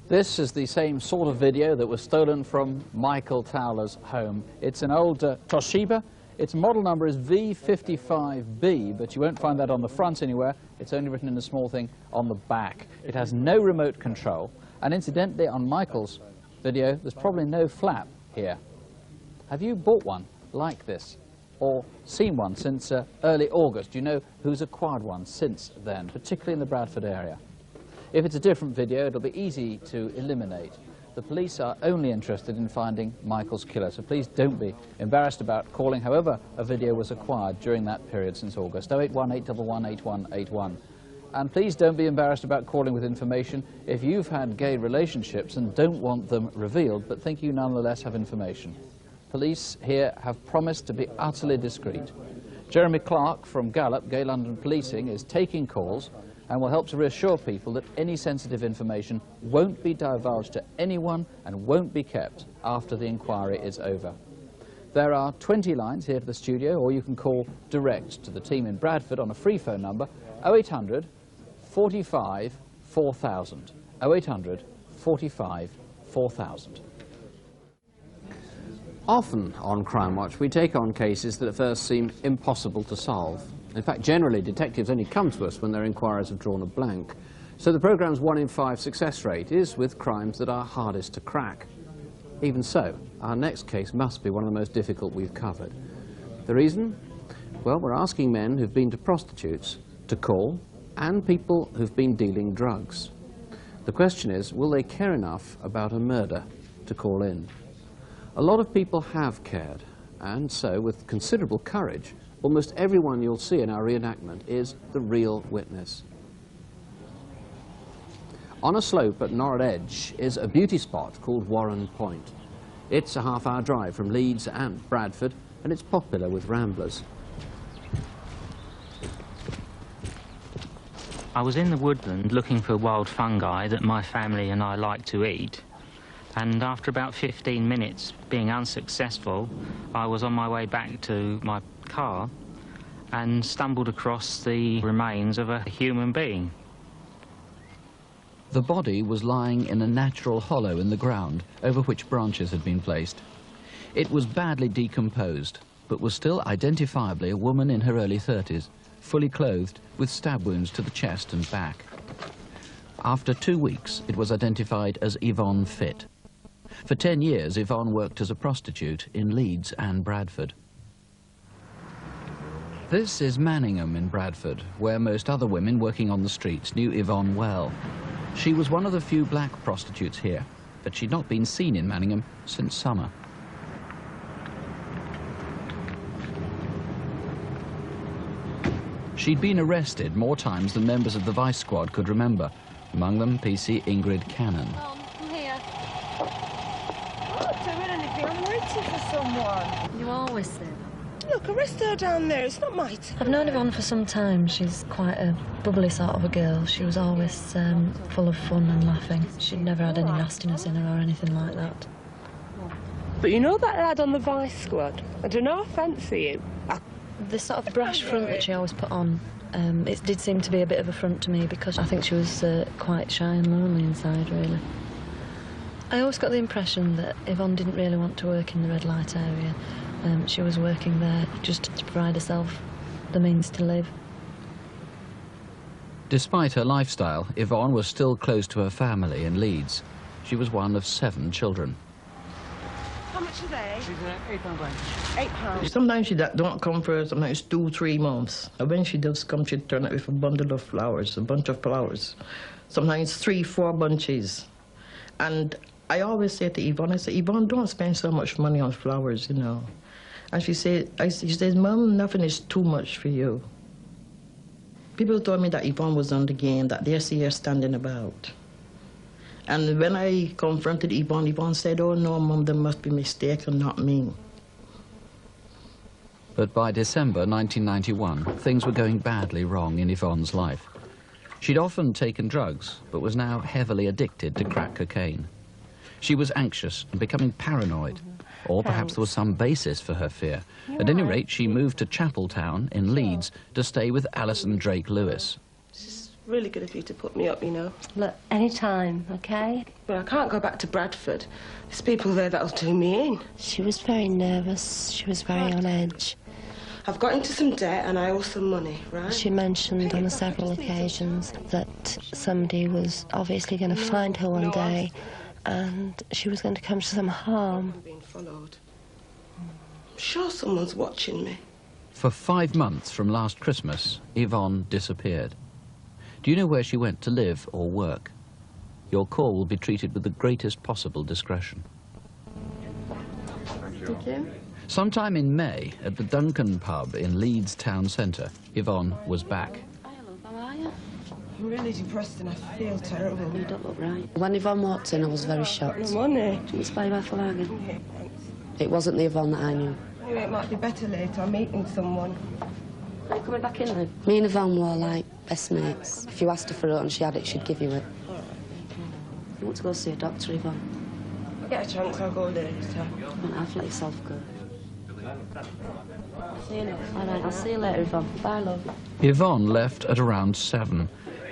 This is the same sort of video that was stolen from Michael Towler's home. It's an old Toshiba. Its model number is V55B, but you won't find that on the front anywhere. It's only written in a small thing on the back. It has no remote control, and incidentally, on Michael's video, there's probably no flap here. Have you bought one like this, or seen one since early August? Do you know who's acquired one since then, particularly in the Bradford area? If it's a different video, it'll be easy to eliminate. The police are only interested in finding Michael's killer, so please don't be embarrassed about calling however a video was acquired during that period since August. 081 811 8181. And please don't be embarrassed about calling with information if you've had gay relationships and don't want them revealed, but think you nonetheless have information. Police here have promised to be utterly discreet. Jeremy Clark from Gallup, Gay London Policing, is taking calls and will help to reassure people that any sensitive information won't be divulged to anyone and won't be kept after the inquiry is over. There are 20 lines here to the studio, or you can call direct to the team in Bradford on a free phone number, 0800 45 4000. 0800 45 4000. Often on Crimewatch we take on cases that at first seem impossible to solve. In fact, generally detectives only come to us when their inquiries have drawn a blank. So the programme's 1 in 5 success rate is with crimes that are hardest to crack. Even so, our next case must be one of the most difficult we've covered. The reason? Well, we're asking men who've been to prostitutes to call, and people who've been dealing drugs. The question is, will they care enough about a murder to call in? A lot of people have cared, and so, with considerable courage, almost everyone you'll see in our reenactment is the real witness. On a slope at Norwood Edge is a beauty spot called Warren Point. It's a half-hour drive from Leeds and Bradford, and it's popular with ramblers. I was in the woodland looking for wild fungi that my family and I like to eat, and after about 15 minutes being unsuccessful, I was on my way back to my car and stumbled across the remains of a human being. The body was lying in a natural hollow in the ground over which branches had been placed. It was badly decomposed, but was still identifiably a woman in her early 30s, fully clothed, with stab wounds to the chest and back. After 2 weeks, it was identified as Yvonne Fitt. For 10 years, Yvonne worked as a prostitute in Leeds and Bradford. This is Manningham in Bradford, where most other women working on the streets knew Yvonne well. She was one of the few black prostitutes here, but she'd not been seen in Manningham since summer. She'd been arrested more times than members of the Vice Squad could remember, among them PC Ingrid Cannon. I'm here. I'm not doing anything, I'm waiting for someone. You always say that. Look, arrest her down there, it's not my turn. I've known Yvonne for some time. She's quite a bubbly sort of a girl. She was always full of fun and laughing. She'd never had any nastiness in her or anything like that. But you know that lad on the Vice Squad? I don't know, I fancy him. The sort of brash front that she always put on, it did seem to be a bit of a front to me because I think she was quite shy and lonely inside, really. I always got the impression that Yvonne didn't really want to work in the red light area. She was working there just to provide herself the means to live. Despite her lifestyle, Yvonne was still close to her family in Leeds. She was one of 7 children. How much are they? £8. Sometimes she don't come for sometimes 2-3 months. And when she does come, she turn up with a bundle of flowers, a bunch of flowers. Sometimes 3-4 bunches. And I always say to Yvonne, I say, Yvonne, don't spend so much money on flowers, you know. And she says, Mum, nothing is too much for you. People told me that Yvonne was on the game, that they see her standing about. And when I confronted Yvonne, Yvonne said, oh no, Mum, there must be mistaken, not me. But by December 1991, things were going badly wrong in Yvonne's life. She'd often taken drugs, but was now heavily addicted to crack cocaine. She was anxious and becoming paranoid, or perhaps there was some basis for her fear. At any rate, she moved to Chapeltown in Leeds to stay with Alison Drake Lewis. It's really good of you to put me up, you know. Look, any time, OK? But I can't go back to Bradford. There's people there that'll do me in. She was very nervous. She was very on edge. I've got into some debt and I owe some money, right? She mentioned on several occasions that somebody was obviously going to find her one day and she was going to come to some harm. I'm being followed. I'm sure someone's watching me. For 5 months from last Christmas, Yvonne disappeared. Do you know where she went to live or work? Your call will be treated with the greatest possible discretion. Thank you. Sometime in May, at the Duncan pub in Leeds town centre, Yvonne was back. Hello, how are you? I'm really depressed and I feel terrible. You don't look right. When Yvonne walked in, I was very shocked. No money. Didn't you buy my flagon? Yeah, thanks. It wasn't the Yvonne that I knew. Anyway, it might be better later. I'm meeting someone. Are you coming back in then? Me and Yvonne were like best mates. If you asked her for it and she had it, she'd give you it. All right. You want to go see a doctor, Yvonne? If I get a chance, I'll go later. I'll let yourself go. See you later. All right, I'll see you later, Yvonne. Bye, love. Yvonne left at around 7,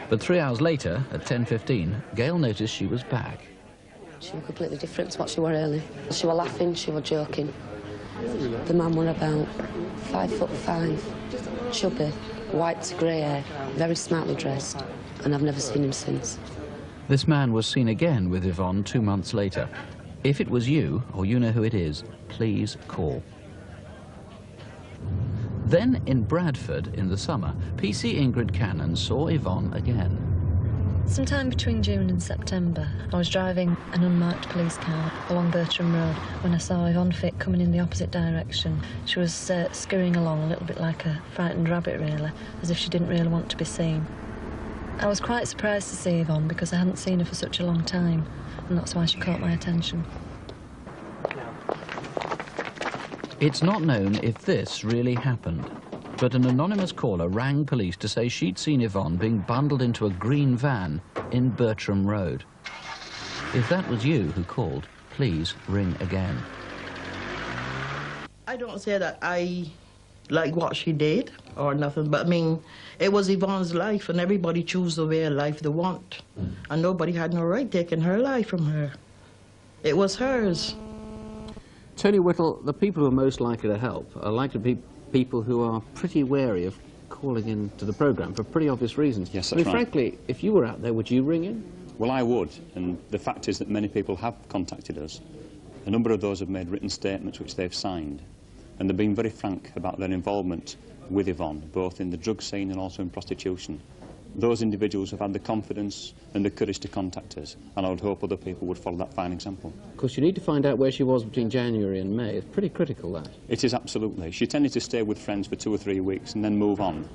but 3 hours later, at 10:15, Gail noticed she was back. She was completely different to what she were early. She were laughing, she were joking. The man were about 5'5", chubby, white to grey hair, very smartly dressed, and I've never seen him since. This man was seen again with Yvonne 2 months later. If it was you, or you know who it is, please call. Then, in Bradford, in the summer, PC Ingrid Cannon saw Yvonne again. Sometime between June and September, I was driving an unmarked police car along Bertram Road when I saw Yvonne Fitt coming in the opposite direction. She was scurrying along a little bit like a frightened rabbit, really, as if she didn't really want to be seen. I was quite surprised to see Yvonne because I hadn't seen her for such a long time, and that's why she caught my attention. It's not known if this really happened, but an anonymous caller rang police to say she'd seen Yvonne being bundled into a green van in Bertram Road. If that was you who called, please ring again. I don't say that I like what she did or nothing, but I mean, it was Yvonne's life, and everybody chooses the way of life they want. And nobody had no right taking her life from her. It was hers. Tony Whittle, the people who are most likely to help are likely to be people who are pretty wary of calling in to the programme for pretty obvious reasons. Yes, that's I mean, right. frankly, if you were out there, would you ring in? Well, I would, and the fact is that many people have contacted us. A number of those have made written statements which they've signed, and they've been very frank about their involvement with Yvonne, both in the drug scene and also in prostitution. Those individuals have had the confidence and the courage to contact us, and I would hope other people would follow that fine example. Of course, you need to find out where she was between January and May. It's pretty critical, that. It is, absolutely. She tended to stay with friends for 2 or 3 weeks and then move on,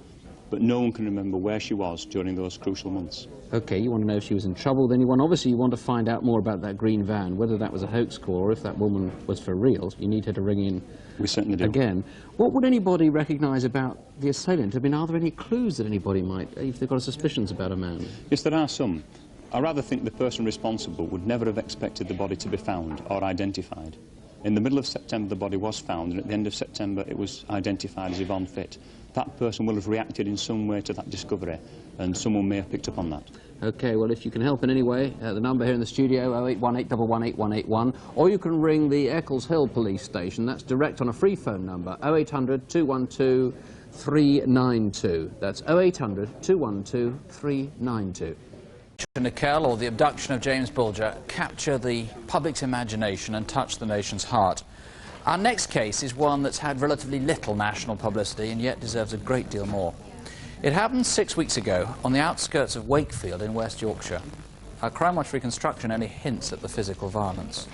but no one can remember where she was during those crucial months. OK, you want to know if she was in trouble, then obviously you want to find out more about that green van, whether that was a hoax call or if that woman was for real. You need her to ring in. We certainly do. Again. What would anybody recognise about the assailant? I mean, are there any clues that anybody might, if they've got suspicions about a man? Yes, there are some. I rather think the person responsible would never have expected the body to be found or identified. In the middle of September, the body was found, and at the end of September, it was identified as Yvonne Fitt. That person will have reacted in some way to that discovery, and someone may have picked up on that. OK, well, if you can help in any way, the number here in the studio, 08181118181, or you can ring the Eccles Hill police station. That's direct on a free phone number, 0800 212 392. That's 0800 212 392. Nickel, or the abduction of James Bulger, capture the public's imagination and touch the nation's heart. Our next case is one that's had relatively little national publicity and yet deserves a great deal more. It happened 6 weeks ago on the outskirts of Wakefield in West Yorkshire. Our Crimewatch reconstruction only hints at the physical violence.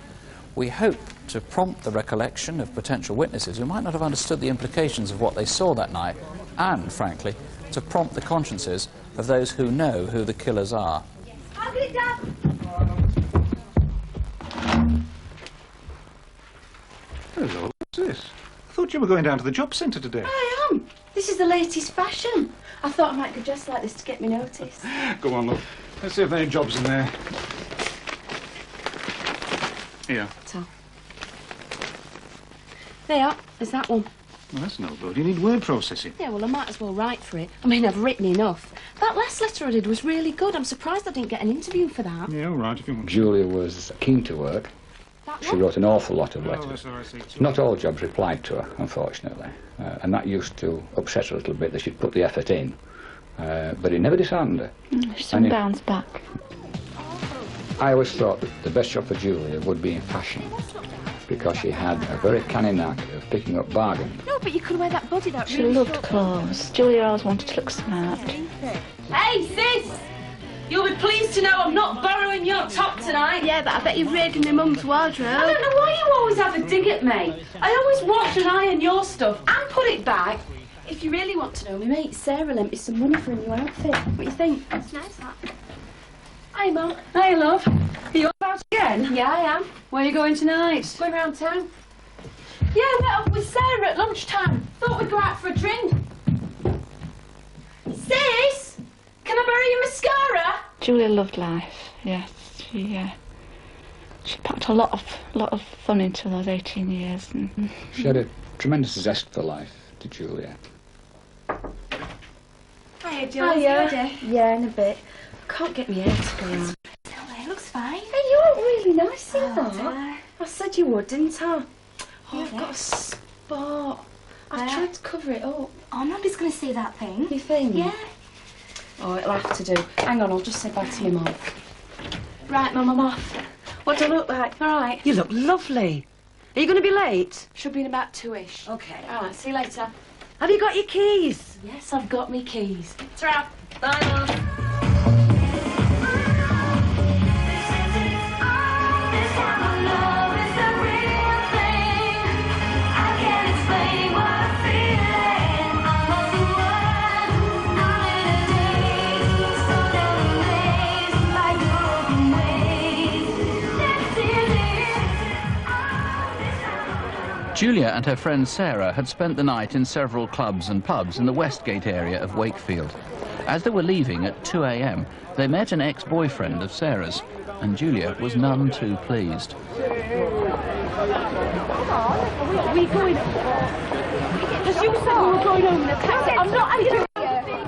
We hope to prompt the recollection of potential witnesses who might not have understood the implications of what they saw that night, and, frankly, to prompt the consciences of those who know who the killers are. I'll get it done. Hello, what's this? I thought you were going down to the job centre today. I am. This is the latest fashion. I thought I might go dressed like this to get me noticed. Go on, look. Let's see if there are any jobs in there. Here. So. There, there's that one. Well, that's no good. You need word processing. Yeah, well, I might as well write for it. I mean, I've written enough. That last letter I did was really good. I'm surprised I didn't get an interview for that. Yeah, all right, if you want. Julia was keen to work. She wrote an awful lot of letters. Not all jobs replied to her, unfortunately, and that used to upset her a little bit that she'd put the effort in, but it never disheartened her. She soon bounced back. I always thought that the best job for Julia would be in fashion, because she had a very canny knack of picking up bargains. No, but you could wear that body, that She really loved short clothes. Julia always wanted to look smart. Hey, sis! You'll be pleased to know I'm not borrowing your top tonight. Yeah, but I bet you're raiding my mum's wardrobe. I don't know why you always have a dig at me. I always wash and iron your stuff and put it back. If you really want to know, my mate Sarah lent me some money for a new outfit. What do you think? That's nice, that. Hi, Mum. Hi, love. Are you out again? Yeah, I am. Where are you going tonight? Going round town. Yeah, I met up with Sarah at lunchtime. Thought we'd go out for a drink. Sis! Can I borrow your mascara? Julia loved life, yes. She packed a lot of fun into those 18 years. And She had a tremendous zest for life, did Julia. Hiya, Julia. Yeah, in a bit. I can't get my hair to go on. It looks fine. Hey, you look really nice in that. I said you would, didn't I? Oh, I've got a spot. I've tried to cover it up. Oh, nobody's going to see that thing. You think? Yeah. Oh, it'll have to do. Hang on, I'll just say bye to my mum. Right, Mum, I'm off. What do I look like? All right. You look lovely. Are you going to be late? Should be in about 2-ish. OK. All right, see you later. Have you got your keys? Yes, I've got me keys. Ta-ra. Bye, Mum. Julia and her friend Sarah had spent the night in several clubs and pubs in the Westgate area of Wakefield. As they were leaving at 2 a.m, they met an ex-boyfriend of Sarah's, and Julia was none too pleased. Are we going? Because you said we were going home in a taxi. I'm not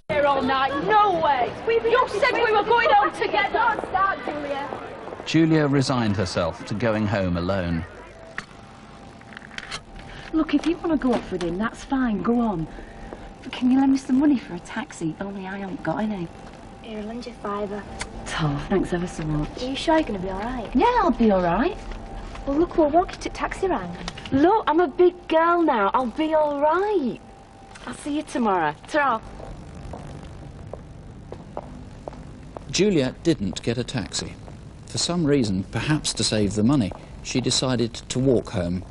here all night. No way. You said we were going home together. Don't start, Julia. Julia resigned herself to going home alone. Look, if you want to go off with him, that's fine. Go on. But can you lend me some money for a taxi? Only I haven't got any. Here, I'll lend you £5. Oh, thanks ever so much. Are you sure you're going to be all right? Yeah, I'll be all right. Well, look, we'll walk you to taxi rank. Look, I'm a big girl now. I'll be all right. I'll see you tomorrow. Ta-ra. Julia didn't get a taxi. For some reason, perhaps to save the money, she decided to walk home.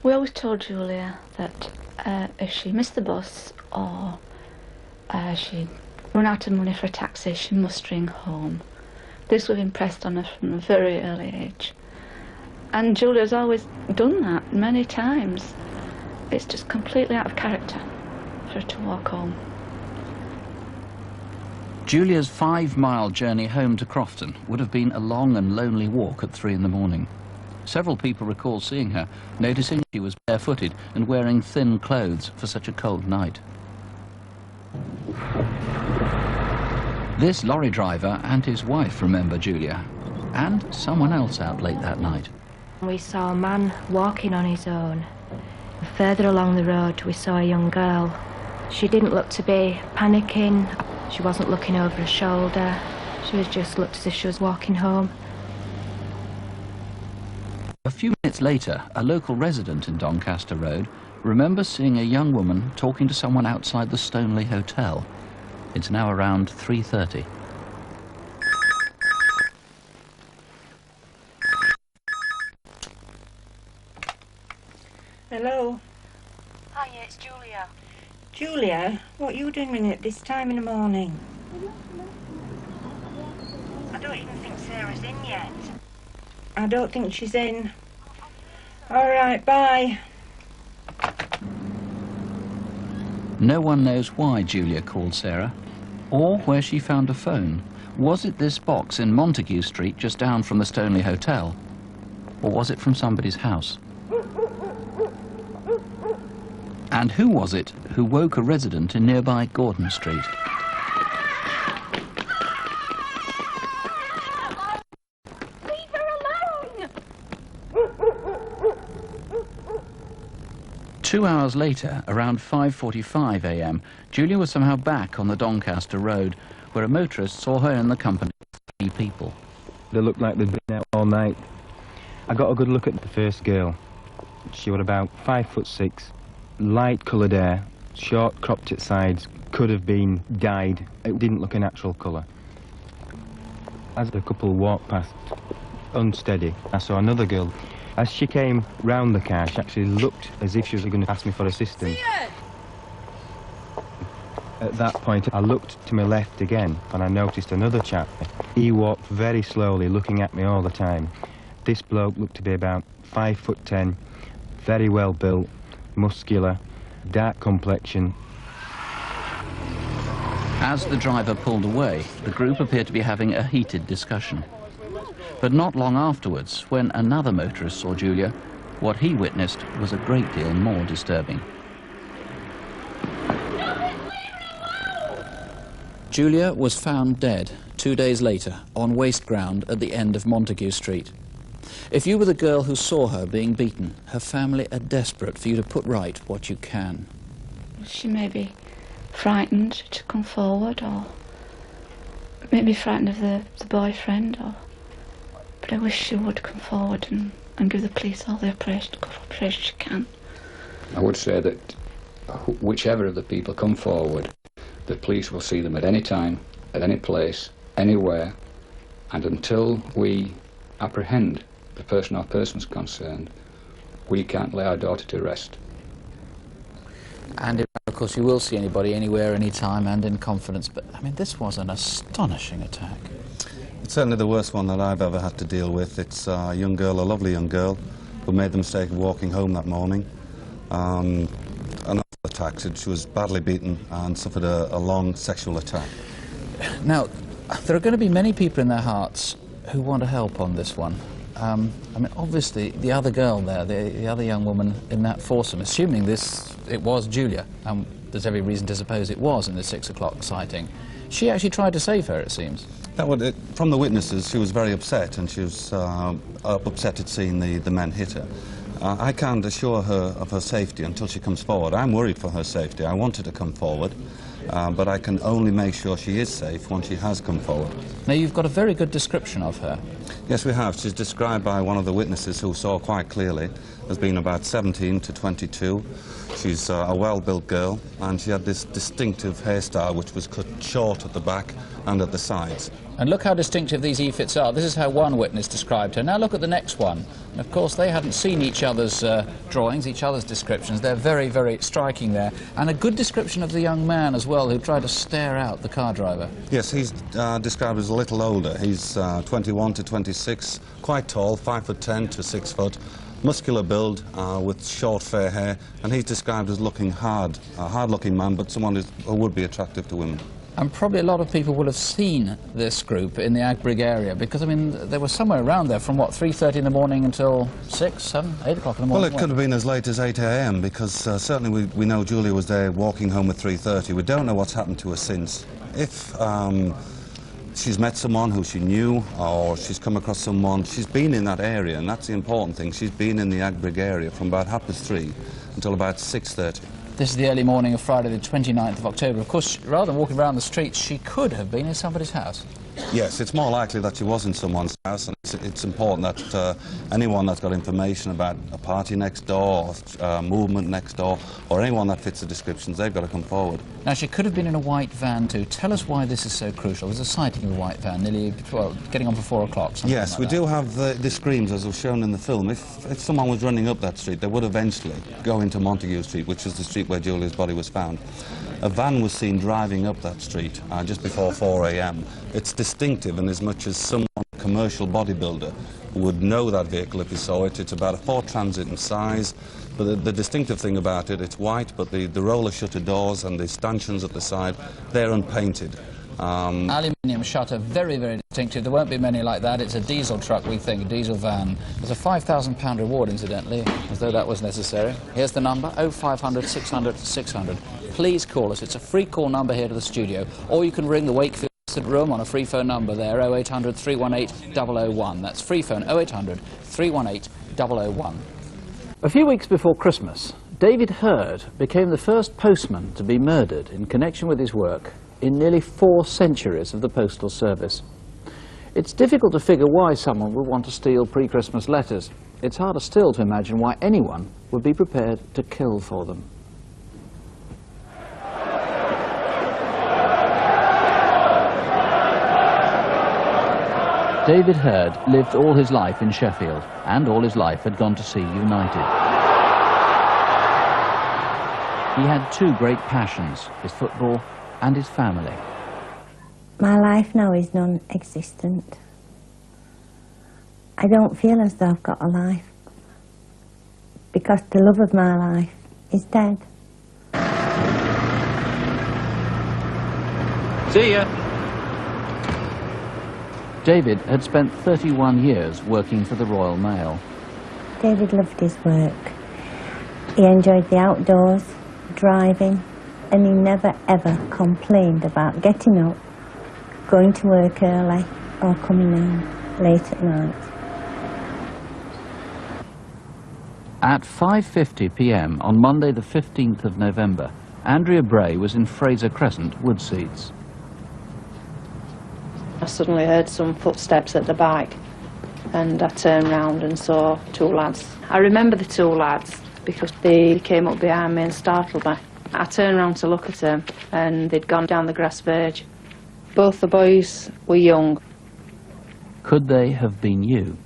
We always told Julia that if she missed the bus or she'd run out of money for a taxi, she must ring home. This was impressed on her from a very early age. And Julia's always done that many times. It's just completely out of character for her to walk home. Julia's 5-mile journey home to Crofton would have been a long and lonely walk at 3 in the morning. Several people recall seeing her, noticing she was barefooted and wearing thin clothes for such a cold night. This lorry driver and his wife remember Julia, and someone else out late that night. We saw a man walking on his own. Further along the road, we saw a young girl. She didn't look to be panicking. She wasn't looking over her shoulder. She was just looked as if she was walking home. A few minutes later, a local resident in Doncaster Road remembers seeing a young woman talking to someone outside the Stoneleigh Hotel. It's now around 3:30. Hello. Hiya, it's Julia. Julia, what are you doing at this time in the morning? I don't even think Sarah's in yet. I don't think she's in. All right, bye. No one knows why Julia called Sarah, or where she found a phone. Was it this box in Montague Street, just down from the Stoneleigh Hotel? Or was it from somebody's house? And who was it who woke a resident in nearby Gordon Street? Leave her alone! 2 hours later, around 5:45 a.m, Julia was somehow back on the Doncaster Road, where a motorist saw her in the company of 3 people. They looked like they'd been out all night. I got a good look at the first girl. She was about 5'6", light coloured hair, short cropped at sides, could have been dyed. It didn't look a natural colour. As the couple walked past, unsteady, I saw another girl. As she came round the car, she actually looked as if she was going to ask me for assistance. At that point, I looked to my left again, and I noticed another chap. He walked very slowly, looking at me all the time. This bloke looked to be about 5'10", very well built, muscular, dark complexion. As the driver pulled away, the group appeared to be having a heated discussion. But not long afterwards, when another motorist saw Julia, what he witnessed was a great deal more disturbing. Julia was found dead 2 days later on waste ground at the end of Montague Street. If you were the girl who saw her being beaten, her family are desperate for you to put right what you can. She may be frightened to come forward, or maybe frightened of the boyfriend, but I wish she would come forward and give the police all the cooperation she can. I would say that whichever of the people come forward, the police will see them at any time, at any place, anywhere, and until we apprehend the person or persons concerned, we can't lay our daughter to rest. And of course you will see anybody anywhere, anytime and in confidence, but I mean this was an astonishing attack. It's certainly the worst one that I've ever had to deal with. It's a young girl, a lovely young girl, who made the mistake of walking home that morning. And after the attack, she was badly beaten and suffered a long sexual attack. Now, there are going to be many people in their hearts who want to help on this one. I mean, obviously, the other girl there, the other young woman in that foursome, assuming it was Julia, there's every reason to suppose it was in the 6 o'clock sighting, she actually tried to save her, it seems. From the witnesses, she was very upset, and she was upset at seeing the men hit her. I can't assure her of her safety until she comes forward. I'm worried for her safety. I want her to come forward, but I can only make sure she is safe once she has come forward. Now, you've got a very good description of her. Yes, we have. She's described by one of the witnesses who saw quite clearly as being about 17 to 22. She's a well-built girl, and she had this distinctive hairstyle which was cut short at the back and at the sides. And look how distinctive these E-fits are. This is how one witness described her. Now look at the next one. And of course, they hadn't seen each other's drawings, each other's descriptions. They're very, very striking there. And a good description of the young man as well, who tried to stare out the car driver. Yes, he's described as a little older. He's 21 to 26, quite tall, 5'10" to 6 foot, muscular build with short fair hair, and he's described as looking hard, a hard-looking man, but someone who would be attractive to women. And probably a lot of people will have seen this group in the Agbrig area, because, I mean, they were somewhere around there from, what, 3:30 in the morning until 6, 7, 8 o'clock in the morning? Well, it could have been as late as 8 a.m, because certainly we know Julia was there walking home at 3:30. We don't know what's happened to her since. If she's met someone who she knew, or she's come across someone, she's been in that area, and that's the important thing. She's been in the Agbrig area from about 3:30 until about 6:30. This is the early morning of Friday the 29th of October. Of course, rather than walking around the streets, she could have been in somebody's house. Yes, it's more likely that she was in someone's house, and it's important that anyone that's got information about a party next door, or movement next door, or anyone that fits the descriptions, they've got to come forward. Now, she could have been in a white van too. Tell us why this is so crucial. There's a sighting of a white van, nearly, well, getting on for 4 o'clock. Yes, like we that. do have the screams, as was shown in the film. If someone was running up that street, they would eventually go into Montague Street, which is the street where Julia's body was found. A van was seen driving up that street just before 4 a.m. It's distinctive in as much as someone, a commercial bodybuilder, would know that vehicle if he saw it. It's about a Ford Transit in size, but the distinctive thing about it, it's white, but the roller shutter doors and the stanchions at the side, they're unpainted. Aluminium shutter, very, very distinctive. There won't be many like that. It's a diesel truck, we think, a diesel van. There's a £5,000 reward, incidentally, as though that was necessary. Here's the number, 0500 600 600. Please call us. It's a free call number here to the studio, or you can ring the Wakefield room on a free phone number there, 0800 318 001. That's free phone, 0800 318 001. A few weeks before Christmas, David Hurd became the first postman to be murdered in connection with his work in nearly 4 centuries of the postal service. It's difficult to figure why someone would want to steal pre-Christmas letters. It's harder still to imagine why anyone would be prepared to kill for them. David Hurd lived all his life in Sheffield, and all his life had gone to see United. He had 2 great passions, his football and his family. My life now is non-existent. I don't feel as though I've got a life, because the love of my life is dead. See ya! David had spent 31 years working for the Royal Mail. David loved his work. He enjoyed the outdoors, driving, and he never ever complained about getting up, going to work early, or coming home late at night. At 5:50 p.m. on Monday the 15th of November, Andrea Bray was in Fraser Crescent, Woodseats. I suddenly heard some footsteps at the back, and I turned round and saw 2 lads. I remember the 2 lads because they came up behind me and startled me. I turned round to look at them, and they'd gone down the grass verge. Both the boys were young. Could they have been you?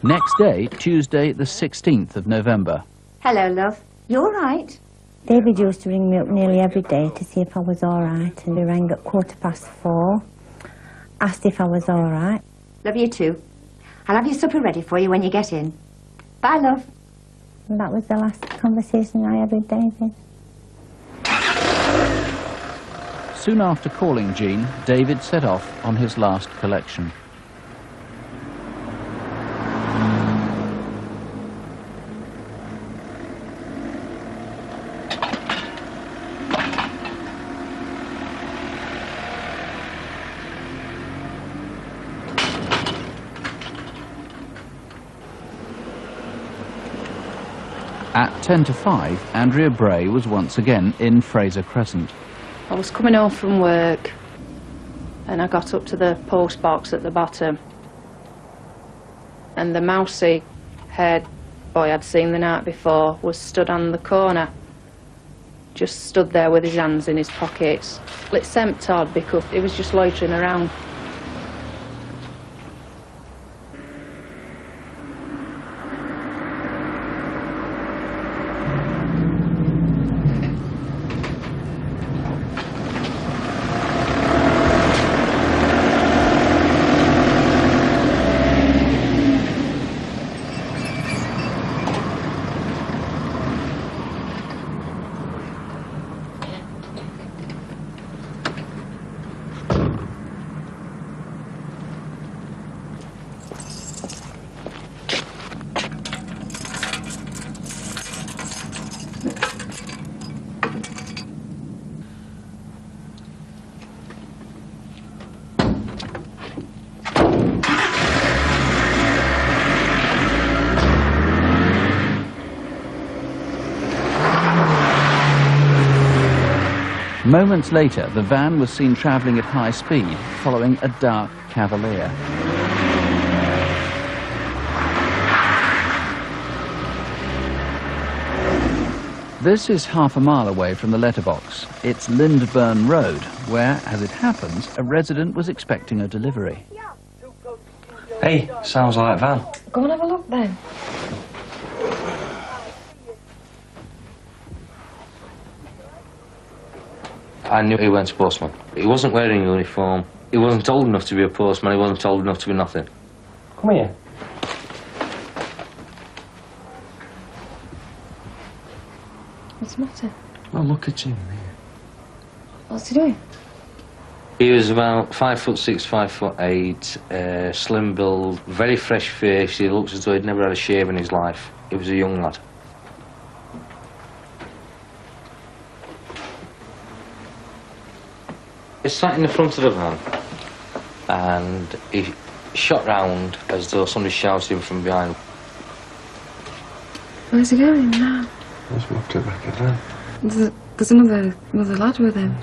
Next day, Tuesday the 16th of November. Hello, love. You all right? David used to ring me up nearly every day to see if I was all right, and he rang at 4:15, asked if I was all right. Love you too. I'll have your supper ready for you when you get in. Bye, love. And that was the last conversation I had with David. Soon after calling Jean, David set off on his last collection. At 10 to 5, Andrea Bray was once again in Fraser Crescent. I was coming home from work and I got up to the post box at the bottom, and the mousy haired boy I'd seen the night before was stood on the corner, just stood there with his hands in his pockets. It seemed odd because he was just loitering around. Moments later, the van was seen travelling at high speed, following a dark Cavalier. This is half a mile away from the letterbox. It's Lindburn Road, where, as it happens, a resident was expecting a delivery. Hey, sounds like a van. Go and have a look then. I knew he went to postman. He wasn't wearing a uniform. He wasn't old enough to be a postman. He wasn't old enough to be nothing. Come here. What's the matter? Well, look at him. What's he doing? He was about 5'6", 5'8", slim build, very fresh face. He looks as though he'd never had a shave in his life. He was a young lad. He sat in the front of the van and he shot round as though somebody shouted him from behind. Where's he going now? He's walked to the back of the van. There's another lad with him.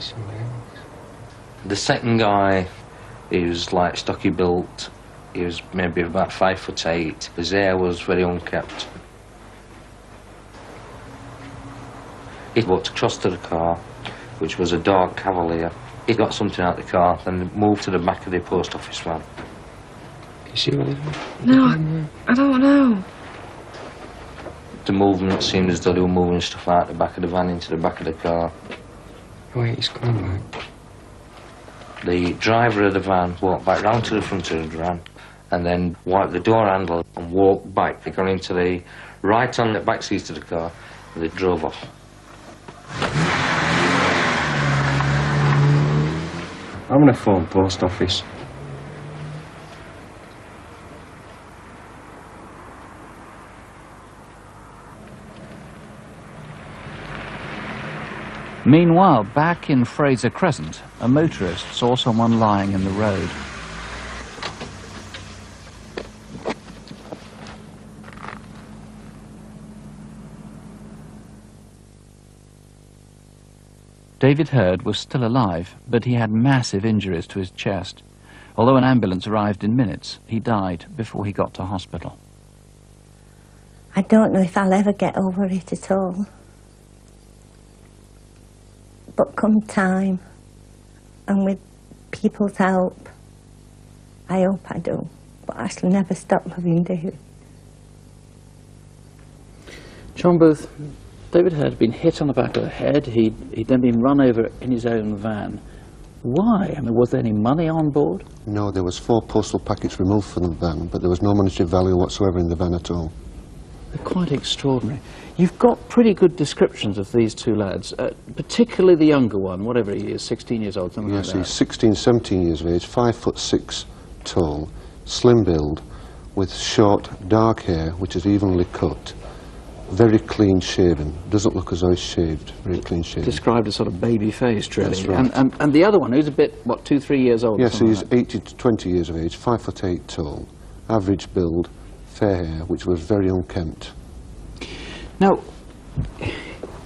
The second guy, he was like stocky built. He was maybe about 5'8". His hair was very unkempt. He walked across to the car, which was a dark Cavalier. He got something out of the car, then moved to the back of the post office van. Can you see what he's doing? No, I don't know. The movement seemed as though they were moving stuff out the back of the van into the back of the car. Wait, he's coming back. The driver of the van walked back round to the front of the van and then wiped the door handle and walked back. They got into the right on the back seat of the car and they drove off. I'm going to phone post office. Meanwhile, back in Fraser Crescent, a motorist saw someone lying in the road. David Hurd was still alive, but he had massive injuries to his chest. Although an ambulance arrived in minutes, he died before he got to hospital. I don't know if I'll ever get over it at all. But come time, and with people's help, I hope I do. But I shall never stop loving David. John Booth, David had been hit on the back of the head. He'd then been run over in his own van. Why? I mean, was there any money on board? No, there was 4 postal packets removed from the van, but there was no monetary value whatsoever in the van at all. They're quite extraordinary. You've got pretty good descriptions of these two lads, particularly the younger one, whatever he is, 16 years old, something like that. Yes, he's 16, 17 years of age, 5'6" tall, slim build, with short, dark hair, which is evenly cut, very clean shaven. Doesn't look as though he's shaved, very clean shaven. Described as sort of baby-faced, really. That's right. And the other one, who's a bit, what, 2, 3 years old? Yes, he's like 18 to 20 years of age, 5'8" tall, average build, fair hair, which was very unkempt. Now,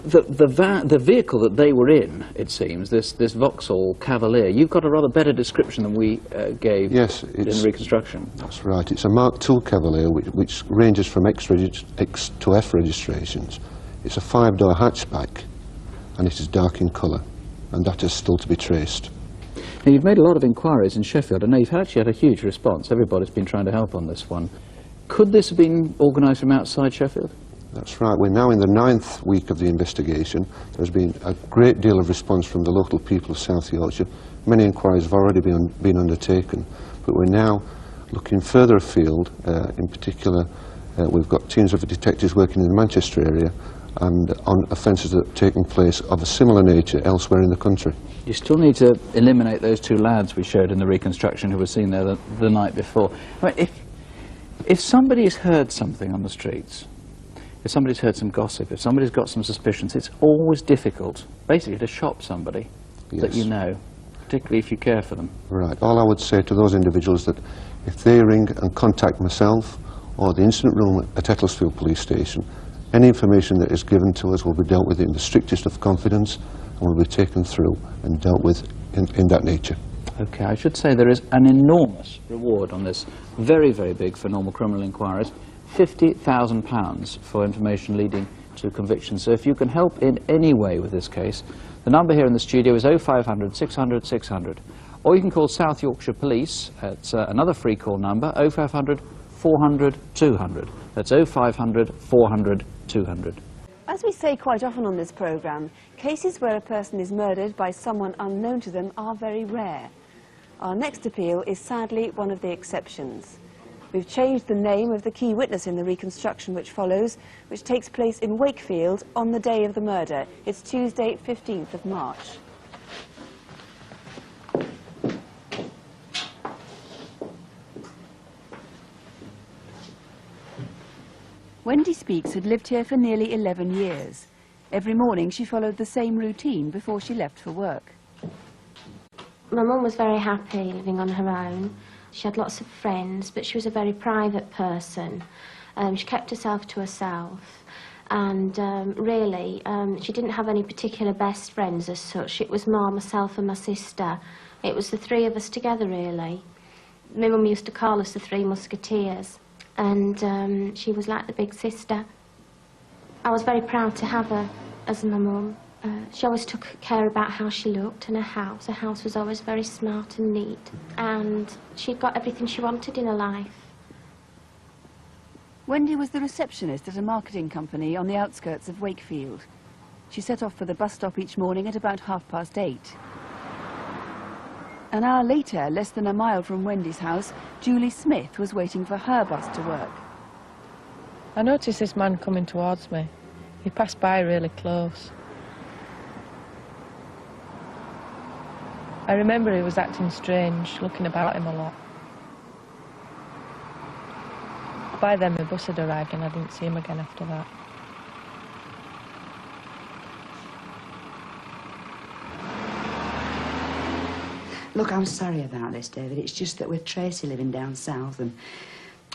the vehicle that they were in, it seems, this Vauxhall Cavalier, you've got a rather better description than we gave in reconstruction. That's right. It's a Mark II Cavalier, which ranges from X to F registrations. It's a 5-door hatchback, and it is dark in colour, and that is still to be traced. Now, you've made a lot of inquiries in Sheffield, and you've actually had a huge response. Everybody's been trying to help on this one. Could this have been organised from outside Sheffield? That's right. We're now in the 9th week of the investigation. There's been a great deal of response from the local people of South Yorkshire. Many inquiries have already been undertaken, but we're now looking further afield. In particular, we've got teams of detectives working in the Manchester area and on offences that have taken place of a similar nature elsewhere in the country. You still need to eliminate those two lads we showed in the reconstruction who were seen there the night before. I mean, if somebody's heard something on the streets, if somebody's heard some gossip, if somebody's got some suspicions, it's always difficult, basically, to shop somebody that you know, particularly if you care for them. Right. All I would say to those individuals that if they ring and contact myself or the incident room at Ecclesfield Police Station, any information that is given to us will be dealt with in the strictest of confidence and will be taken through and dealt with in that nature. Okay, I should say there is an enormous reward on this very, very big for normal criminal inquiries. £50,000 for information leading to conviction. So if you can help in any way with this case, the number here in the studio is 0500 600 600. Or you can call South Yorkshire Police at another free call number, 0500 400 200. That's 0500 400 200. As we say quite often on this programme, cases where a person is murdered by someone unknown to them are very rare. Our next appeal is sadly one of the exceptions. We've changed the name of the key witness in the reconstruction which follows, which takes place in Wakefield on the day of the murder. It's Tuesday, 15th of March. Wendy Speight had lived here for nearly 11 years. Every morning she followed the same routine before she left for work. My mum was very happy living on her own. She had lots of friends, but she was a very private person. She kept herself to herself, and really, she didn't have any particular best friends as such. It was more myself and my sister. It was the three of us together, really. My mum used to call us the Three Musketeers, and she was like the big sister. I was very proud to have her as my mum. She always took care about how she looked and her house. Her house was always very smart and neat, and she'd got everything she wanted in her life. Wendy was the receptionist at a marketing company on the outskirts of Wakefield. She set off for the bus stop each morning at about 8:30. An hour later, less than a mile from Wendy's house, Julie Smith was waiting for her bus to work. I noticed this man coming towards me. He passed by really close. I remember he was acting strange, looking about him a lot. By then my bus had arrived and I didn't see him again after that. Look, I'm sorry about this, David. It's just that with Tracy living down south and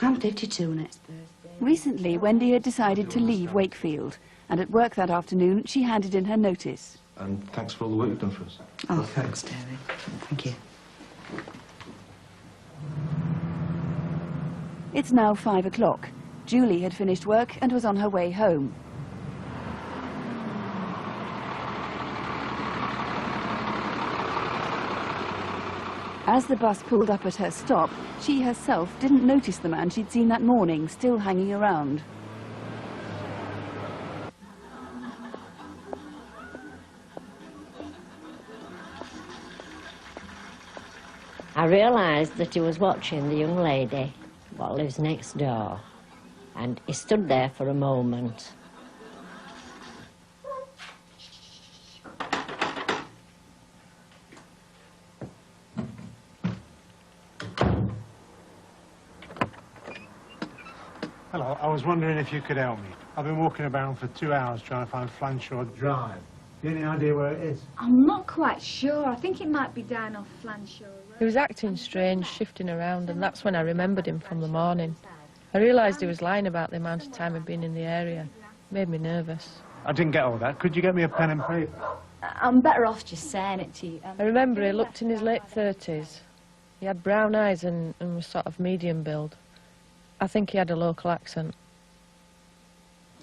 I'm 52 next Thursday. Recently, Wendy had decided to leave Wakefield, and at work that afternoon she handed in her notice. And thanks for all the work you've done for us. Oh, thanks, David. Thank you. It's now 5 o'clock. Julie had finished work and was on her way home. As the bus pulled up at her stop, she herself didn't notice the man she'd seen that morning still hanging around. I realised that he was watching the young lady what lives next door, and he stood there for a moment. Hello, I was wondering if you could help me. I've been walking about for 2 hours trying to find Flanshaw Drive. Do you have any idea where it is? I'm not quite sure. I think it might be down off Flanshaw Road. He was acting strange, shifting around, and that's when I remembered him from the morning. I realised he was lying about the amount of time he'd been in the area. It made me nervous. I didn't get all that. Could you get me a pen and paper? I'm better off just saying it to you. I remember he looked in his late 30s. He had brown eyes and was sort of medium build. I think he had a local accent.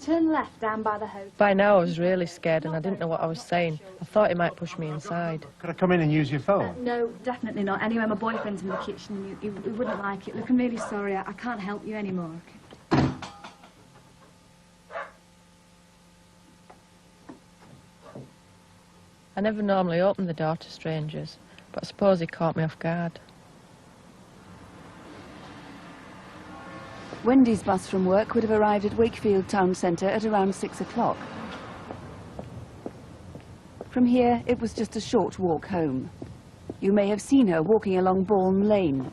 Turn left down by the hotel. By now I was really scared and I didn't know what I was saying. I thought he might push me inside. Could I come in and use your phone? No, definitely not. Anyway, my boyfriend's in the kitchen and he wouldn't like it. Look, I'm really sorry. I can't help you anymore. I never normally open the door to strangers, but I suppose he caught me off guard. Wendy's bus from work would have arrived at Wakefield town centre at around 6 o'clock. From here, it was just a short walk home. You may have seen her walking along Balme Lane.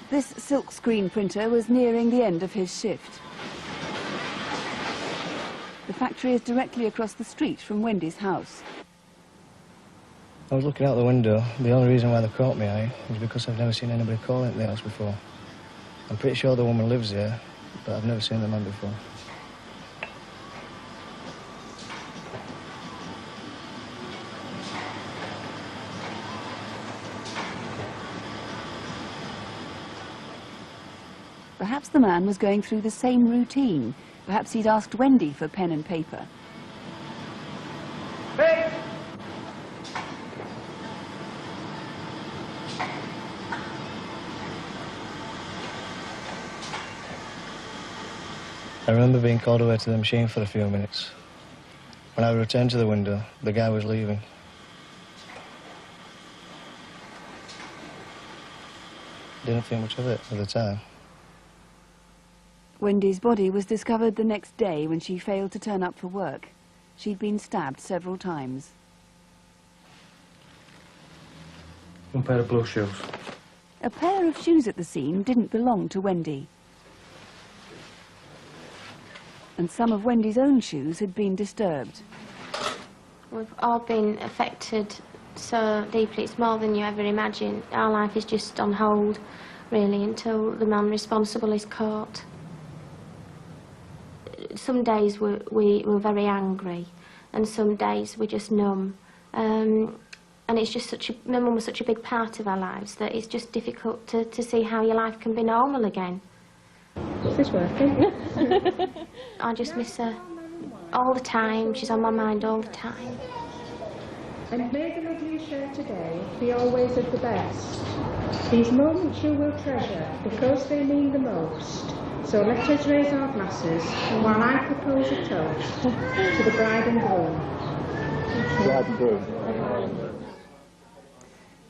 This silk screen printer was nearing the end of his shift. The factory is directly across the street from Wendy's house. I was looking out the window. The only reason why they caught my eye is because I've never seen anybody call at the house before. I'm pretty sure the woman lives there, but I've never seen the man before. Perhaps the man was going through the same routine. Perhaps he'd asked Wendy for pen and paper. Hey! I remember being called away to the machine for a few minutes. When I returned to the window, the guy was leaving. Didn't think much of it at the time. Wendy's body was discovered the next day when she failed to turn up for work. She'd been stabbed several times. One pair of blue shoes. A pair of shoes at the scene didn't belong to Wendy. And some of Wendy's own shoes had been disturbed. We've all been affected so deeply. It's more than you ever imagine. Our life is just on hold, really, until the man responsible is caught. Some days we're very angry, and some days we're just numb. And it's just my mum was such a big part of our lives that it's just difficult to see how your life can be normal again. Is this working? I just miss her all the time. She's on my mind all the time. And may the love you share today be always of the best. These moments you will treasure because they mean the most. So let us raise our glasses while I propose a toast to the bride and groom. Bride and groom.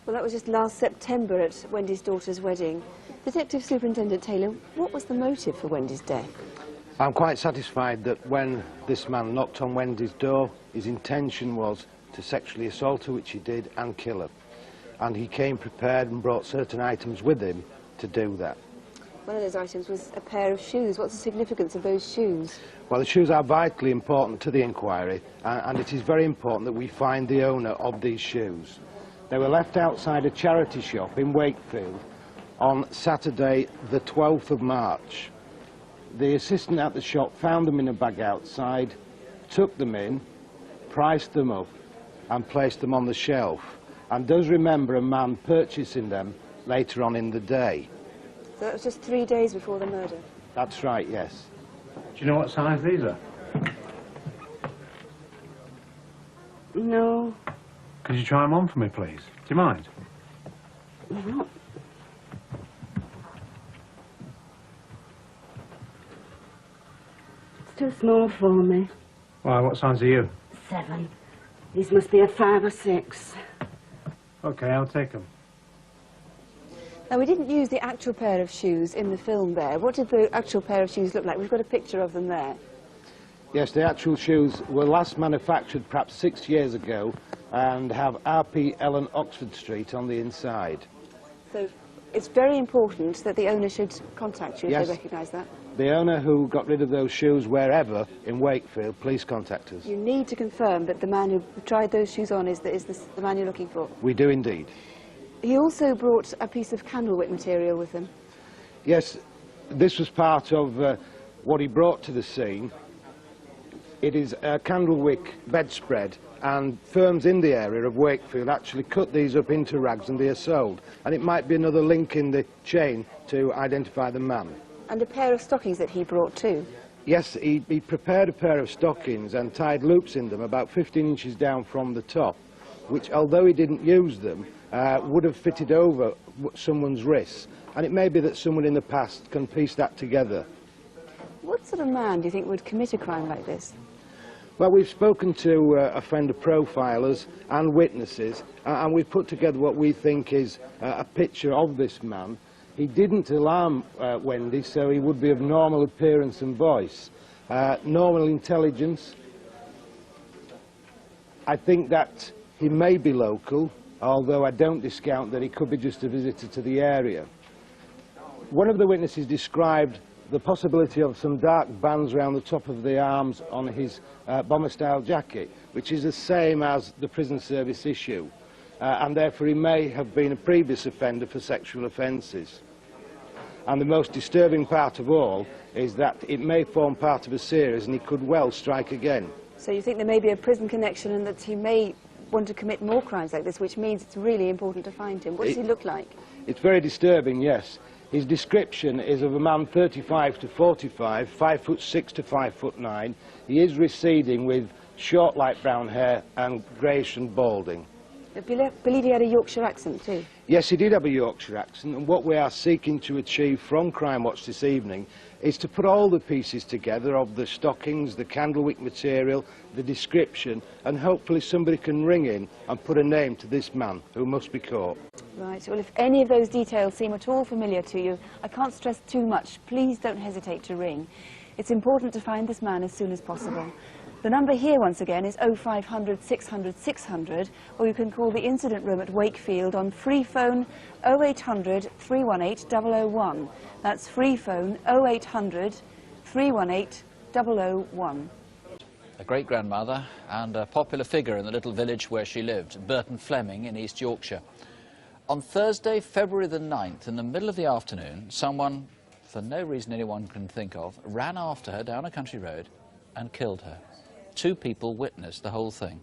Well, that was just last September at Wendy's daughter's wedding. Detective Superintendent Taylor, what was the motive for Wendy's death? I'm quite satisfied that when this man knocked on Wendy's door, his intention was to sexually assault her, which he did, and kill her. And he came prepared and brought certain items with him to do that. One of those items was a pair of shoes. What's the significance of those shoes? Well, the shoes are vitally important to the inquiry, and it is very important that we find the owner of these shoes. They were left outside a charity shop in Wakefield on Saturday, the 12th of March. The assistant at the shop found them in a bag outside, took them in, priced them up, and placed them on the shelf, and does remember a man purchasing them later on in the day. So that was just 3 days before the murder? That's right, yes. Do you know what size these are? No. Could you try them on for me, please? Do you mind? No. It's too small for me. Why, what size are you? 7. These must be a 5 or 6. OK, I'll take them. Now, we didn't use the actual pair of shoes in the film there. What did the actual pair of shoes look like? We've got a picture of them there. Yes, the actual shoes were last manufactured perhaps 6 years ago and have RP Ellen Oxford Street on the inside. So it's very important that the owner should contact you if Yes. they recognise that. The owner who got rid of those shoes wherever in Wakefield, please contact us. You need to confirm that the man who tried those shoes on is the man you're looking for. We do indeed. He also brought a piece of candlewick material with him. Yes, this was part of what he brought to the scene. It is a candlewick bedspread, and firms in the area of Wakefield actually cut these up into rags and they are sold. And it might be another link in the chain to identify the man. And a pair of stockings that he brought too. Yes, he prepared a pair of stockings and tied loops in them about 15 inches down from the top, which, although he didn't use them, would have fitted over someone's wrists. And it may be that someone in the past can piece that together. What sort of man do you think would commit a crime like this? Well, we've spoken to a friend of profilers and witnesses, and we've put together what we think is a picture of this man. He didn't alarm Wendy, so he would be of normal appearance and voice. Normal intelligence. I think that he may be local, although I don't discount that he could be just a visitor to the area. One of the witnesses described the possibility of some dark bands around the top of the arms on his bomber-style jacket, which is the same as the prison service issue, and therefore he may have been a previous offender for sexual offences. And the most disturbing part of all is that it may form part of a series and he could well strike again. So you think there may be a prison connection and that he may want to commit more crimes like this, which means it's really important to find him. What does he look like? It's very disturbing, yes. His description is of a man 35 to 45, 5'6" to 5'9". He is receding with short light brown hair and greyish and balding. I believe he had a Yorkshire accent too. Yes, he did have a Yorkshire accent, and what we are seeking to achieve from Crimewatch this evening is to put all the pieces together of the stockings, the candlewick material, the description, and hopefully somebody can ring in and put a name to this man who must be caught. Right, well, if any of those details seem at all familiar to you, I can't stress too much, please don't hesitate to ring. It's important to find this man as soon as possible. The number here, once again, is 0500 600 600, or you can call the incident room at Wakefield on free phone 0800 318 001. That's free phone 0800 318 001. A great-grandmother and a popular figure in the little village where she lived, Burton Fleming in East Yorkshire. On Thursday, February the 9th, in the middle of the afternoon, someone, for no reason anyone can think of, ran after her down a country road and killed her. 2 people witnessed the whole thing.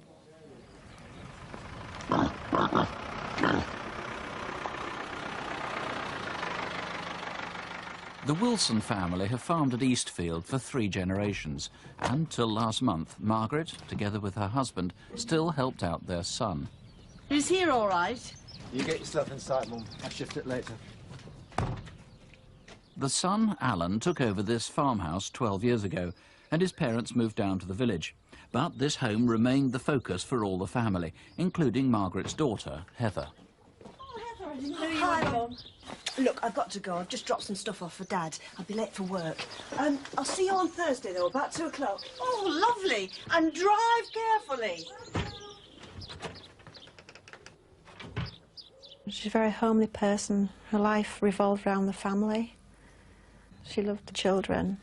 The Wilson family have farmed at Eastfield for 3 generations, and till last month, Margaret, together with her husband, still helped out their son. Is here all right? You get your stuff inside, Mum. I'll shift it later. The son, Alan, took over this farmhouse 12 years ago, and his parents moved down to the village. But this home remained the focus for all the family, including Margaret's daughter, Heather. Hi, Mum. Look, I've got to go. I've just dropped some stuff off for Dad. I'll be late for work. I'll see you on Thursday, though, about 2 o'clock. Oh, lovely. And drive carefully. She's a very homely person. Her life revolved around the family. She loved the children,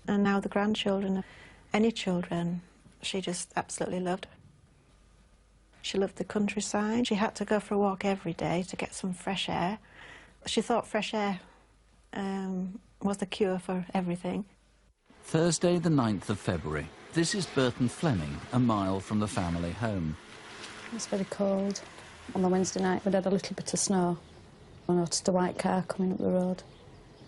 and now the grandchildren. Any children, she just absolutely loved. She loved the countryside. She had to go for a walk every day to get some fresh air. She thought fresh air was the cure for everything. Thursday, the 9th of February. This is Burton Fleming, a mile from the family home. It was very cold. On the Wednesday night, we'd had a little bit of snow. I noticed a white car coming up the road.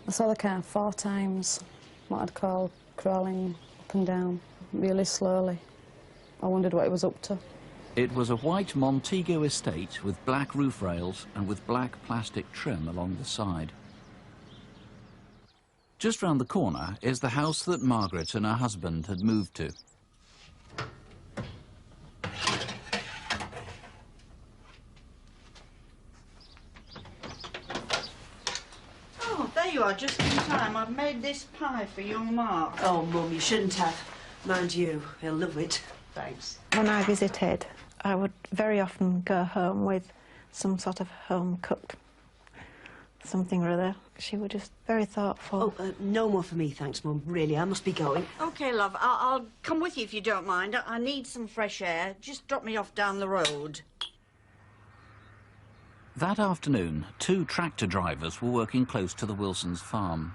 I saw the car 4 times, what I'd call crawling up and down, really slowly. I wondered what it was up to. It was a white Montego estate with black roof rails and with black plastic trim along the side. Just round the corner is the house that Margaret and her husband had moved to. Oh, there you are, just in time. I've made this pie for young Mark. Oh, Mum, you shouldn't have. Mind you, he'll love it. Thanks. When I visited, I would very often go home with some sort of home-cooked something or other. She was just very thoughtful. Oh, no more for me, thanks, Mum. Really, I must be going. OK, love, I'll come with you if you don't mind. I need some fresh air. Just drop me off down the road. That afternoon, 2 tractor drivers were working close to the Wilsons' farm.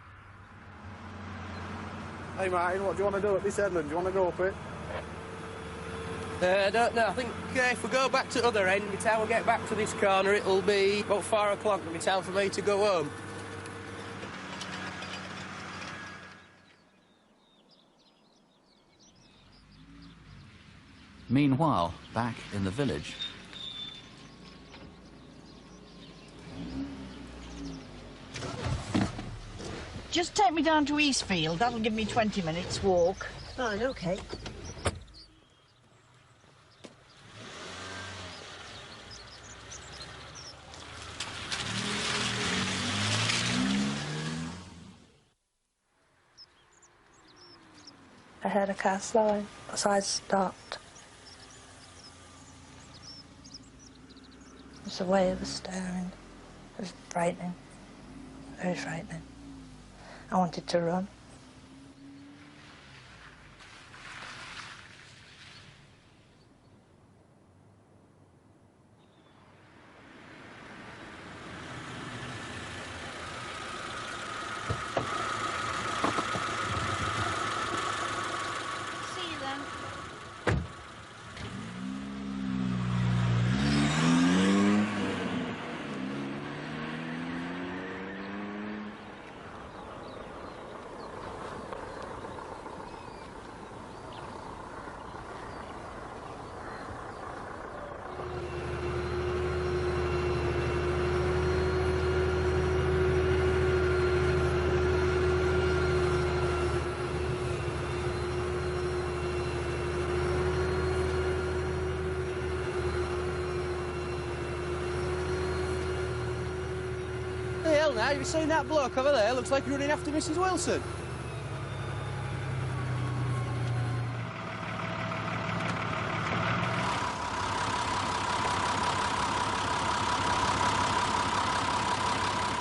Hey, Martin, what do you want to do at this headland? Do you want to go for it? I don't know. I think if we go back to the other end, by the time we get back to this corner, it'll be about 4 o'clock. It'll be time for me to go home. Meanwhile, back in the village... Just take me down to Eastfield. That'll give me 20 minutes walk. Fine, OK. I heard a car slowing, so I stopped. It was the way it was staring. It was frightening, very frightening. I wanted to run. Now, have you seen that bloke over there? Looks like he's running after Mrs. Wilson.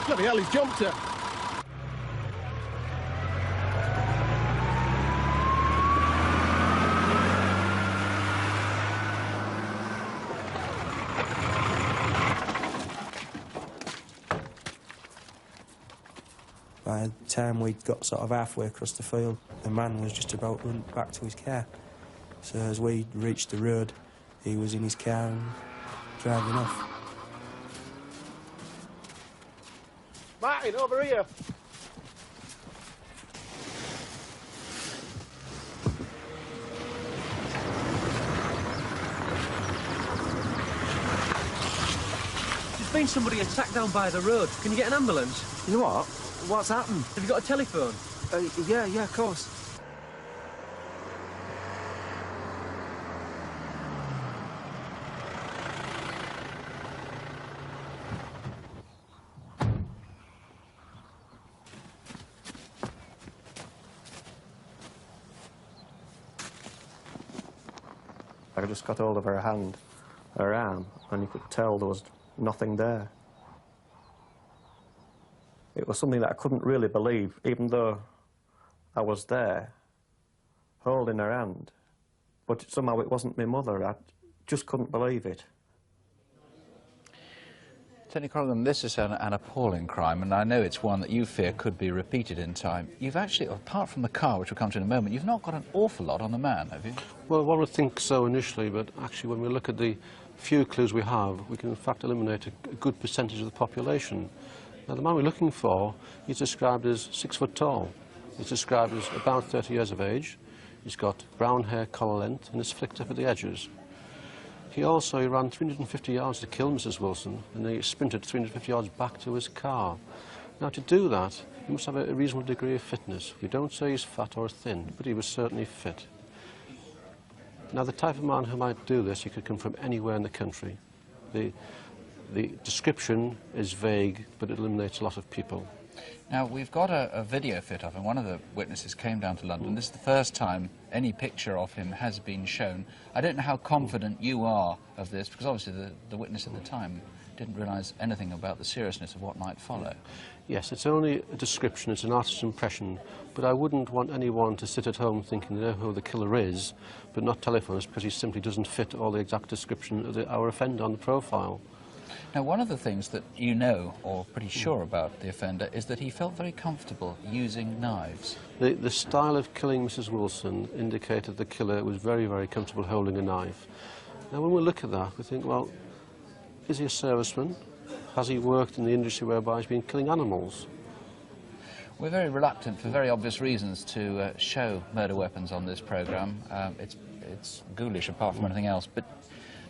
Bloody hell, he's jumped her. By the time we'd got sort of halfway across the field, the man was just about to run back to his car. So as we reached the road, he was in his car and driving off. Martin, over here. There's been somebody attacked down by the road. Can you get an ambulance? You know what? What's happened? Have you got a telephone? Yeah, of course. I just got hold of her hand, her arm, and you could tell there was nothing there. It was something that I couldn't really believe, even though I was there, holding her hand. But somehow it wasn't my mother. I just couldn't believe it. Tony Corrigan, this is an appalling crime, and I know it's one that you fear could be repeated in time. You've actually, apart from the car, which we'll come to in a moment, you've not got an awful lot on the man, have you? Well, one would think so initially, but actually when we look at the few clues we have, we can in fact eliminate a good percentage of the population. Now, the man we're looking for, he's described as 6 foot tall. He's described as about 30 years of age. He's got brown hair, collar length, and is flicked up at the edges. He ran 350 yards to kill Mrs. Wilson, and he sprinted 350 yards back to his car. Now, to do that, he must have a reasonable degree of fitness. We don't say he's fat or thin, but he was certainly fit. Now, the type of man who might do this, he could come from anywhere in the country. The description is vague, but it eliminates a lot of people. Now, we've got a video fit of him. One of the witnesses came down to London. This is the first time any picture of him has been shown. I don't know how confident you are of this, because obviously the witness at the time didn't realise anything about the seriousness of what might follow. Yes, it's only a description, it's an artist's impression, but I wouldn't want anyone to sit at home thinking they know who the killer is, but not telephone us, because he simply doesn't fit all the exact description of our offender on the profile. Now, one of the things that you know, or pretty sure about the offender, is that he felt very comfortable using knives. The style of killing Mrs. Wilson indicated the killer was very, very comfortable holding a knife. Now, when we look at that, we think, well, is he a serviceman? Has he worked in the industry whereby he's been killing animals? We're very reluctant, for very obvious reasons, to show murder weapons on this programme. It's ghoulish, apart from anything else, but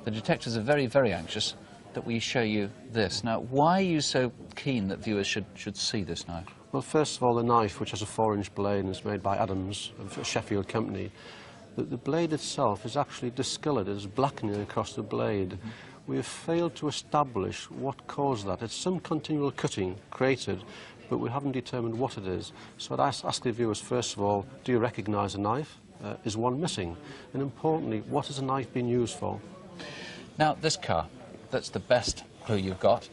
the detectives are very, very anxious that we show you this. Now, why are you so keen that viewers should see this knife? Well, first of all, the knife, which has a 4-inch blade and is made by Adams of a Sheffield company, the blade itself is actually discoloured. There's blackening across the blade. Mm-hmm. We have failed to establish what caused that. It's some continual cutting created, but we haven't determined what it is. So I'd ask the viewers, first of all, do you recognise a knife? Is one missing? And importantly, what has a knife been used for? Now, this car, that's the best clue you've got.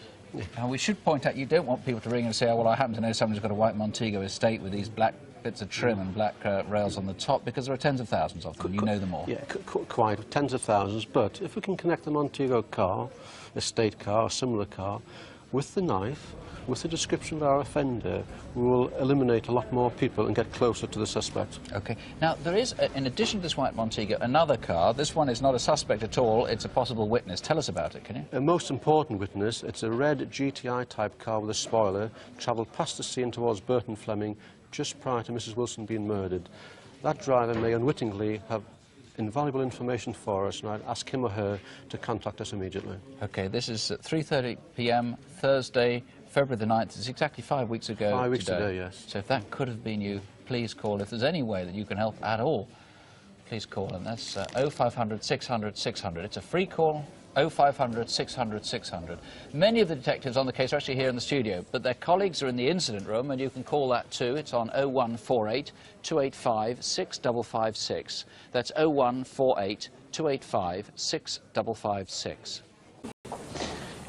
Now, we should point out, you don't want people to ring and say, oh, well, I happen to know someone who's got a white Montego estate with these black bits of trim and black rails on the top, because there are tens of thousands of them. You know them all. Yeah, quite, tens of thousands. But if we can connect the Montego car, estate car, a similar car, with the knife, with the description of our offender, we will eliminate a lot more people and get closer to the suspect. OK. Now, there is, in addition to this white Montego, another car. This one is not a suspect at all. It's a possible witness. Tell us about it, can you? A most important witness. It's a red GTI-type car with a spoiler, travelled past the scene towards Burton Fleming just prior to Mrs. Wilson being murdered. That driver may unwittingly have invaluable information for us, and I'd ask him or her to contact us immediately. OK, this is at 3:30 p.m. Thursday, February the 9th. It's exactly 5 weeks ago. 5 weeks ago, yes. So if that could have been you, please call. If there's any way that you can help at all, please call. And that's 0500 600 600. It's a free call. 0500 600 600. Many of the detectives on the case are actually here in the studio, but their colleagues are in the incident room, and you can call that too. It's on 0148 285 6556. That's 0148 285 6556.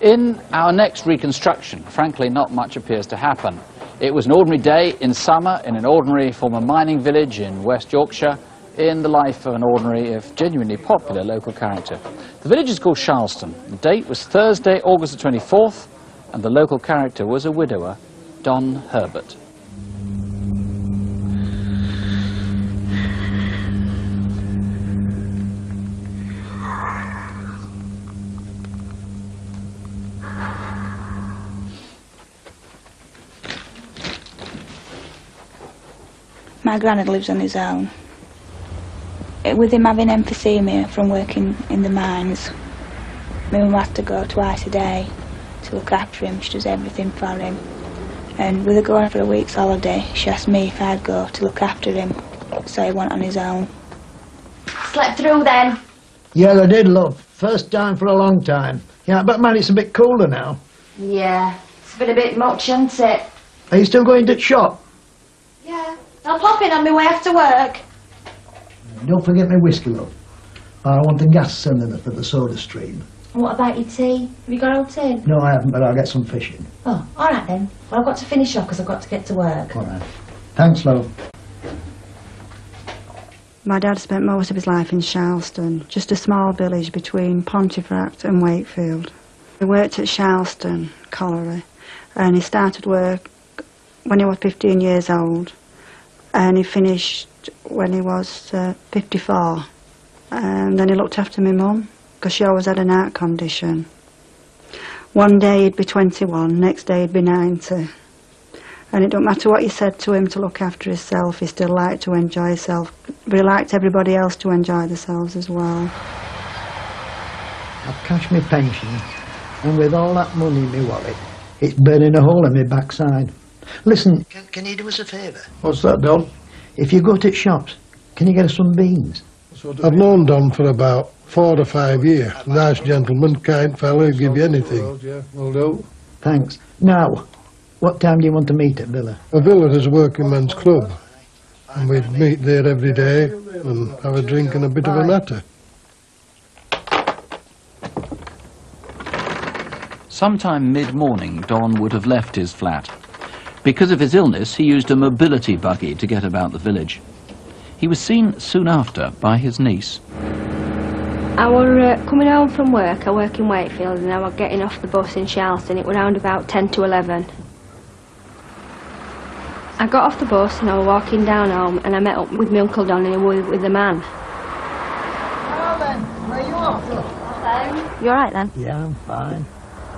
In our next reconstruction, frankly, not much appears to happen. It was an ordinary day in summer in an ordinary former mining village in West Yorkshire, in the life of an ordinary, if genuinely popular, local character. The village is called Charleston. The date was Thursday, August the 24th, and the local character was a widower, Don Herbert. My granddad lives on his own. With him having emphysema from working in the mines, my mum has to go twice a day to look after him. She does everything for him. And with her going for a week's holiday, she asked me if I'd go to look after him, so he went on his own. Slept through then? Yeah, I did, love. First time for a long time. Yeah, but man, it's a bit cooler now. Yeah, it's been a bit much, hasn't it? Are you still going to the shop? Yeah, I'll pop in on my way after work. Don't forget my whiskey, love. I want the gas cylinder for the soda stream. And what about your tea? Have you got out tin? No, I haven't, but I'll get some fishing. Oh, all right then. Well, I've got to finish off because I've got to get to work. All right. Thanks, love. My dad spent most of his life in Charleston, just a small village between Pontefract and Wakefield. He worked at Charleston Colliery, and he started work when he was 15 years old, and he finished when he was 54. And then he looked after my mum, because she always had an heart condition. One day he'd be 21, next day he'd be 90. And it don't matter what you said to him to look after himself, he still liked to enjoy himself. But he liked everybody else to enjoy themselves as well. I've cashed my pension, and with all that money in my wallet, it's burning a hole in my backside. Listen, can you do us a favour? What's that, Don? If you go to shops, can you get us some beans? I've known Don for about 4 or 5 years. Nice gentleman, kind fellow, he'll give you anything. Yeah, will do. Thanks. Now, what time do you want to meet at Villa? A Villa is a working men's club, and we'd meet there every day and have a drink and a bit of a natter. Sometime mid-morning, Don would have left his flat. Because of his illness, he used a mobility buggy to get about the village. He was seen soon after by his niece. I were coming home from work. I work in Wakefield, and I was getting off the bus in Charleston. It was around about 10 to 11. I got off the bus and I was walking down home, and I met up with my Uncle Don and he was with the man. Hello then, where you off? Hello. You alright then? Yeah, I'm fine.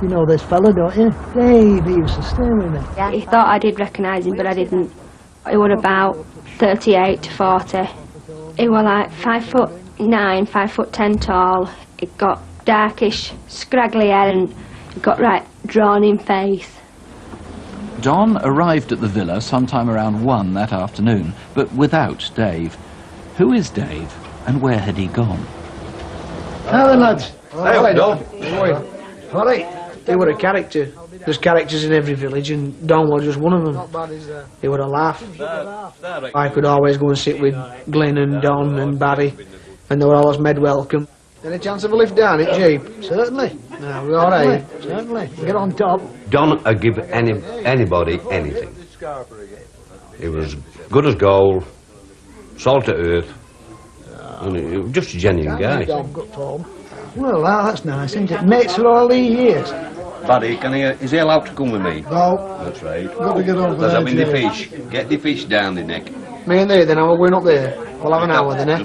You know this fella, don't you? Dave, he used to stay with me. Yeah. He thought I did recognise him, but I didn't. He was about 38 to 40. He was like 5'9", 5'10" tall. He got darkish, scraggly hair, and he got right drawn-in face. Don arrived at the villa sometime around 1 that afternoon, but without Dave. Who is Dave, and where had he gone? Hello, lads. Hello, Don. All right. They were a character. There's characters in every village, and Don was just one of them. They were a laugh. I could always go and sit with Glenn and Don and Barry, and they were always made welcome. Any chance of a lift down it, Jeep? Certainly. No, we're all right. Certainly. Get on top. Don would give anybody anything. He was good as gold, salt to earth, and he was just a genuine guy. Well, that's nice, isn't it? Mates for all these years. Buddy, is he allowed to come with me? No. That's right. Got to get over Because there, I'm in the Jay. fish. Get the fish down the neck. Me and they, then I'm going up there. We'll have an hour then, eh?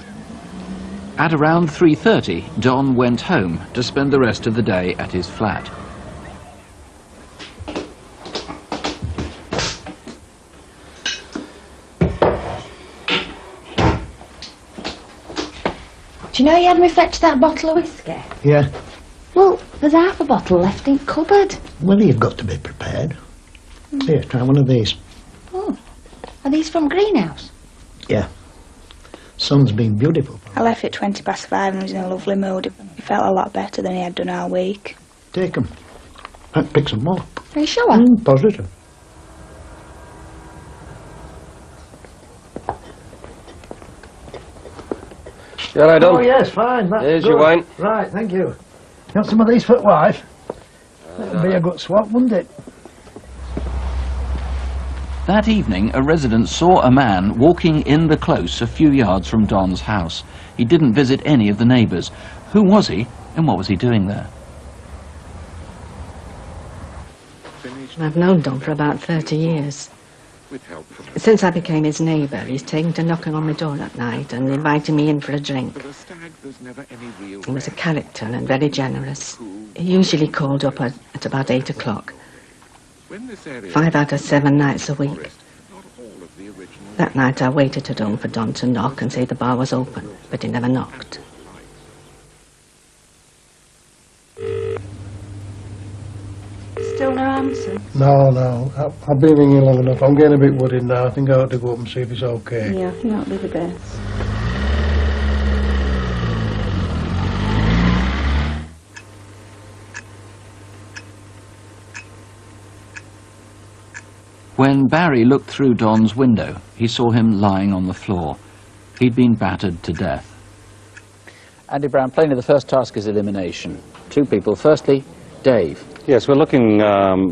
At around 3:30, Don went home to spend the rest of the day at his flat. Do you know you had me fetch that bottle of whiskey? Yeah. Well, there's half a bottle left in cupboard. Well, you've got to be prepared. Here, try one of these. Oh, are these from Greenhouse? Yeah. Sun's been beautiful. I left at 5:20 and was in a lovely mood. He felt a lot better than he had done all week. Take them. I'll pick some more. Are you sure? Positive. You all right, Don? Oh, yes, fine. That's Here's good. your wine. Right, thank you. Got some of these for the wife? That'd be a good swap, wouldn't it? That evening, a resident saw a man walking in the close a few yards from Don's house. He didn't visit any of the neighbours. Who was he, and what was he doing there? I've known Don for about 30 years. Since I became his neighbour, he's taken to knocking on my door at night and inviting me in for a drink. He was a character and very generous. He usually called up at about 8 o'clock. 5 out of 7 nights a week. That night I waited at home for Don to knock and say the bar was open, but he never knocked. Still no answer? No. I've been in here long enough. I'm getting a bit worried now. I think I ought to go up and see if it's okay. Yeah, I think that'll be the best. When Barry looked through Don's window, he saw him lying on the floor. He'd been battered to death. Andy Brown, plainly the first task is elimination. 2 people. Firstly, Dave. Yes, we're looking,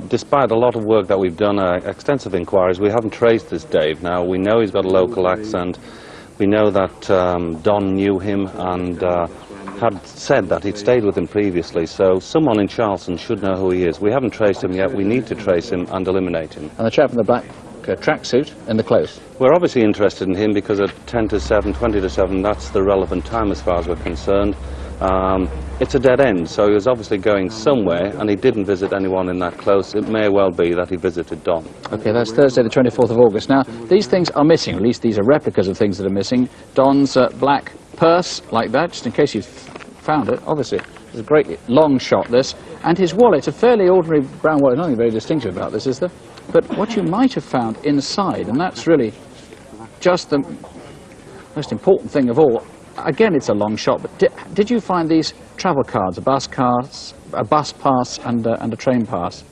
despite a lot of work that we've done, extensive inquiries, we haven't traced this Dave. Now, we know he's got a local accent. We know that Don knew him and had said that he'd stayed with him previously, so someone in Charleston should know who he is. We haven't traced him yet. We need to trace him and eliminate him. And the chap in the black tracksuit in the close. We're obviously interested in him because at 10 to 7, 20 to 7, that's the relevant time as far as we're concerned. It's a dead end, so he was obviously going somewhere, and he didn't visit anyone in that close. It may well be that he visited Don. OK, that's Thursday the 24th of August. Now, these things are missing, at least these are replicas of things that are missing. Don's black purse, like that, just in case you've found it, obviously. It's a great long shot, this. And his wallet, a fairly ordinary brown wallet. Nothing very distinctive about this, is there? But what you might have found inside, and that's really just the most important thing of all. Again, it's a long shot, but did you find these travel cards, a bus pass, and a train pass?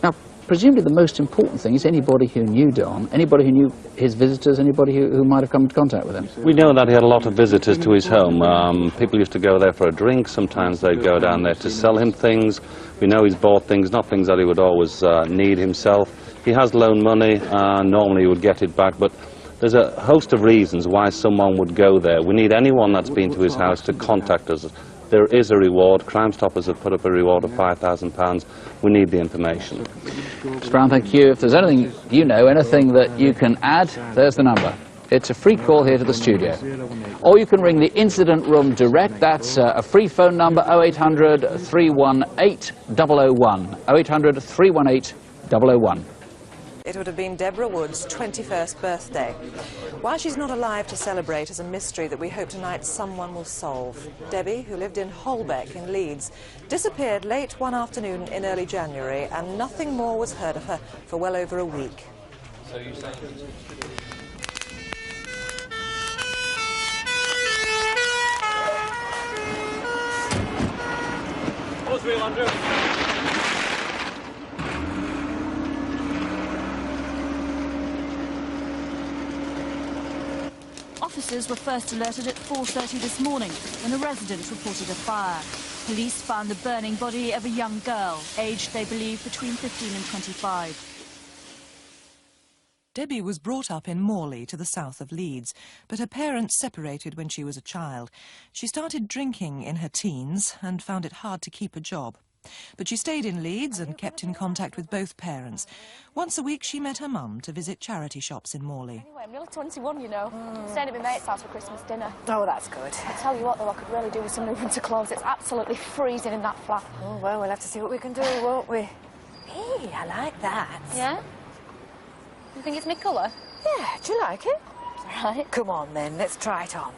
Now, presumably the most important thing is anybody who knew Don, anybody who knew his visitors, anybody who might have come into contact with him. We know that he had a lot of visitors to his home. People used to go there for a drink. Sometimes they'd go down there to sell him things. We know he's bought things, not things that he would always need himself. He has loaned money, normally he would get it back, but there's a host of reasons why someone would go there. We need anyone that's been to his house to contact us. There is a reward. Crime Stoppers have put up a reward of £5,000. We need the information. Mr. Brown, thank you. If there's anything you know, anything that you can add, there's the number. It's a free call here to the studio. Or you can ring the incident room direct. That's a free phone number, 0800 318 001. 0800 318 001. It would have been Deborah Woods' 21st birthday. Why she's not alive to celebrate is a mystery that we hope tonight someone will solve. Debbie, who lived in Holbeck in Leeds, disappeared late one afternoon in early January, and nothing more was heard of her for well over a week. So you say... What's real, Andrew? Officers were first alerted at 4:30 this morning when a resident reported a fire. Police found the burning body of a young girl, aged, they believe, between 15 and 25. Debbie was brought up in Morley, to the south of Leeds, but her parents separated when she was a child. She started drinking in her teens and found it hard to keep a job. But she stayed in Leeds and kept in contact with both parents. Once a week she met her mum to visit charity shops in Morley. Anyway, I'm nearly 21, you know. Staying at my mate's house for Christmas dinner. Oh, that's good. I tell you what, though, I could really do with some new winter clothes. It's absolutely freezing in that flat. Oh, well, we'll have to see what we can do, won't we? Hey, I like that. Yeah? You think it's my colour? Yeah, do you like it? Right. Come on, then, let's try it on.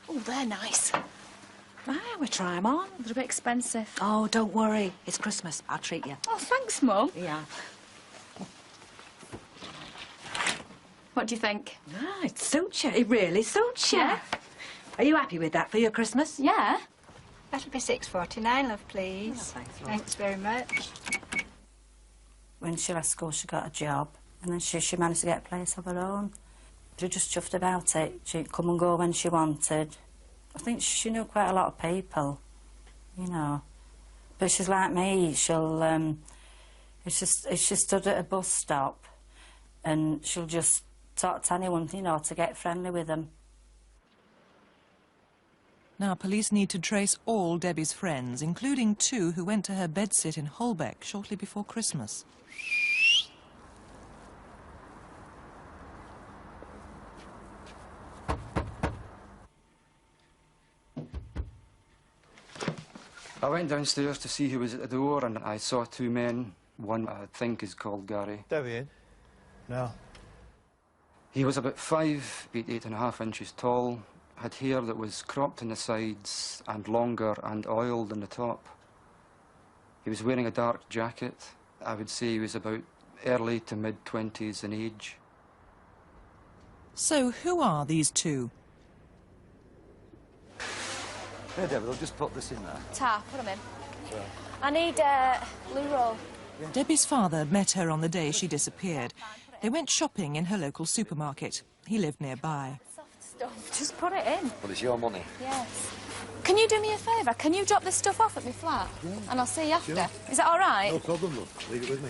Oh, they're nice. Ah, we'll try them on. They're a bit expensive. Oh, don't worry. It's Christmas. I'll treat you. Oh, thanks, Mum. Yeah. What do you think? Ah, it suits you. It really suits you. Yeah. Are you happy with that for your Christmas? Yeah. That'll be $6.49, love, please. Oh, thanks very much. When she left school, she got a job, and then she managed to get a place of her own. She was just chuffed about it. She'd come and go when she wanted. I think she knew quite a lot of people, you know. But she's like me. She'll, if she stood at a bus stop, and she'll just talk to anyone, you know, to get friendly with them. Now, police need to trace all Debbie's friends, including 2 who went to her bedsit in Holbeck shortly before Christmas. I went downstairs to see who was at the door, and I saw 2 men. One, I think, is called Gary. Debbie in? No. He was about 5 feet 8.5 inches tall, had hair that was cropped on the sides and longer and oiled on the top. He was wearing a dark jacket. I would say he was about early to mid-20s in age. So, who are these 2? Hey, Debbie, they'll just put this in there. Ta, put them in. Sure. I need loo roll. Debbie's father met her on the day she disappeared. They went shopping in her local supermarket. He lived nearby. Soft stuff. Just put it in. Well, it's your money. Yes. Can you do me a favour? Can you drop this stuff off at my flat? Yeah. And I'll see you after. Sure. Is that all right? No problem, love. Leave it with me.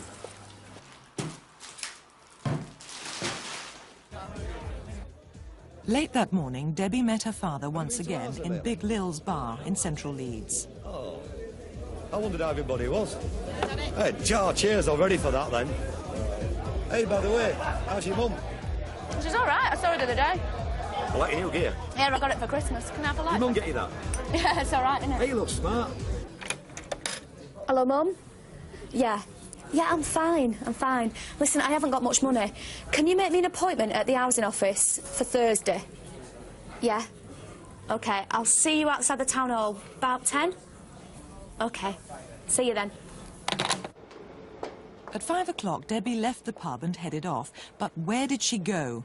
Late that morning, Debbie met her father once again in Big Lil's bar in central Leeds. Oh, I wondered how everybody was. Hey, cheers already for that, then. Hey, by the way, how's your mum? She's all right. I saw her the other day. I like your new gear. Yeah, I got it for Christmas. Can I have a light? Did Mum get you that? Yeah, it's all right, isn't it? Hey, you look smart. Hello, Mum? Yeah. Yeah, I'm fine. I'm fine. Listen, I haven't got much money. Can you make me an appointment at the housing office for Thursday? Yeah? OK, I'll see you outside the town hall. About 10? OK. See you then. At 5 o'clock, Debbie left the pub and headed off. But where did she go?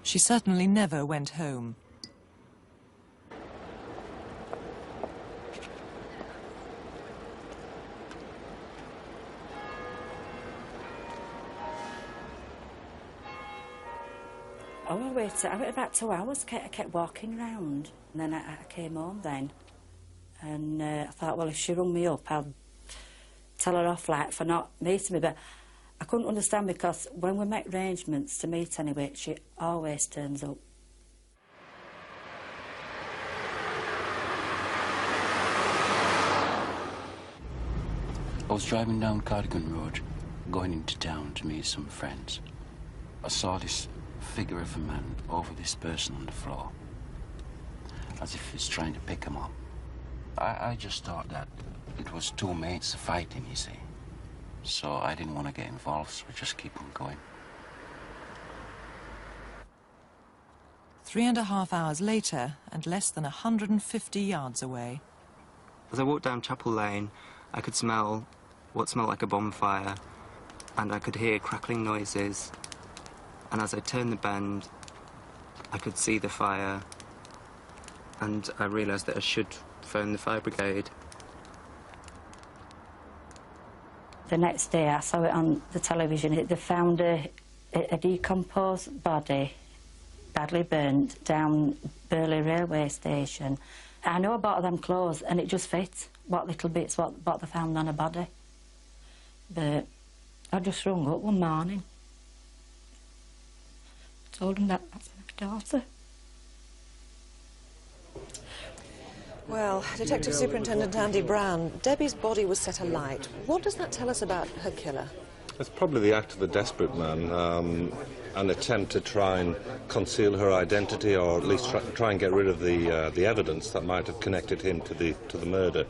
She certainly never went home. Oh, I waited about 2 hours. I kept walking round, and then I came home then. And I thought, well, if she rung me up, I'll tell her off, like, for not meeting me. But I couldn't understand, because when we make arrangements to meet anyway, she always turns up. I was driving down Cardigan Road, going into town to meet some friends. I saw this figure of a man over this person on the floor, as if he's trying to pick him up. I just thought that it was two mates fighting, you see. So I didn't want to get involved, so I just keep on going. 3.5 hours later, and less than 150 yards away. As I walked down Chapel Lane, I could smell what smelled like a bonfire, and I could hear crackling noises. And as I turned the bend, I could see the fire, and I realised that I should phone the fire brigade. The next day, I saw it on the television. They found a decomposed body, badly burnt, down Burley railway station. I know I bought them clothes, and it just fit, what little bits what they found on a body. But I just rung up one morning. Told them that's my daughter. Well, Detective Superintendent Andy Brown, Debbie's body was set alight. What does that tell us about her killer? It's probably the act of a desperate man, an attempt to try and conceal her identity, or at least try and get rid of the evidence that might have connected him to the murder.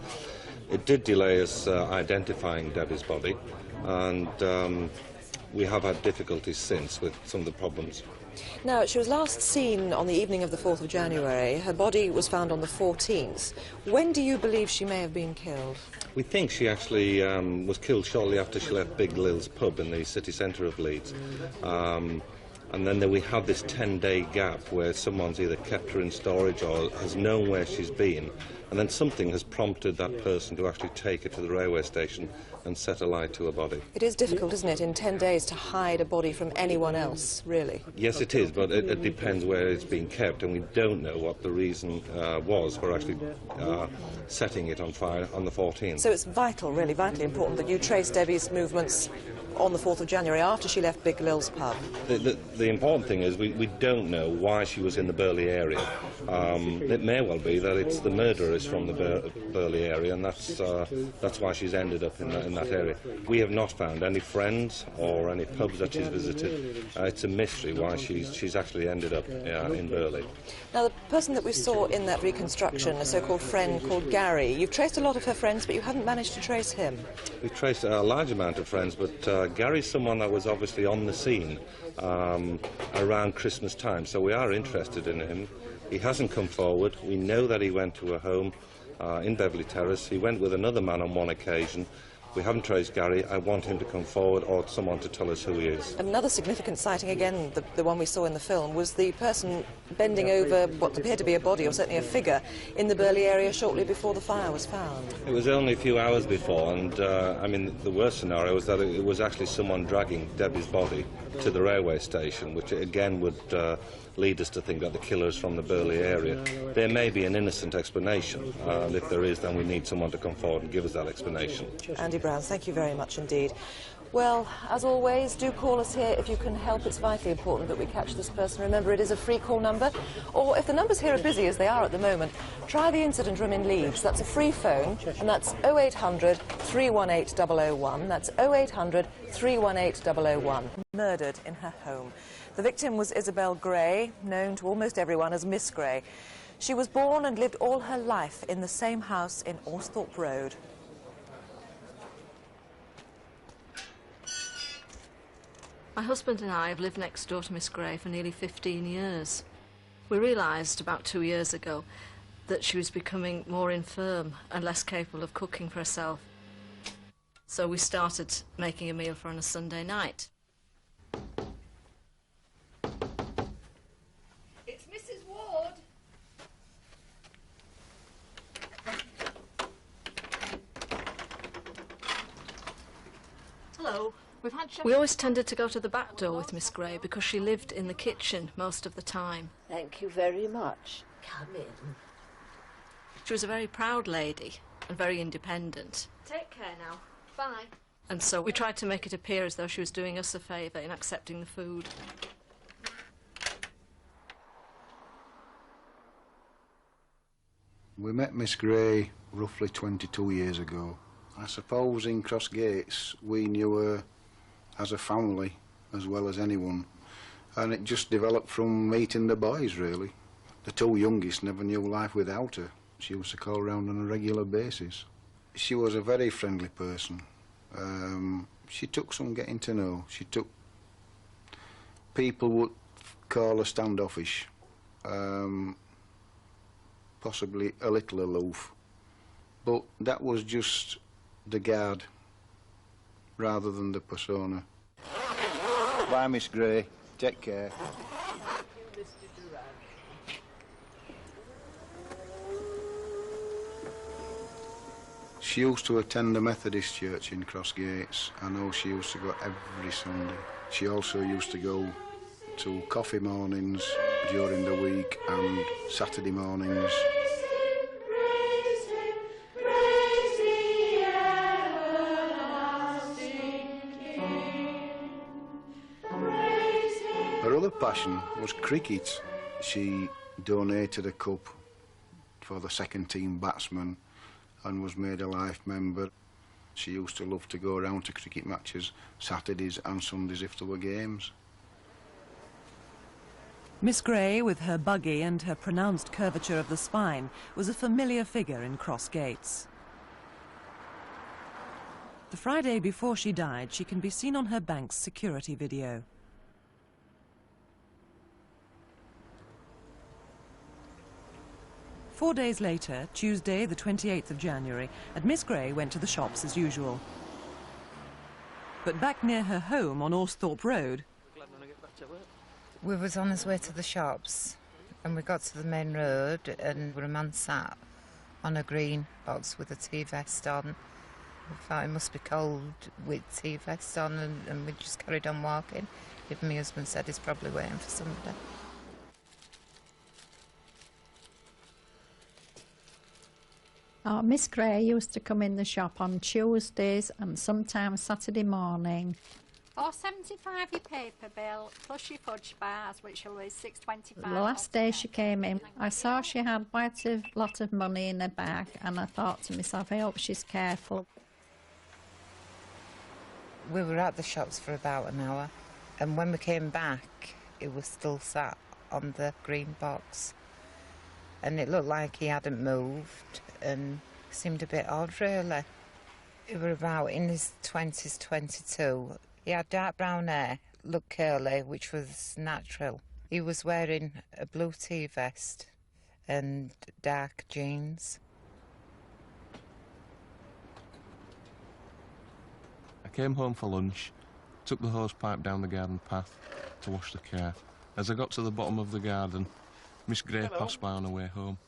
It did delay us identifying Debbie's body, and we have had difficulties since with some of the problems. Now, she was last seen on the evening of the 4th of January. Her body was found on the 14th. When do you believe she may have been killed? We think she actually was killed shortly after she left Big Lil's pub in the city centre of Leeds. And then we have this 10-day gap where someone's either kept her in storage or has known where she's been, and then something has prompted that person to actually take her to the railway station and set alight to her body. It is difficult, isn't it, in 10 days to hide a body from anyone else, really? Yes, it is, but it depends where it's been kept, and we don't know what the reason was for actually setting it on fire on the 14th. So it's vital, really vitally important, that you trace Debbie's movements on the 4th of January after she left Big Lil's pub. The important thing is we don't know why she was in the Burley area. It may well be that it's the murderer is from the Burley area, and that's why she's ended up in that area. We have not found any friends or any pubs that she's visited. It's a mystery why she's actually ended up in Burley. Now, the person that we saw in that reconstruction, a so-called friend called Gary, you've traced a lot of her friends, but you haven't managed to trace him. We've traced a large amount of friends, but Gary's someone that was obviously on the scene around Christmas time, so we are interested in him. He hasn't come forward. We know that he went to a home in Beverley Terrace. He went with another man on one occasion. We haven't traced Gary. I want him to come forward, or someone to tell us who he is. Another significant sighting, again, the one we saw in the film, was the person bending over what appeared to be a body, or certainly a figure, in the Burley area shortly before the fire was found. It was only a few hours before, and I mean, the worst scenario was that it was actually someone dragging Debbie's body to the railway station, which again would lead us to think that the killer is from the Burley area. There may be an innocent explanation, and if there is, then we need someone to come forward and give us that explanation. Andy Brown, thank you very much indeed. Well, as always, do call us here if you can help. It's vitally important that we catch this person. Remember, it is a free call number. Or if the numbers here are busy, as they are at the moment, try the incident room in Leeds. That's a free phone, and that's 0800 318 001. That's 0800 318 001. Murdered in her home. The victim was Isabelle Gray, known to almost everyone as Miss Gray. She was born and lived all her life in the same house in Austhorpe Road. My husband and I have lived next door to Miss Gray for nearly 15 years. We realised about 2 years ago that she was becoming more infirm and less capable of cooking for herself. So we started making a meal for her on a Sunday night. It's Mrs. Ward. Hello. We always tended to go to the back door with Miss Gray because she lived in the kitchen most of the time. Thank you very much. Come in. She was a very proud lady and very independent. Take care now. Bye. And so we tried to make it appear as though she was doing us a favour in accepting the food. We met Miss Gray roughly 22 years ago. I suppose in Crossgates we knew her as a family as well as anyone, and it just developed from meeting the boys really. The two youngest never knew life without her. She used to call round on a regular basis. She was a very friendly person. She took some getting to know. People would call her standoffish, possibly a little aloof, but that was just the guard rather than the persona. Bye, Miss Gray. Take care. She used to attend the Methodist church in Crossgates. I know she used to go every Sunday. She also used to go to coffee mornings during the week and Saturday mornings. Her other passion was cricket. She donated a cup for the second team batsmen and was made a life member. She used to love to go around to cricket matches Saturdays and Sundays if there were games. Miss Gray, with her buggy and her pronounced curvature of the spine, was a familiar figure in Crossgates. The Friday before she died, she can be seen on her bank's security video. Four days later, Tuesday the 28th of January, and Miss Gray went to the shops as usual. But back near her home on Austhorpe Road... We was on his way to the shops, and we got to the main road, and a man sat on a green box with a tea vest on. We thought it must be cold with tea vest on, and we just carried on walking. Even my husband said he's probably waiting for somebody. Oh, Miss Gray used to come in the shop on Tuesdays and sometimes Saturday morning. £4.75 your paper bill, plus your fudge bars, which will be £6.25. The last day she came in, I saw she had quite a lot of money in her bag, and I thought to myself, I hope she's careful. We were at the shops for about an hour, and when we came back, it was still sat on the green box. And it looked like he hadn't moved, and seemed a bit odd, really. He was about in his 20s, 22. He had dark brown hair, looked curly, which was natural. He was wearing a blue tea vest and dark jeans. I came home for lunch, took the hose pipe down the garden path to wash the car. As I got to the bottom of the garden, Miss Gray passed by on her way home.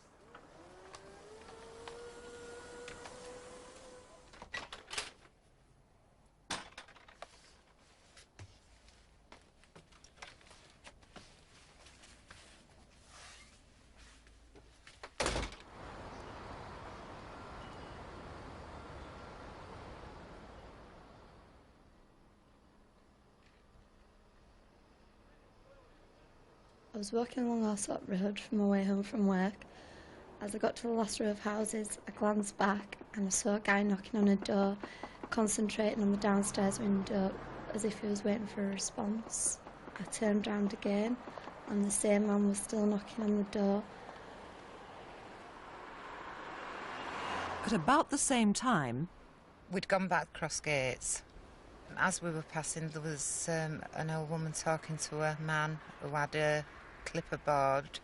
was walking along Alsop Road from my way home from work. As I got to the last row of houses, I glanced back and I saw a guy knocking on a door, concentrating on the downstairs window as if he was waiting for a response. I turned round again and the same man was still knocking on the door. At about the same time... We'd gone back cross gates. As we were passing, there was an old woman talking to a man who had a clipperboard.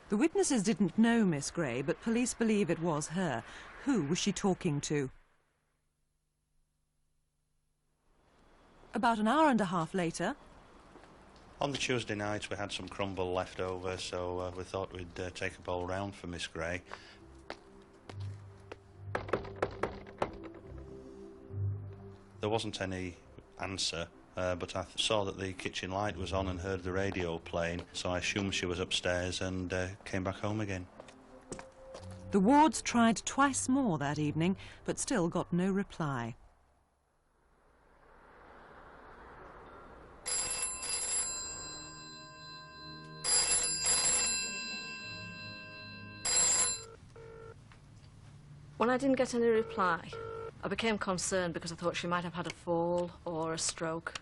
The witnesses didn't know Miss Gray, but police believe it was her. Who was she talking to? About an hour and a half later... On the Tuesday night we had some crumble left over, so we thought we'd take a bowl round for Miss Gray. There wasn't any answer, but I saw that the kitchen light was on and heard the radio playing, so I assumed she was upstairs and came back home again. The wards tried twice more that evening, but still got no reply. When I didn't get any reply, I became concerned because I thought she might have had a fall or a stroke.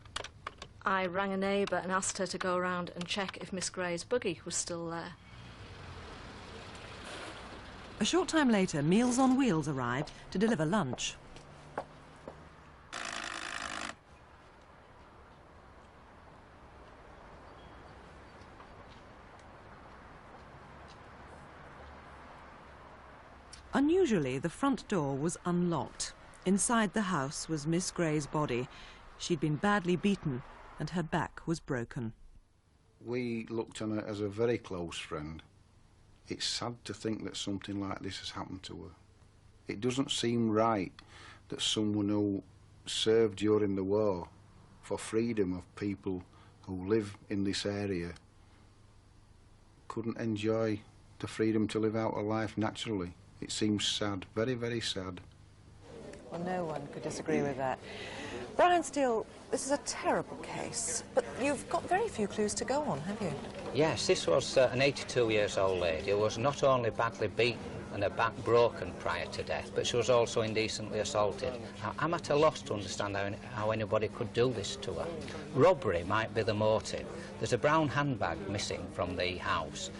I rang a neighbour and asked her to go around and check if Miss Gray's buggy was still there. A short time later, Meals on Wheels arrived to deliver lunch. Unusually, the front door was unlocked. Inside the house was Miss Gray's body. She'd been badly beaten and her back was broken. We looked on her as a very close friend. It's sad to think that something like this has happened to her. It doesn't seem right that someone who served during the war for freedom of people who live in this area couldn't enjoy the freedom to live out a life naturally. It seems sad, very, very sad. Well, no one could disagree with that. Brian Steele, this is a terrible case, but you've got very few clues to go on, have you? Yes, this was an 82-years-old lady who was not only badly beaten and her back broken prior to death, but she was also indecently assaulted. Now, I'm at a loss to understand how anybody could do this to her. Robbery might be the motive. There's a brown handbag missing from the house.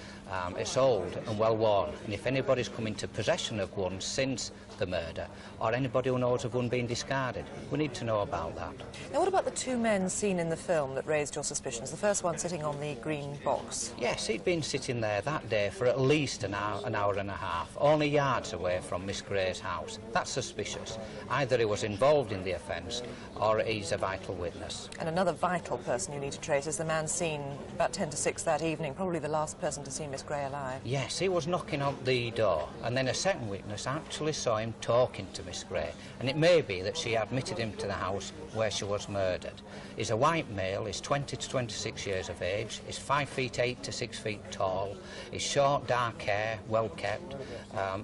It's old and well worn, and if anybody's come into possession of one since the murder, or anybody who knows of one being discarded, we need to know about that. Now, what about the two men seen in the film that raised your suspicions? The first one sitting on the green box. Yes, he'd been sitting there that day for at least an hour and a half, only yards away from Miss Gray's house. That's suspicious. Either he was involved in the offence, or he's a vital witness. And another vital person you need to trace is the man seen about 10 to 6 that evening, probably the last person to see Miss Gray alive. Yes, he was knocking on the door, and then a second witness actually saw him talking to Miss Gray, and it may be that she admitted him to the house where she was murdered. He's a white male, he's 20 to 26 years of age, he's 5'8" to 6 feet tall, he's short, dark hair, well kept,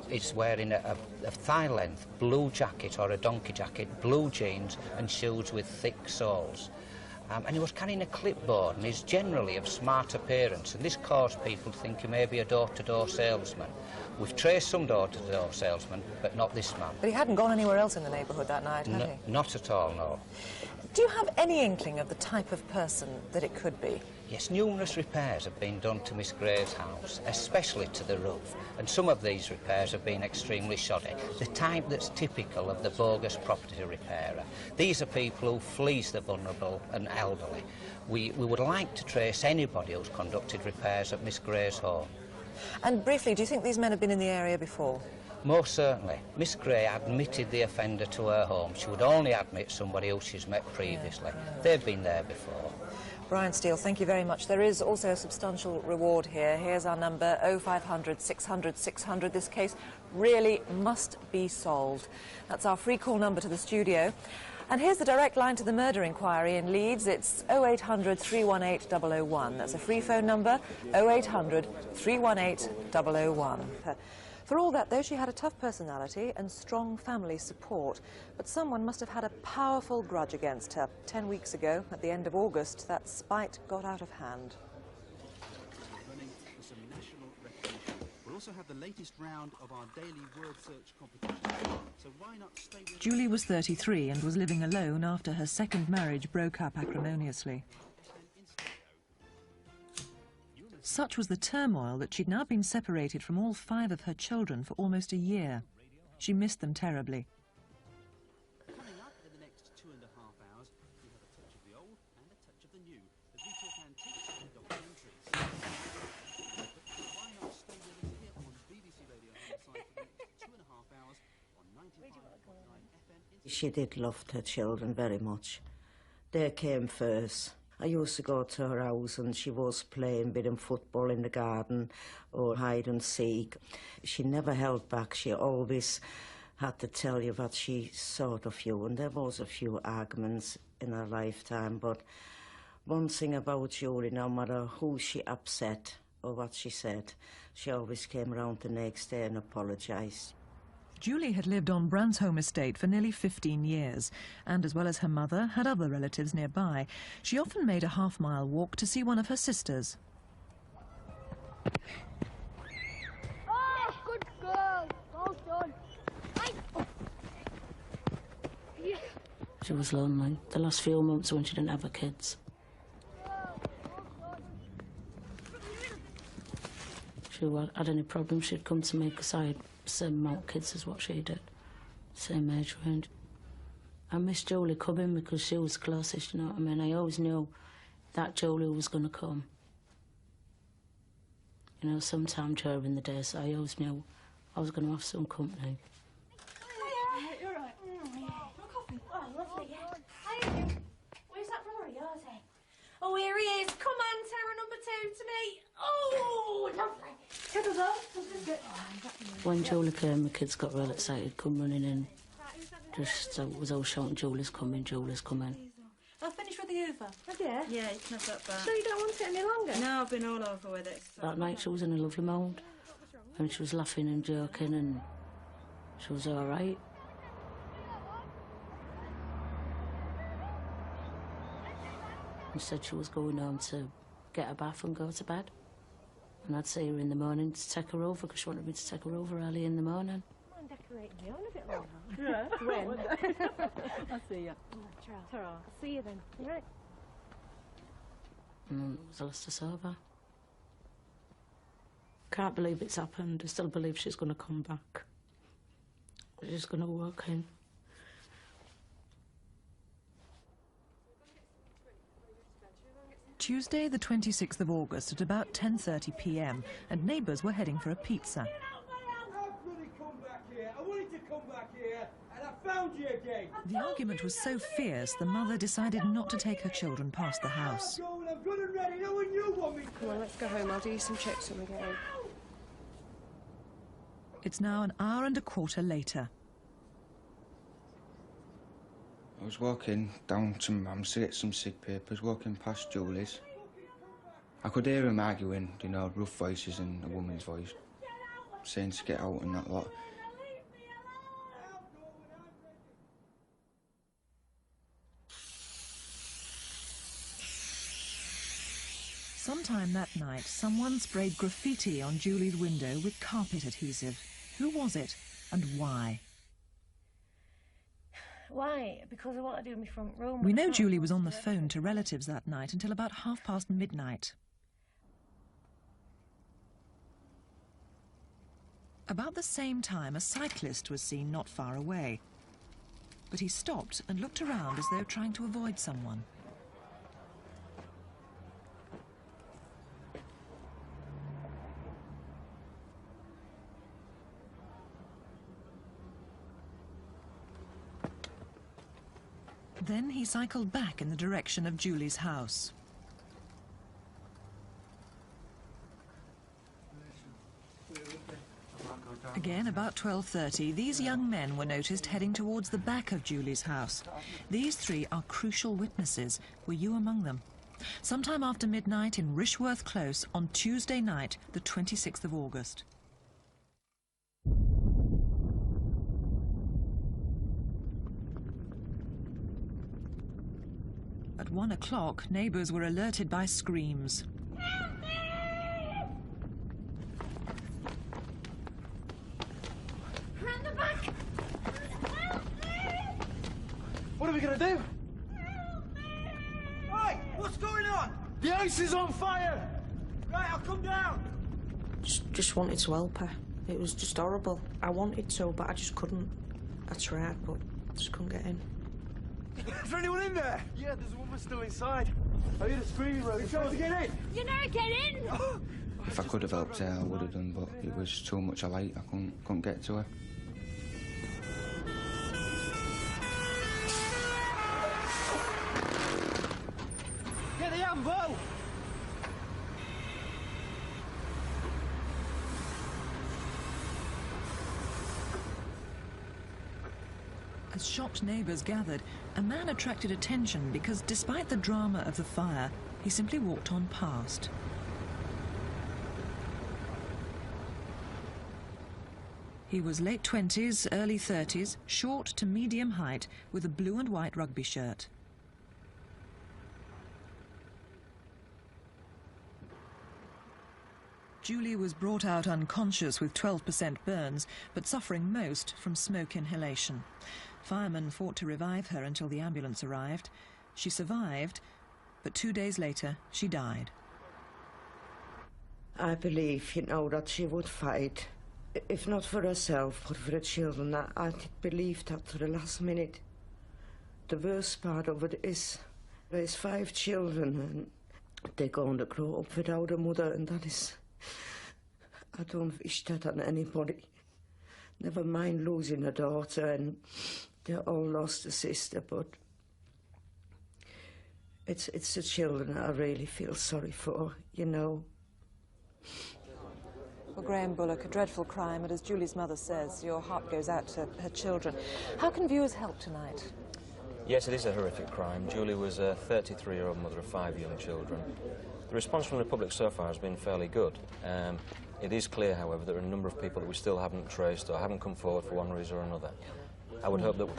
he's wearing a thigh-length blue jacket or a donkey jacket, blue jeans and shoes with thick soles. And he was carrying a clipboard, and he's generally of smart appearance, and this caused people to think he may be a door-to-door salesman. We've traced some door-to-door salesmen, but not this man. But he hadn't gone anywhere else in the neighbourhood that night, had he? Not at all, no. Do you have any inkling of the type of person that it could be? Yes, numerous repairs have been done to Miss Gray's house, especially to the roof, and some of these repairs have been extremely shoddy, the type that's typical of the bogus property repairer. These are people who fleece the vulnerable and elderly. We would like to trace anybody who's conducted repairs at Miss Gray's home. And briefly, do you think these men have been in the area before? Most certainly. Miss Gray admitted the offender to her home. She would only admit somebody else she's met previously. They've been there before. Brian Steele, thank you very much. There is also a substantial reward here. Here's our number, 0500 600 600. This case really must be solved. That's our free call number to the studio. And here's the direct line to the murder inquiry in Leeds. It's 0800 318 001. That's a free phone number, 0800 318 001. For all that, though, she had a tough personality and strong family support. But someone must have had a powerful grudge against her. 10 weeks ago, at the end of August, that spite got out of hand. also have the latest round of our daily word search competition. So why not stay with Julie was 33 and was living alone after her second marriage broke up acrimoniously. Such was the turmoil that she'd now been separated from all 5 of her children for almost a year. She missed them terribly. Coming up in the next 2.5 hours, we have a touch of the old and a touch of the new, as we talk antiques and documentaries. But why not stay with us here on BBC Radio Homicide for the next 2.5 hours on 95.9 FM. She did love her children very much. They came first. I used to go to her house and she was playing with them football in the garden or hide and seek. She never held back. She always had to tell you what she thought of you, and there was a few arguments in her lifetime, but one thing about Julie, no matter who she upset or what she said, she always came round the next day and apologised. Julie had lived on Bransholme Estate for nearly 15 years, and as well as her mother, had other relatives nearby. She often made a half-mile walk to see one of her sisters. Oh, good girl. Well done. She was lonely the last few months when she didn't have her kids. If she had any problems, she'd come to me because I had the same amount of kids as what she did, same age range. I miss Julie coming because she was the closest, you know what I mean? I always knew that Julie was going to come. You know, sometime during the day, so I always knew I was going to have some company. You're right. No coffee. Oh, lovely, yeah. Hi, where's that brother of yours, eh? Oh, here he is. Come on, Sarah, number 2 to me. Oh, lovely. Cuddles up. When Julie came, the kids got real excited, come running in. Just was all shouting, Julie's coming, Julie's coming. I've finished with the Uber. Have you? Yeah, you can have that back. So you don't want it any longer? No, I've been all over with it. That night she was in a lovely mood, and she was laughing and joking, and she was all right. And said she was going home to get a bath and go to bed. And I'd see her in the morning to take her over, because she wanted me to take her over early in the morning. Come on, decorate me on a bit longer. Yeah. When? I'll see you. I'll see you then. All right. And it was the last us over. Can't believe it's happened. I still believe she's going to come back. She's going to walk in. Tuesday, the 26th of August, at about 10:30 p.m, and neighbours were heading for a pizza. I wanted to come back here, and I found you again. The argument was so fierce, the mother decided not to take her children past the house. I'm good and ready. No one you want me. Come on, let's go home. I'll do you some checks when we get home. It's now an hour and a quarter later. I was walking down to Mum's to get some sick papers, walking past Julie's. I could hear him arguing, you know, rough voices and a woman's voice, saying to get out and that lot. Sometime that night, someone sprayed graffiti on Julie's window with carpet adhesive. Who was it, and why? Why? Because I want to do my front room. We know Julie was on the phone to relatives that night until about midnight. About the same time, a cyclist was seen not far away. But he stopped and looked around as though trying to avoid someone. Then he cycled back in the direction of Julie's house. Again, about 12:30, these young men were noticed heading towards the back of Julie's house. These 3 are crucial witnesses. Were you among them? Sometime after midnight in Rishworth Close on Tuesday night, the 26th of August. At 1 o'clock, neighbours were alerted by screams. what's going on? The ice is on fire! Right, I'll come down. Just wanted to help her. It was just horrible. I wanted to, but I just couldn't. I tried, but I just couldn't get in. Is there anyone in there? Yeah, there's a woman still inside. I hear the screaming, Rose. You're trying to get in? You know, get in! If I could have helped her, I would have done, but it was too much a light. I couldn't get to her. Get the ambo! As shocked neighbours gathered, a man attracted attention because despite the drama of the fire, he simply walked on past. He was late 20s, early 30s, short to medium height, with a blue and white rugby shirt. Julie was brought out unconscious with 12% burns, but suffering most from smoke inhalation. Firemen fought to revive her until the ambulance arrived. She survived, but 2 days later, she died. I believe, that she would fight. If not for herself, but for the children. I did believe that to the last minute. The worst part of it is, there's 5 children, and they're going to grow up without a mother, and that is... I don't wish that on anybody. Never mind losing a daughter, and they all lost a sister, but it's the children I really feel sorry for, Well, Graham Bullock, a dreadful crime, and as Julie's mother says, your heart goes out to her children. How can viewers help tonight? Yes, it is a horrific crime. Julie was a 33-year-old mother of 5 young children. The response from the public so far has been fairly good. It is clear, however, there are a number of people that we still haven't traced or haven't come forward for one reason or another. I would hope that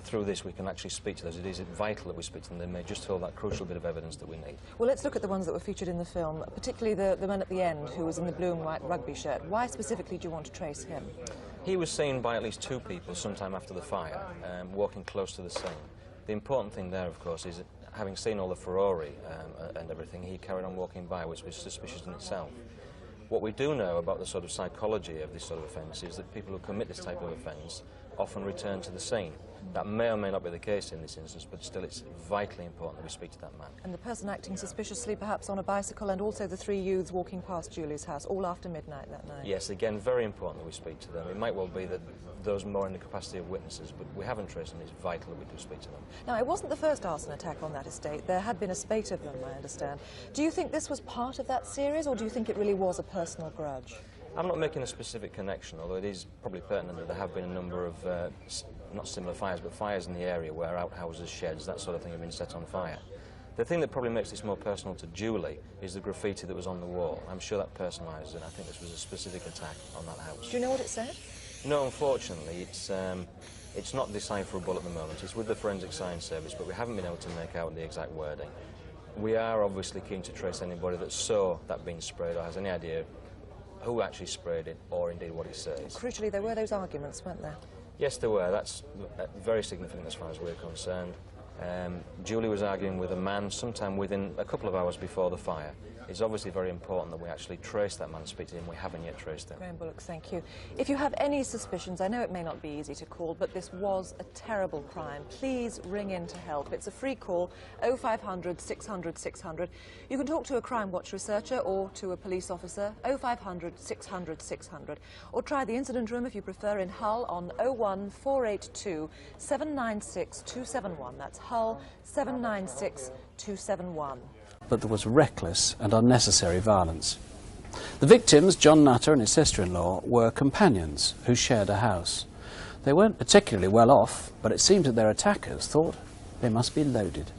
through this we can actually speak to those. It is vital that we speak to them. They may just hold that crucial bit of evidence that we need. Well, let's look at the ones that were featured in the film, particularly the man at the end who was in the blue and white rugby shirt. Why specifically do you want to trace him? He was seen by at least 2 people sometime after the fire, walking close to the scene. The important thing there, of course, is that having seen all the furore and everything, he carried on walking by, which was suspicious in itself. What we do know about the sort of psychology of this sort of offence is that people who commit this type of offence often return to the scene. That may or may not be the case in this instance, but still it's vitally important that we speak to that man. And the person acting suspiciously perhaps on a bicycle, and also the 3 youths walking past Julie's house, all after midnight that night. Yes, again, very important that we speak to them. It might well be that those more in the capacity of witnesses, but we haven't traced them. It's vital that we do speak to them. Now, it wasn't the first arson attack on that estate. There had been a spate of them, I understand. Do you think this was part of that series, or do you think it really was a personal grudge? I'm not making a specific connection, although it is probably pertinent that there have been a number of, not similar fires, but fires in the area where outhouses, sheds, that sort of thing have been set on fire. The thing that probably makes this more personal to Julie is the graffiti that was on the wall. I'm sure that personalises it. I think this was a specific attack on that house. Do you know what it said? No, unfortunately, it's not decipherable at the moment. It's with the Forensic Science Service, but we haven't been able to make out the exact wording. We are obviously keen to trace anybody that saw that being sprayed or has any idea who actually sprayed it, or indeed what it says. Crucially, there were those arguments, weren't there? Yes, there were. That's very significant as far as we're concerned. Julie was arguing with a man sometime within a couple of hours before the fire. It's obviously very important that we actually trace that man and speak to him. We haven't yet traced him. Graham Bullock, thank you. If you have any suspicions, I know it may not be easy to call, but this was a terrible crime. Please ring in to help. It's a free call, 0500 600 600. You can talk to a Crimewatch researcher or to a police officer, 0500 600 600. Or try the incident room if you prefer in Hull on 01482 796 271. That's Hull 796 271. But there was reckless and unnecessary violence. The victims, John Nutter and his sister-in-law, were companions who shared a house. They weren't particularly well off, but it seemed that their attackers thought they must be loaded.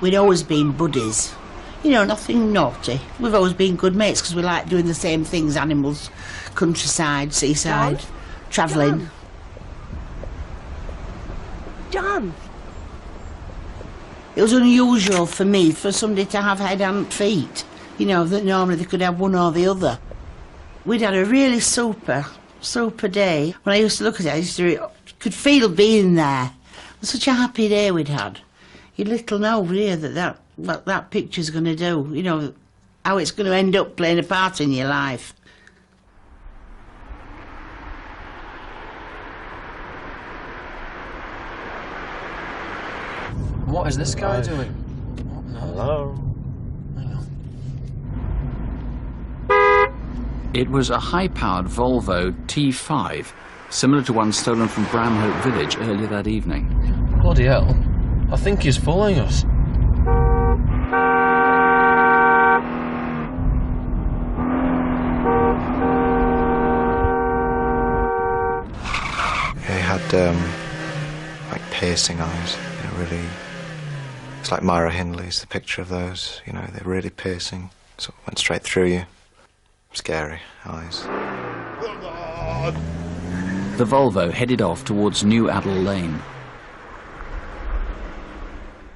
We'd always been buddies. Nothing naughty. We've always been good mates because we like doing the same things, animals, countryside, seaside, travelling. John! It was unusual for me for somebody to have head and feet, that normally they could have one or the other. We'd had a really super day. When I used to look at it, I could feel being there. It Such a happy day we'd had. You little know really what that picture's going to do, you know, how it's going to end up playing a part in your life. What is this guy doing? Hello? It was a high-powered Volvo T5, similar to one stolen from Bramhope Village earlier that evening. Bloody hell. I think he's following us. He had, like, piercing eyes, you know, really... It's like Myra Hindley's, the picture of those, you know, they're really piercing, sort of went straight through you. Scary eyes. The Volvo headed off towards New Addle Lane.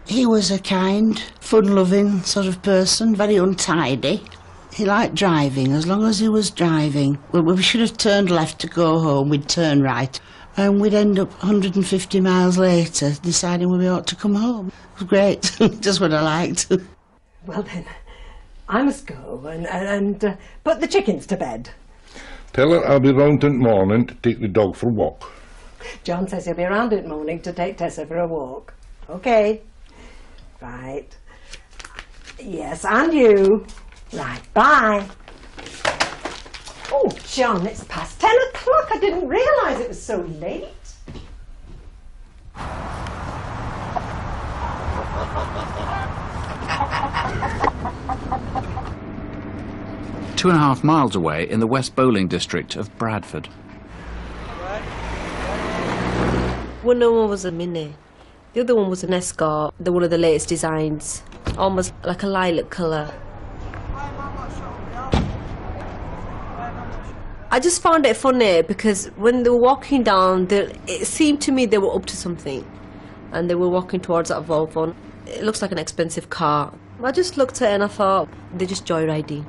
He was a kind, fun-loving sort of person, very untidy. He liked driving. As long as he was driving, well, we should have turned left to go home, we'd turn right, and we'd end up 150 miles later deciding we ought to come home. It was great, just what I liked. Well then, I must go and put the chickens to bed. Tell her I'll be round in the morning to take the dog for a walk. John says he'll be around in the morning to take Tessa for a walk. OK. Right. Yes, and you. Right, bye. Oh, John, it's past 10 o'clock. I didn't realise it was so late. Two and a half miles away in the West Bowling district of Bradford. One of them was a Mini. The other one was an Escort. They're one of the latest designs. Almost like a lilac colour. I just found it funny because when they were walking down, it seemed to me they were up to something. And they were walking towards that Volvo. It looks like an expensive car. I just looked at it and I thought, they're just joyriding.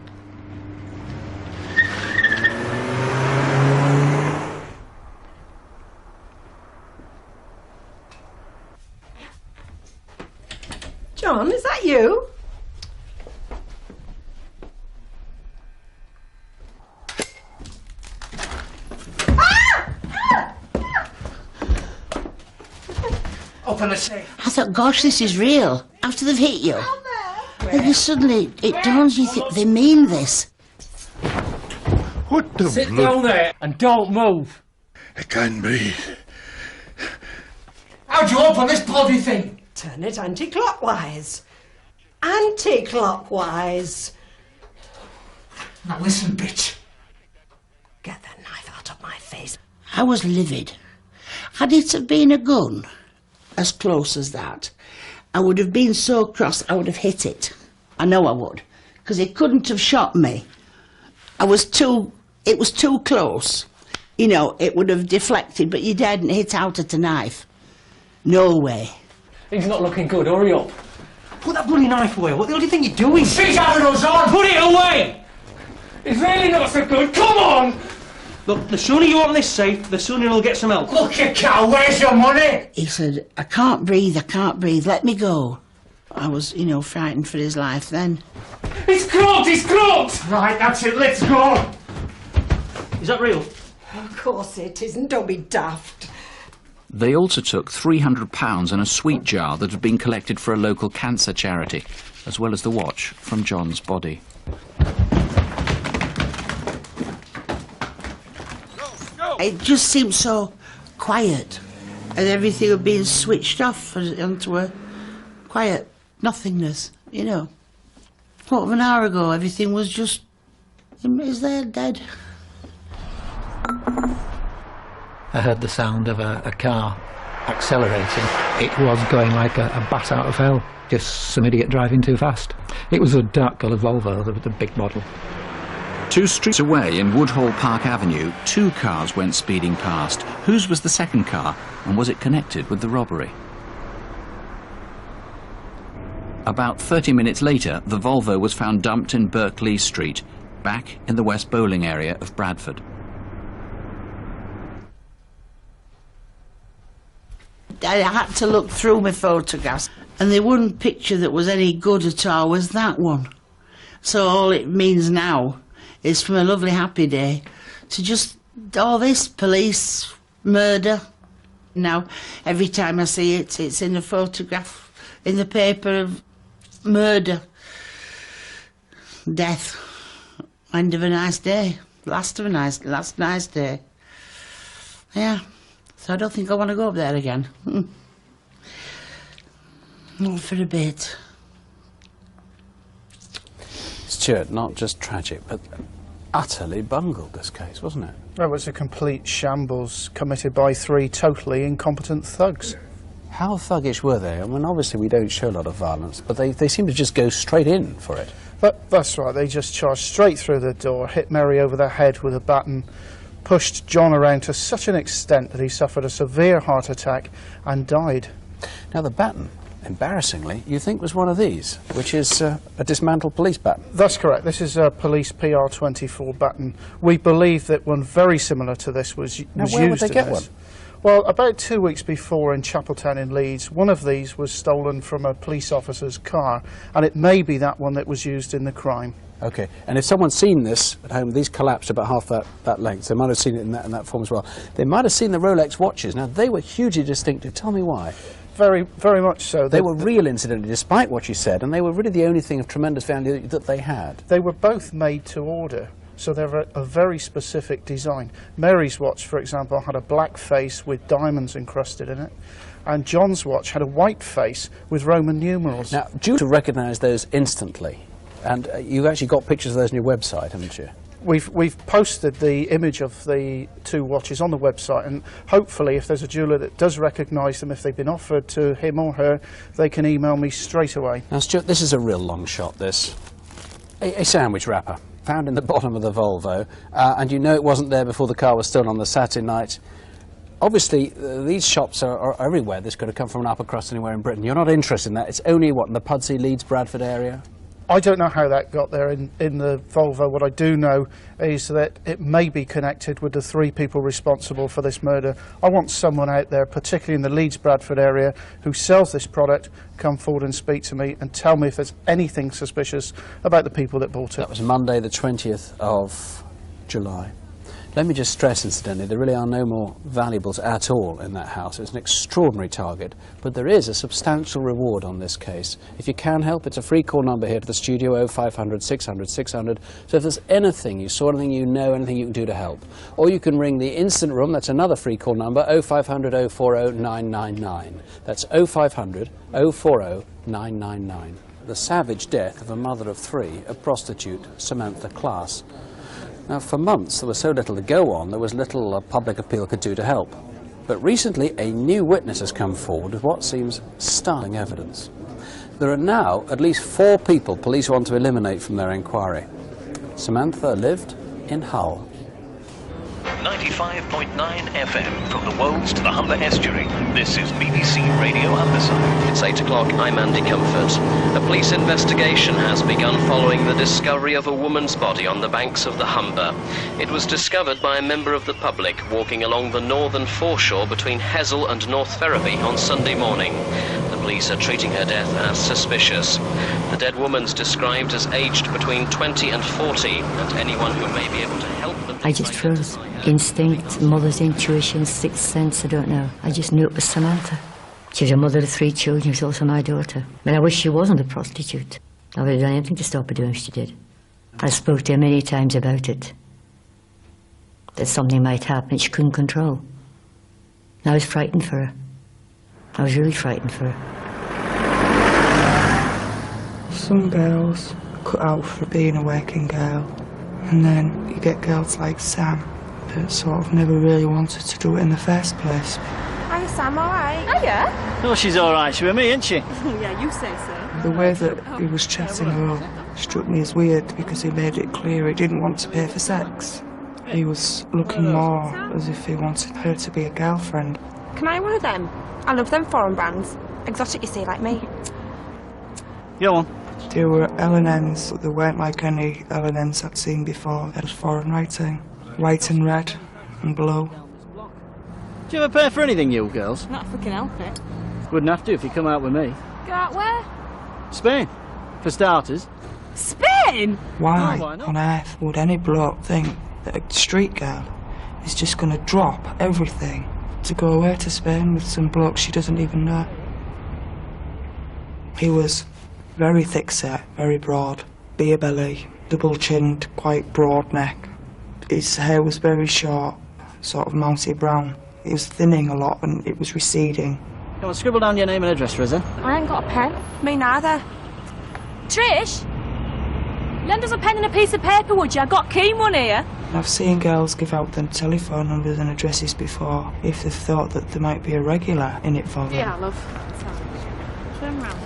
John, is that you? Open the safe. I thought, gosh, this is real. After they've hit you. And then suddenly it dawns you think they mean this. What the Sit down there and don't move. I can't breathe. How'd you open this bloody thing? Turn it anti-clockwise. Anti-clockwise. Now listen, bitch. Get that knife out of my face. I was livid. Had it have been a gun, as close as that, I would have been so cross I would have hit it. I know I would. Because it couldn't have shot me. It was too close. You know, it would have deflected, but you daren't hit out at a knife. No way. He's not looking good, hurry up. Put that bloody knife away, what the hell do you think you're doing? She's having us on! Put it away! It's really not so good, come on! Look, the sooner you open this safe, the sooner you'll get some help. Look, you cow, where's your money? He said, I can't breathe, let me go. I was, you know, frightened for his life then. It's croaked! Right, that's it, let's go! Is that real? Of course it isn't, don't be daft. They also took £300 and a sweet jar that had been collected for a local cancer charity, as well as the watch from John's body. It just seemed so quiet, and everything had been switched off onto a quiet nothingness, you know. Quarter of an hour ago, everything was just... is there dead? I heard the sound of a car accelerating. It was going like a bat out of hell. Just some idiot driving too fast. It was a dark-coloured Volvo, the big model. 2 streets away in Woodhall Park Avenue, 2 cars went speeding past. Whose was the second car, and was it connected with the robbery? About 30 minutes later, the Volvo was found dumped in Berkeley Street, back in the West Bowling area of Bradford. I had to look through my photographs, and the one picture that was any good at all was that one. So all it means now is from a lovely happy day to just all this police murder. Now, every time I see it, it's in a photograph in the paper of murder, death, end of a nice day, last nice day. Yeah, so I don't think I want to go up there again. Not for a bit. Stuart, not just tragic, but utterly bungled, this case, wasn't it? It was a complete shambles committed by 3 totally incompetent thugs. How thuggish were they? I mean, obviously we don't show a lot of violence, but they seem to just go straight in for it. That's right, they just charged straight through the door, hit Mary over the head with a baton, pushed John around to such an extent that he suffered a severe heart attack and died. Now the baton, embarrassingly, you think was one of these, which is a dismantled police baton. That's correct. This is a police PR-24 baton. We believe that one very similar to this was used. Now, where would they get one? Well, about 2 weeks before in Chapeltown in Leeds, one of these was stolen from a police officer's car, and it may be that one that was used in the crime. OK, and if someone's seen this at home, these collapsed about half that length. They might have seen it in that form as well. They might have seen the Rolex watches. Now, they were hugely distinctive. Tell me why. Very, very much so. They were real, incidentally, despite what you said, and they were really the only thing of tremendous value that they had. They were both made to order, so they're a very specific design. Mary's watch, for example, had a black face with diamonds encrusted in it, and John's watch had a white face with Roman numerals. Now, due to recognise those instantly, and you've actually got pictures of those on your website, haven't you? We've posted the image of the 2 watches on the website, and hopefully if there's a jeweller that does recognise them, if they've been offered to him or her, they can email me straight away. Now Stuart, this is a real long shot, this. A sandwich wrapper, found in the bottom of the Volvo, and you know it wasn't there before the car was stolen on the Saturday night. Obviously, these shops are everywhere. This could have come from an upper crust anywhere in Britain. You're not interested in that. It's only, what, in the Pudsey, Leeds, Bradford area? I don't know how that got there in the Volvo. What I do know is that it may be connected with the 3 people responsible for this murder. I want someone out there, particularly in the Leeds-Bradford area, who sells this product, come forward and speak to me and tell me if there's anything suspicious about the people that bought it. That was Monday the 20th of July. Let me just stress, incidentally, there really are no more valuables at all in that house. It's an extraordinary target, but there is a substantial reward on this case. If you can help, it's a free call number here to the studio, 0500 600 600. So if there's anything you saw, anything you know, anything you can do to help. Or you can ring the Instant Room, that's another free call number, 0500 040 999. That's 0500 040 999. The savage death of a mother of 3, a prostitute, Samantha Class. Now, for months, there was so little to go on, there was little public appeal could do to help. But recently, a new witness has come forward with what seems startling evidence. There are now at least 4 people police want to eliminate from their inquiry. Samantha lived in Hull. 95.9 FM from the Wolds to the Humber Estuary. This is BBC Radio Humberside. It's 8 o'clock. I'm Andy Comfort. A police investigation has begun following the discovery of a woman's body on the banks of the Humber. It was discovered by a member of the public walking along the northern foreshore between Hessel and North Ferriby on Sunday morning. The police are treating her death as suspicious. The dead woman's described as aged between 20 and 40, and anyone who may be able to help them... I just froze. Instinct, mother's intuition, sixth sense, I don't know. I just knew it was Samantha. She was a mother of 3 children, she was also my daughter. I mean, I wish she wasn't a prostitute. I would have done anything to stop her doing what she did. I spoke to her many times about it. That something might happen she couldn't control. And I was frightened for her. I was really frightened for her. Some girls are cut out for being a working girl. And then you get girls like Sam that sort of never really wanted to do it in the first place. Hi Sam, alright? Hiya. Oh, she's alright, she's with me, isn't she? Yeah, you say so. The way that he was chatting her up struck me as weird because he made it clear he didn't want to pay for sex. He was looking more as if he wanted her to be a girlfriend. Can I have one of them? I love them foreign brands. Exotic, you see, like me. Go on. They were L&Ns, but they weren't like any L&Ns I'd seen before. It was foreign writing. White and red and blue. Do you ever pay for anything, you girls? Not if we can help it. Wouldn't have to if you come out with me. Go out where? Spain, for starters. Spain? Why Oh, why not? on earth would any bloke think that a street girl is just going to drop everything to go away to Spain with some bloke she doesn't even know? He was very thick-set, very broad, beer belly, double-chinned, quite broad neck. His hair was very short, sort of mousy brown. It was thinning a lot and it was receding. Come on, scribble down your name and address for us, then. I ain't got a pen. Me neither. Trish? Lend us a pen and a piece of paper, would you? I got keen one here. I've seen girls give out them telephone numbers and addresses before if they've thought that there might be a regular in it for them. Yeah, love. Turn round.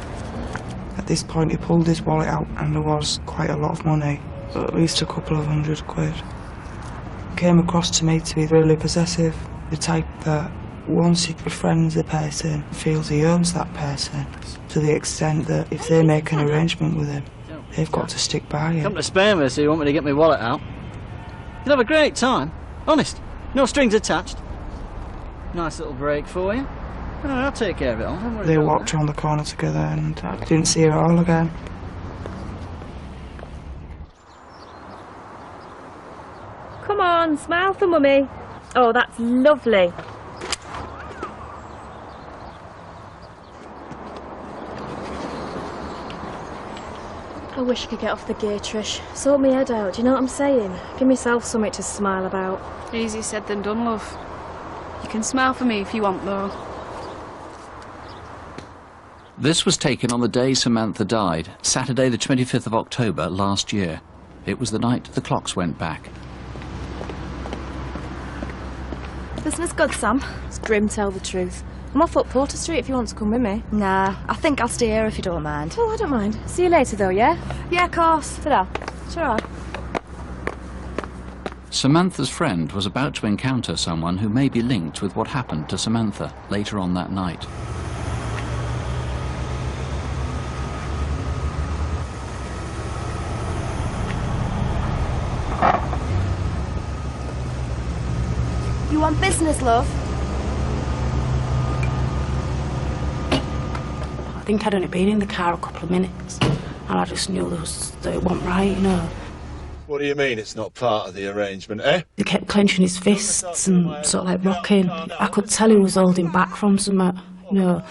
At this point he pulled his wallet out and there was quite a lot of money, at least a couple of £100. Came across to me to be really possessive, the type that once he befriends a person, feels he owns that person, to the extent that if they make an arrangement with him, they've got to stick by him. Come to Spain with us, so you want me to get my wallet out. You'll have a great time. Honest. No strings attached. Nice little break for you. Oh, I'll take care of it all. Don't worry They about walked that. round the corner together and I didn't see her at all again. Come on, smile for Mummy. Oh, that's lovely. I wish I could get off the gear, Trish. Sort me head out, do you know what I'm saying? Give myself something to smile about. Easier said than done, love. You can smile for me if you want, though. This was taken on the day Samantha died, Saturday the 25th of October last year. It was the night the clocks went back. Business good, Sam. It's grim, tell the truth. I'm off up Porter Street if you want to come with me. Nah, I think I'll stay here if you don't mind. Oh, I don't mind. See you later, though, yeah? Yeah, of course. Ta-da. Ta-ra. Samantha's friend was about to encounter someone who may be linked with what happened to Samantha later on that night. You want business, love? I think I'd only been in the car a couple of minutes, and I just knew that it wasn't right, you know. What do you mean it's not part of the arrangement, eh? He kept clenching his fists and sort of like rocking. I could tell he was holding back from something, you know.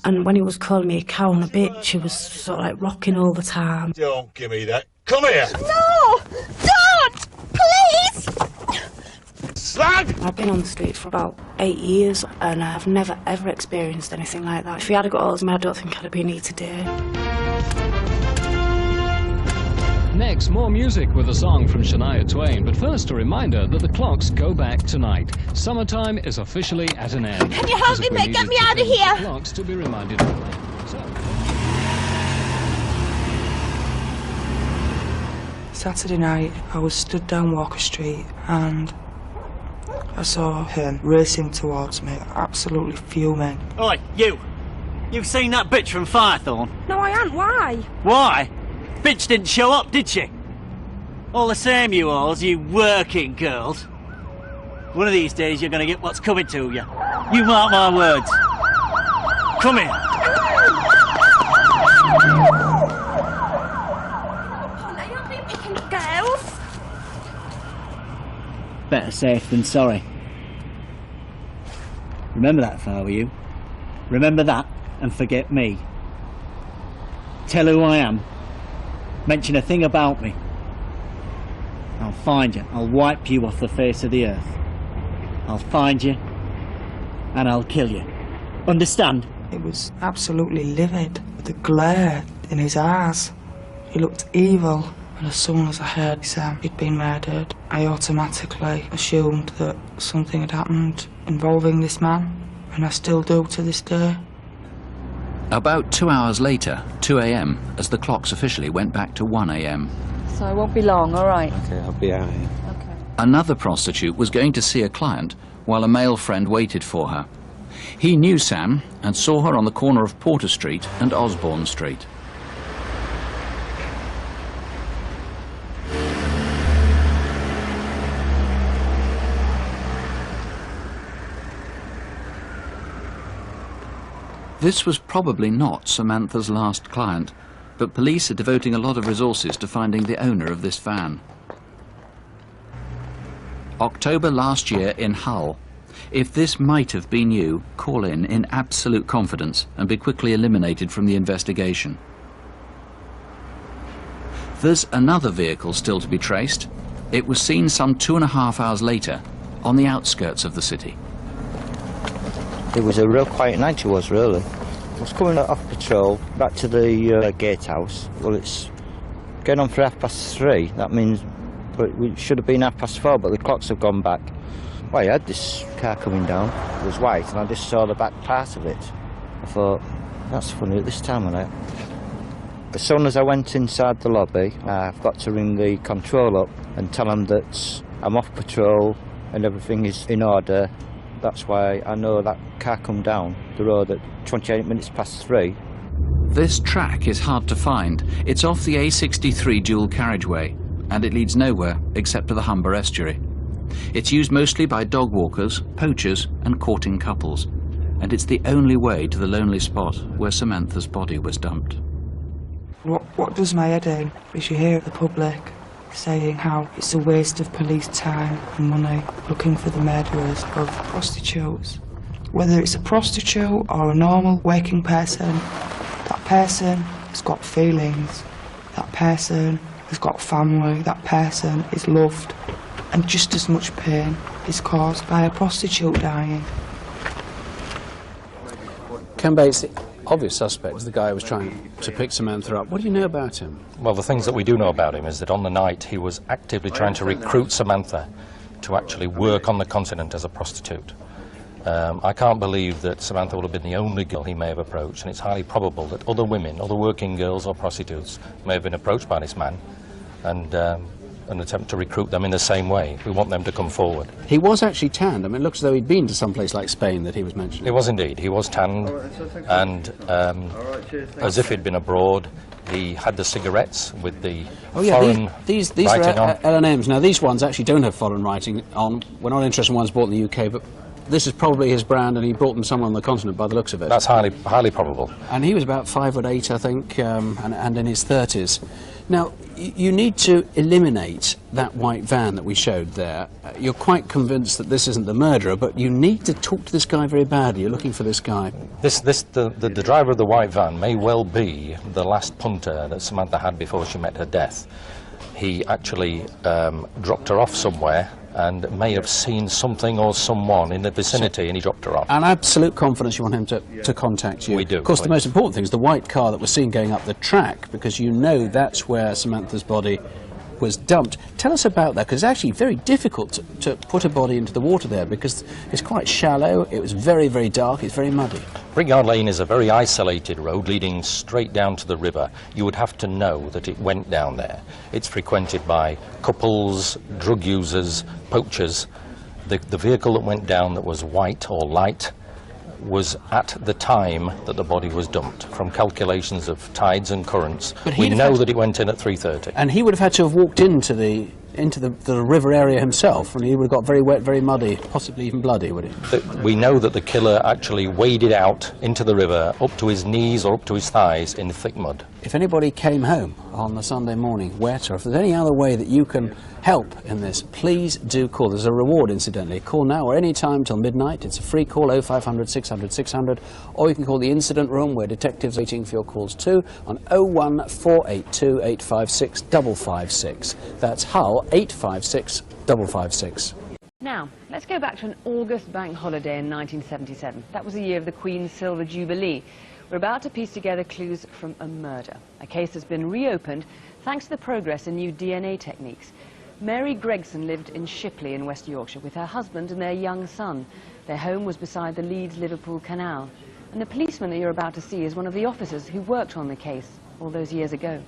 And when he was calling me a cow and a bitch, he was sort of like rocking all the time. Don't give me that. Come here! No! Don't! Please! Slag! I've been on the street for about 8 years, and I've never ever experienced anything like that. If he had got hold of me, I don't think I'd have been here today. Next, more music with a song from Shania Twain, but first a reminder that the clocks go back tonight. Summertime is officially at an end. Can you help me, mate? Get me out of here! The clocks to be reminded of that. Saturday night, I was stood down Walker Street and I saw him racing towards me, absolutely fuming. Oi, you! You've seen that bitch from Firethorn? No, I ain't. Why? Why? Bitch didn't show up, did she? All the same, you alls, you working girls. One of these days you're going to get what's coming to you. You mark my words. Come here. Oh, now you'll be picking girls. Better safe than sorry. Remember that if I were you. Remember that and forget me. Tell who I am. Mention a thing about me. I'll find you. I'll wipe you off the face of the earth. I'll find you and I'll kill you. Understand? It was absolutely livid, the glare in his eyes. He looked evil, and as soon as I heard Sam he'd been murdered, I automatically assumed that something had happened involving this man, and I still do to this day. About 2 hours later, 2 a.m., as the clocks officially went back to 1 a.m. So I won't be long, all right? Okay, I'll be out here. Okay. Another prostitute was going to see a client while a male friend waited for her. He knew Sam and saw her on the corner of Porter Street and Osborne Street. This was probably not Samantha's last client, but police are devoting a lot of resources to finding the owner of this van. October last year in Hull. If this might have been you, call in absolute confidence and be quickly eliminated from the investigation. There's another vehicle still to be traced. It was seen some 2.5 hours later on the outskirts of the city. It was a real quiet night, it was, really. I was coming off patrol back to the gatehouse. Well, it's going on for 3:30. That means it should have been 4:30, but the clocks have gone back. Well, I had this car coming down. It was white, and I just saw the back part of it. I thought, that's funny at this time of night. As soon as I went inside the lobby, I've got to ring the control up and tell them that I'm off patrol and everything is in order. That's why I know that car come down the road at 3:28. This track is hard to find. It's off the A63 dual carriageway, and it leads nowhere except to the Humber estuary. It's used mostly by dog walkers, poachers and courting couples, and it's the only way to the lonely spot where Samantha's body was dumped. What does my head in is you hear the public saying how it's a waste of police time and money looking for the murderers of prostitutes. Whether it's a prostitute or a normal working person, that person has got feelings, that person has got family, that person is loved, and just as much pain is caused by a prostitute dying. Ken Bates, the obvious suspect is the guy who was trying to pick Samantha up. What do you know about him? Well, the things that we do know about him is that on the night he was actively trying to recruit Samantha to actually work on the continent as a prostitute. I can't believe that Samantha would have been the only girl he may have approached, and it's highly probable that other women, other working girls or prostitutes may have been approached by this man and an attempt to recruit them in the same way. We want them to come forward. He was actually tanned. I mean, it looks as though he'd been to some place like Spain that he was mentioning. He was indeed. He was tanned, and as if he'd been abroad. He had the cigarettes with the foreign these writing are on. L&Ms. Now, these ones actually don't have foreign writing on. We're not interested in ones bought in the UK, but this is probably his brand, and he brought them somewhere on the continent by the looks of it. That's highly probable. And he was about 5'8", I think, and in his 30s. Now, you need to eliminate that white van that we showed there. You're quite convinced that this isn't the murderer, but you need to talk to this guy very badly. You're looking for this guy. The driver of the white van may well be the last punter that Samantha had before she met her death. He actually dropped her off somewhere and may have seen something or someone in the vicinity, and he dropped her off. And absolute confidence you want him to contact you. We do. Of course, the most important thing is the white car that was seen going up the track, because you know that's where Samantha's body was dumped. Tell us about that, because it's actually very difficult to put a body into the water there, because it's quite shallow, it was very, very dark, it's very muddy. Brighouse Lane is a very isolated road leading straight down to the river. You would have to know that it went down there. It's frequented by couples, drug users, poachers. The vehicle that went down that was white or light was at the time that the body was dumped. From calculations of tides and currents, we know that it went in at 3:30. And he would have had to have walked into the river area himself, and he would have got very wet, very muddy, possibly even bloody, would he? We know that the killer actually waded out into the river up to his knees or up to his thighs in thick mud. If anybody came home on the Sunday morning wet, or if there's any other way that you can help in this, please do call. There's a reward, incidentally. Call now or any time till midnight. It's a free call, 0500 600 600, or you can call the incident room, where detectives are waiting for your calls too, on 01482 856 556. That's Hull, 856 556. Now, let's go back to an August bank holiday in 1977. That was the year of the Queen's Silver Jubilee. We're about to piece together clues from a murder. A case has been reopened thanks to the progress in new DNA techniques. Mary Gregson lived in Shipley in West Yorkshire with her husband and their young son. Their home was beside the Leeds-Liverpool Canal. And the policeman that you're about to see is one of the officers who worked on the case all those years ago.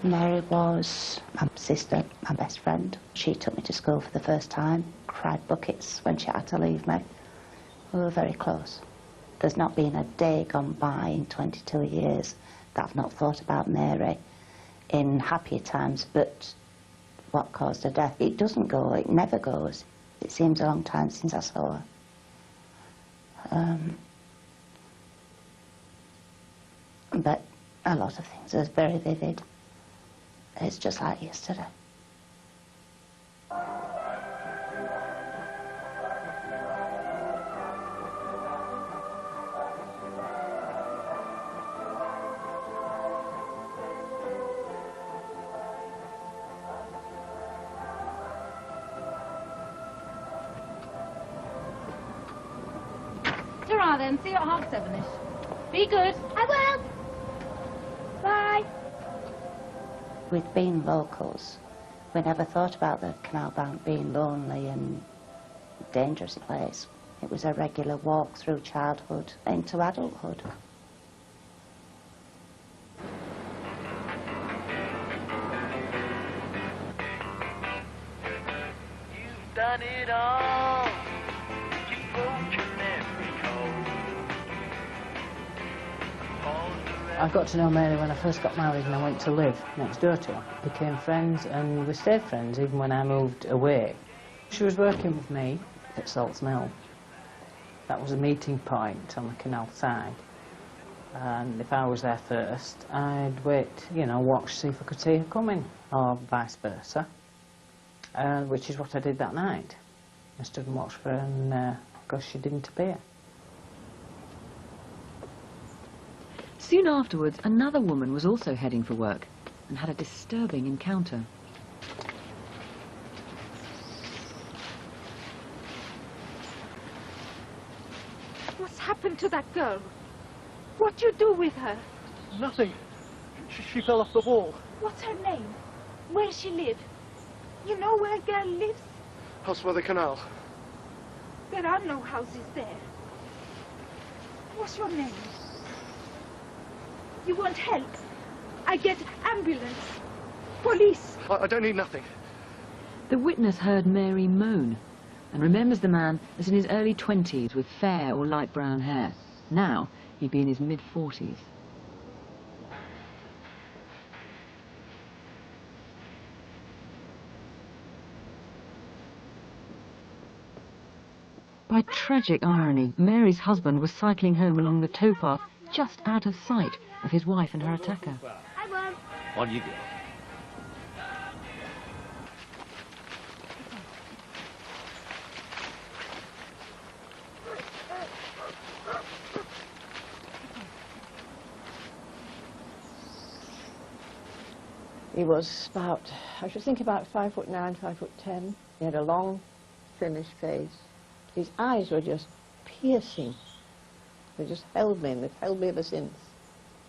Mary was my sister, my best friend. She took me to school for the first time, cried buckets when she had to leave me. We were very close. There's not been a day gone by in 22 years that I've not thought about Mary in happier times, but what caused her death, it doesn't go, it never goes. It seems a long time since I saw her. But a lot of things are very vivid. It's just like yesterday. Ta-ra then, see you at 7:30ish. Be good. I will. Bye. We'd been locals. We never thought about the canal bank being lonely and dangerous place. It was a regular walk through childhood into adulthood. You've done it all. You've broken every code. I got to know Mary when I first got married and I went to live next door to her. Became friends and we stayed friends even when I moved away. She was working with me at Salts Mill. That was a meeting point on the canal side. And if I was there first, I'd wait, you know, watch, see if I could see her coming, or vice versa. Which is what I did that night. I stood and watched for her and, of course, she didn't appear. Soon afterwards, another woman was also heading for work and had a disturbing encounter. What's happened to that girl? What do you do with her? Nothing. She fell off the wall. What's her name? Where she live? You know where a girl lives? House by the canal. There are no houses there. What's your name? You want help? I get ambulance. Police. I don't need nothing. The witness heard Mary moan and remembers the man as in his early 20s with fair or light brown hair. Now he'd be in his mid-40s. By tragic irony, Mary's husband was cycling home along the towpath just out of sight of his wife and her attacker. I won't. On you go. He was about, I should think about 5'9", 5'10". He had a long, finished face. His eyes were just piercing. They just held me, and they've held me ever since.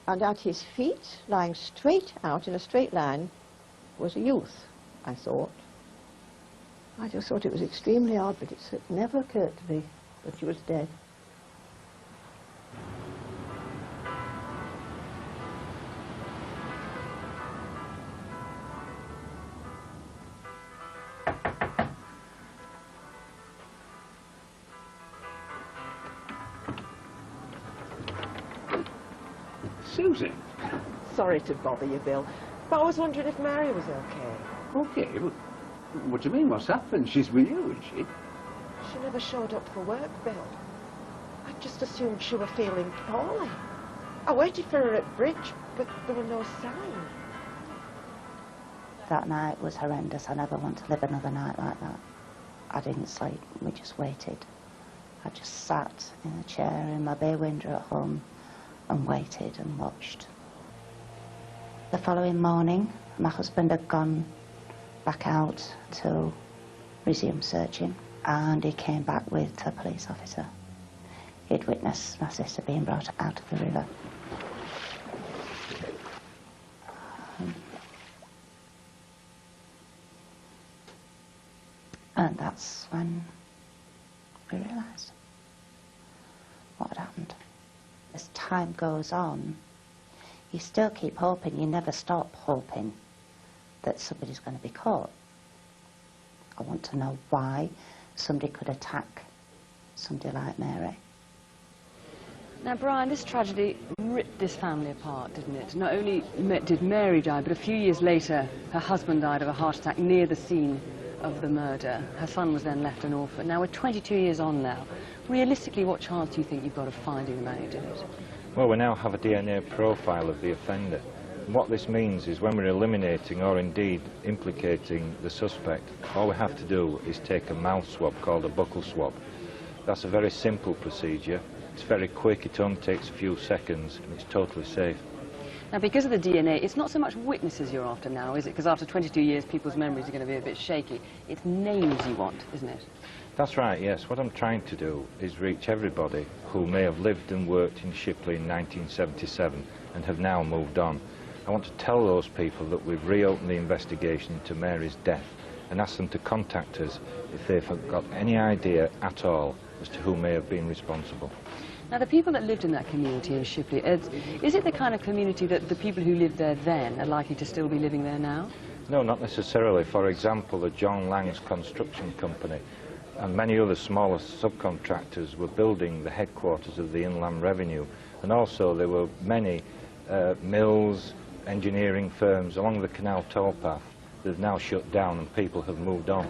And at his feet, lying straight out in a straight line, was a youth, I thought. I just thought it was extremely odd, but it never occurred to me that she was dead. Susan? Sorry to bother you, Bill, but I was wondering if Mary was okay. Okay, but what do you mean? What's happened? She's with you, is she? She never showed up for work, Bill. I just assumed she was feeling poorly. I waited for her at bridge, but there were no signs. That night was horrendous. I never want to live another night like that. I didn't sleep. We just waited. I just sat in a chair in my bay window at home and waited and watched. The following morning, my husband had gone back out to resume searching, and he came back with a police officer. He'd witnessed my sister being brought out of the river. And that's when we realised what had happened. As time goes on, you still keep hoping, you never stop hoping that somebody's going to be caught. I want to know why somebody could attack somebody like Mary. Now, Brian, this tragedy ripped this family apart, didn't it? Not only did Mary die, but a few years later, her husband died of a heart attack near the scene of the murder. Her son was then left an orphan. Now, we're 22 years on now. Realistically, what chance do you think you've got of finding the man who did it? Well, we now have a DNA profile of the offender. What this means is when we're eliminating or indeed implicating the suspect, all we have to do is take a mouth swab called a buccal swab. That's a very simple procedure. It's very quick, it only takes a few seconds, and it's totally safe. Now, because of the DNA, it's not so much witnesses you're after now, is it? Because after 22 years, people's memories are going to be a bit shaky. It's names you want, isn't it? That's right, yes. What I'm trying to do is reach everybody who may have lived and worked in Shipley in 1977 and have now moved on. I want to tell those people that we've reopened the investigation into Mary's death and ask them to contact us if they've got any idea at all as to who may have been responsible. Now, the people that lived in that community in Shipley, is it the kind of community that the people who lived there then are likely to still be living there now? No, not necessarily. For example, the John Lang's construction company and many other smaller subcontractors were building the headquarters of the Inland Revenue, and also there were many mills, engineering firms along the canal towpath that have now shut down and people have moved on.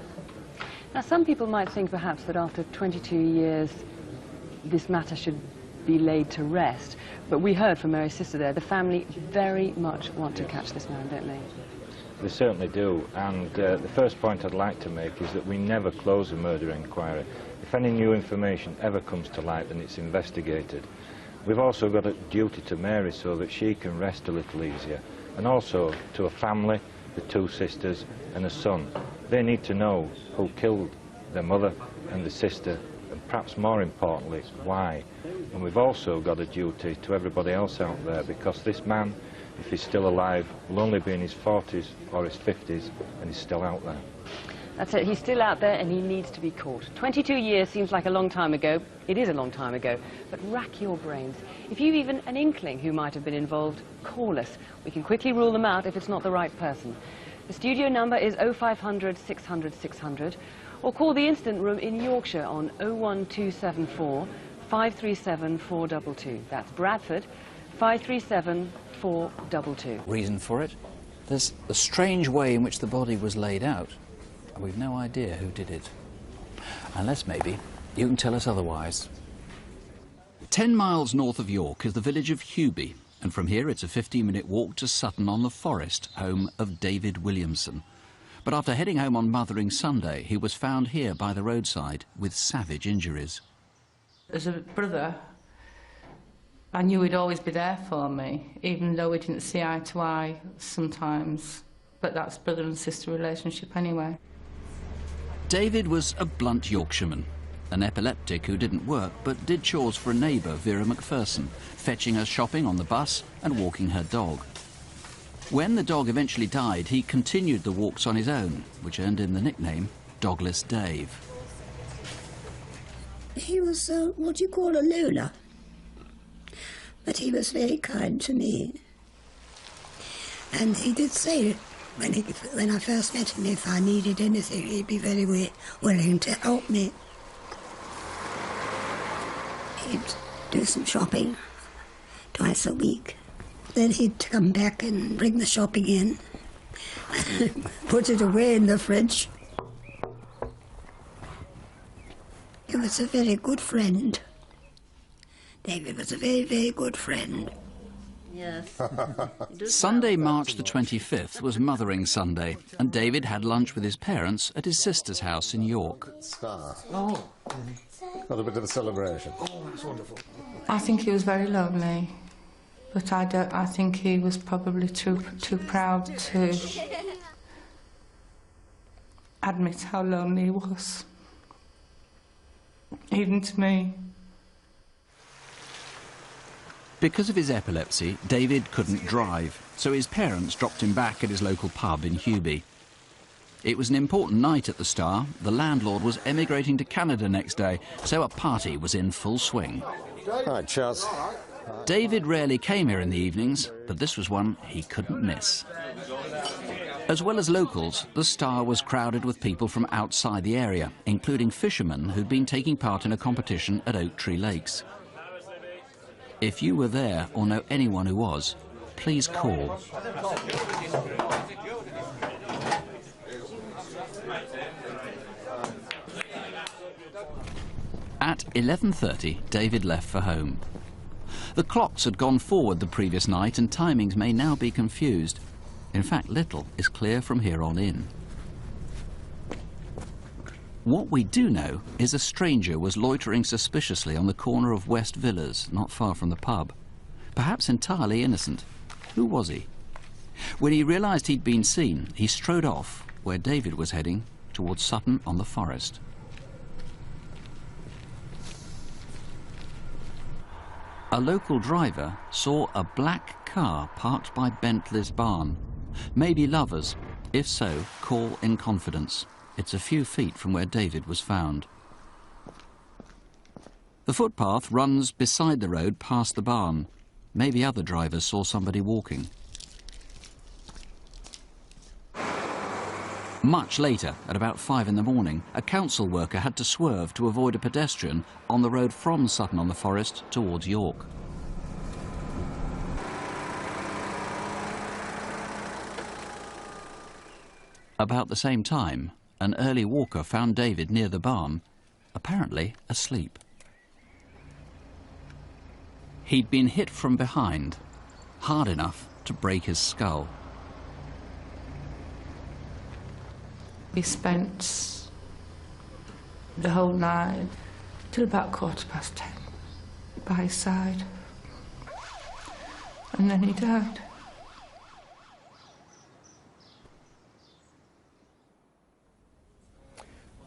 Now, some people might think perhaps that after 22 years this matter should be laid to rest, but we heard from Mary's sister there, the family very much want to catch this man, don't they? They certainly do, and the first point I'd like to make is that we never close a murder inquiry. If any new information ever comes to light, then it's investigated. We've also got a duty to Mary so that she can rest a little easier, and also to a family, the two sisters and a son. They need to know who killed their mother and the sister, and perhaps more importantly, why. And we've also got a duty to everybody else out there, because this man, if he's still alive, will only be in his 40s or his 50s, and he's still out there. That's it, he's still out there and he needs to be caught. 22 years seems like a long time ago. It is a long time ago, but rack your brains. If you've even an inkling who might have been involved, call us. We can quickly rule them out if it's not the right person. The studio number is 0500 600 600, or call the Instant Room in Yorkshire on 01274 537 422. That's Bradford, 537 422. Reason for it? There's a strange way in which the body was laid out. We've no idea who did it. Unless maybe you can tell us otherwise. 10 miles north of York is the village of Hewby, and from here it's a 15-minute walk to Sutton-on-the-Forest, home of David Williamson. But after heading home on Mothering Sunday, he was found here by the roadside with savage injuries. As a brother, I knew he'd always be there for me, even though we didn't see eye to eye sometimes. But that's brother and sister relationship anyway. David was a blunt Yorkshireman, an epileptic who didn't work but did chores for a neighbour, Vera McPherson, fetching her shopping on the bus and walking her dog. When the dog eventually died, he continued the walks on his own, which earned him the nickname Dogless Dave. He was what you call a loner, but he was very kind to me. And he did say, when I first met him, if I needed anything, he'd be very willing to help me. He'd do some shopping twice a week. Then he'd come back and bring the shopping in, put it away in the fridge. He was a very good friend. David was a very, very good friend. Yes. Sunday, March the 25th was Mothering Sunday, and David had lunch with his parents at his sister's house in York. Oh, got a bit of a celebration. Oh, that's wonderful. I think he was very lonely, but I think he was probably too proud to admit how lonely he was, even to me. Because of his epilepsy, David couldn't drive, so his parents dropped him back at his local pub in Hewby. It was an important night at the Star. The landlord was emigrating to Canada next day, so a party was in full swing. Hi, Charles. David rarely came here in the evenings, but this was one he couldn't miss. As well as locals, the Star was crowded with people from outside the area, including fishermen who'd been taking part in a competition at Oak Tree Lakes. If you were there or know anyone who was, please call. At 11:30, David left for home. The clocks had gone forward the previous night and timings may now be confused. In fact, little is clear from here on in. What we do know is a stranger was loitering suspiciously on the corner of West Villas, not far from the pub. Perhaps entirely innocent. Who was he? When he realised he'd been seen, he strode off where David was heading, towards Sutton-on-the-Forest. A local driver saw a black car parked by Bentley's barn. Maybe lovers. If so, call in confidence. It's a few feet from where David was found. The footpath runs beside the road past the barn. Maybe other drivers saw somebody walking. Much later, at about 5 in the morning, a council worker had to swerve to avoid a pedestrian on the road from Sutton-on-the-Forest towards York. About the same time, an early walker found David near the barn, apparently asleep. He'd been hit from behind, hard enough to break his skull. We spent the whole night till about 10:15 by his side, and then he died.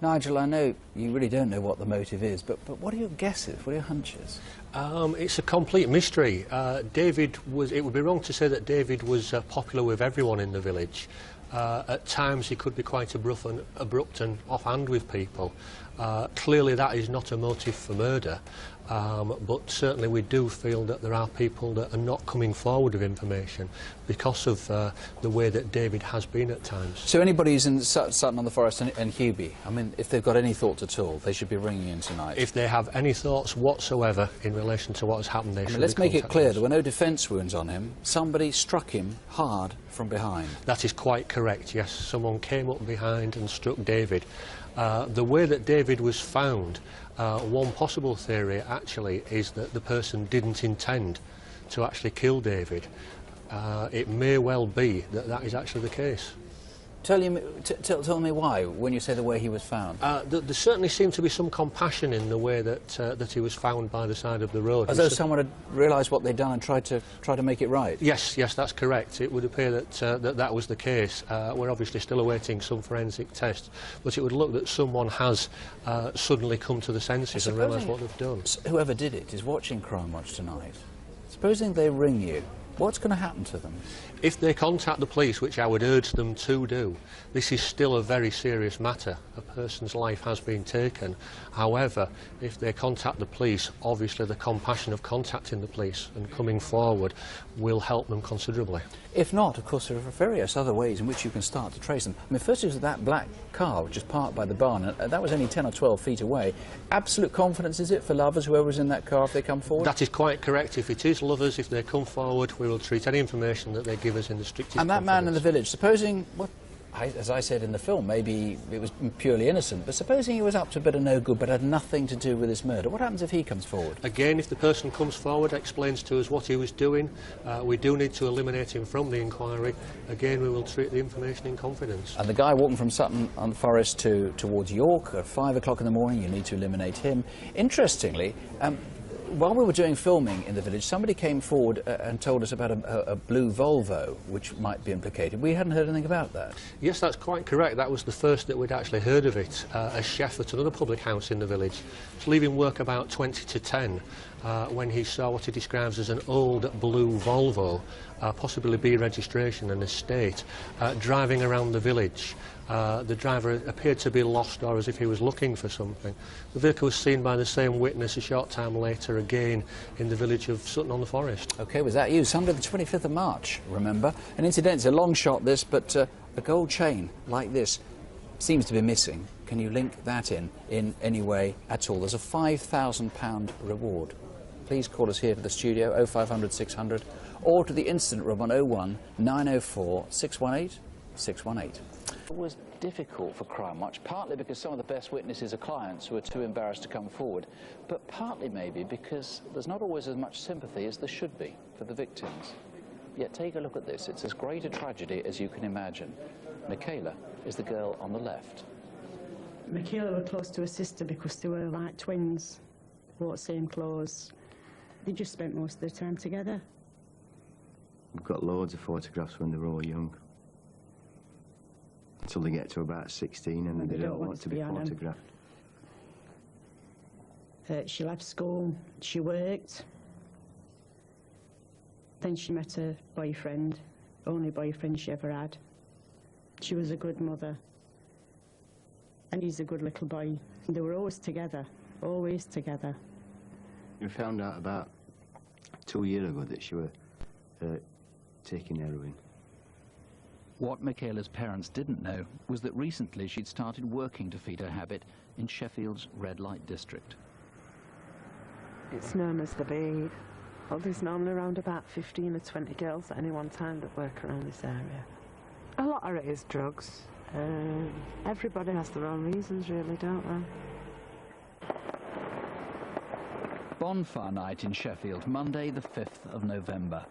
Nigel, I know you really don't know what the motive is, but what are your guesses? What are your hunches? It's a complete mystery. David was. It would be wrong to say that David was popular with everyone in the village. At times he could be quite abrupt and offhand with people. Clearly that is not a motive for murder, but certainly we do feel that there are people that are not coming forward with information because of the way that David has been at times. So anybody who's in Sutton-on-the-Forest and Hubie, I mean, if they've got any thoughts at all, they should be ringing in tonight. If they have any thoughts whatsoever in relation to what has happened, they should let's make it clear, us. there were no defence wounds on him. Somebody struck him hard from behind. That is quite correct, yes. Someone came up behind and struck David. The way that David was found, one possible theory actually is that the person didn't intend to actually kill David. It may well be that that is actually the case. Tell me why, when you say the way he was found. There certainly seemed to be some compassion in the way that that he was found by the side of the road. As though someone had realised what they'd done and tried to make it right. Yes, that's correct. It would appear that that was the case. We're obviously still awaiting some forensic tests, but it would look that someone has suddenly come to the senses and realised what they've done. Whoever did it is watching Crimewatch tonight. Supposing they ring you, what's going to happen to them? If they contact the police, which I would urge them to do, this is still a very serious matter. A person's life has been taken. However, if they contact the police, obviously the compassion of contacting the police and coming forward will help them considerably. If not, of course, there are various other ways in which you can start to trace them. I mean, first it was that black car which is parked by the barn, and that was only 10 or 12 feet away. Absolute confidence, is it, for lovers, whoever was in that car, if they come forward? That is quite correct. If it is lovers, if they come forward, we will treat any information that they give us in the strictest And that confidence. man in the village, supposing, as I said in the film, maybe it was purely innocent, but supposing he was up to a bit of no good but had nothing to do with this murder, what happens if he comes forward? Again, if the person comes forward, explains to us what he was doing, we do need to eliminate him from the inquiry. Again, we will treat the information in confidence. And the guy walking from Sutton-on-the-Forest towards York at 5 o'clock in the morning, you need to eliminate him. Interestingly, while we were doing filming in the village, somebody came forward and told us about a blue Volvo which might be implicated. We hadn't heard anything about that. Yes, that's quite correct. That was the first that we'd actually heard of it. A chef at another public house in the village was leaving work about 20 to 10 when he saw what he describes as an old blue Volvo, possibly B registration and estate, driving around the village. The driver appeared to be lost or as if he was looking for something. The vehicle was seen by the same witness a short time later again in the village of Sutton-on-the-Forest. OK, was that you? Sunday the 25th of March, remember? And incidentally, it's a long shot this, but a gold chain like this seems to be missing. Can you link that in any way at all? There's a £5,000 reward. please call us here to the studio, 0500 600, or to the incident room on 01 904 618 618. It was difficult for Crimewatch, partly because some of the best witnesses are clients who are too embarrassed to come forward, but partly maybe because there's not always as much sympathy as there should be for the victims. Yet take a look at this. It's as great a tragedy as you can imagine. Michaela is the girl on the left. Michaela were close to her sister because they were like twins, wore the same clothes. They just spent most of their time together. We've got loads of photographs when they were all young. Until they get to about 16 and then they don't want to be photographed. She left school, she worked. Then she met her boyfriend, only boyfriend she ever had. She was a good mother. And he's a good little boy. They were always together, always together. We found out about 2 years ago that she was taking heroin. What Michaela's parents didn't know was that recently she'd started working to feed her habit in Sheffield's red light district. It's known as the Bead. Well, there's normally around about 15 or 20 girls at any one time that work around this area. A lot of it is drugs. Everybody has their own reasons, really, don't they? Bonfire night in Sheffield, Monday the 5th of November.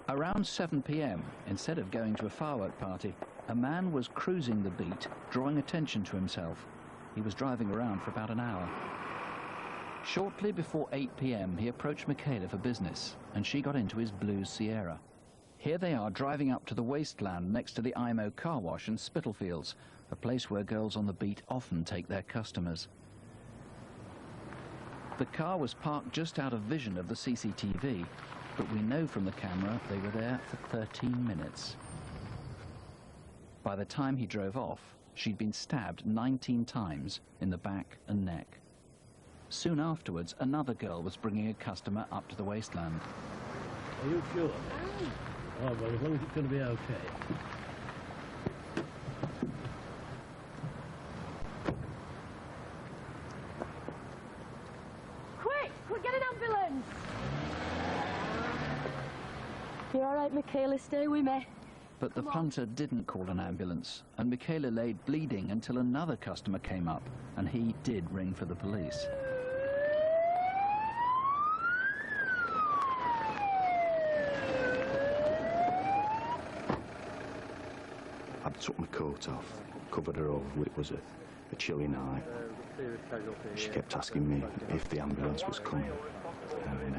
Around 7 p.m, instead of going to a firework party, a man was cruising the beat, drawing attention to himself. He was driving around for about an hour. Shortly before 8 p.m, he approached Michaela for business, and she got into his blue Sierra. Here they are driving up to the wasteland next to the IMO car wash and Spitalfields, a place where girls on the beat often take their customers. The car was parked just out of vision of the CCTV, but we know from the camera they were there for 13 minutes. By the time he drove off, she'd been stabbed 19 times in the back and neck. Soon afterwards, another girl was bringing a customer up to the wasteland. Are you sure? Oh, well, as long as it's going to be okay. Quick! Quick, get an ambulance! You all right, Michaela? Stay with me. But the punter didn't call an ambulance, and Michaela lay bleeding until another customer came up, and he did ring for the police. I took my coat off, covered her over, it was a chilly night. She kept asking me if the ambulance was coming, and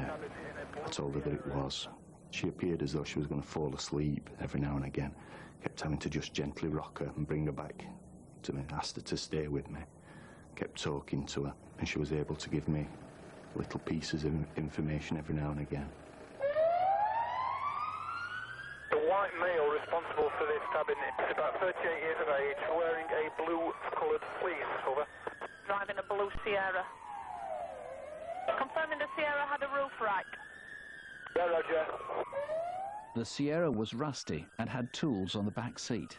I told her that it was. She appeared as though she was going to fall asleep every now and again. Kept having to just gently rock her and bring her back to me, asked her to stay with me. Kept talking to her, and she was able to give me little pieces of information every now and again. The white male responsible for this stabbing is about 38 years of age, wearing a blue-coloured fleece. Over. Driving a blue Sierra. Confirming the Sierra had a roof rack. Yeah, Roger. The Sierra was rusty and had tools on the back seat.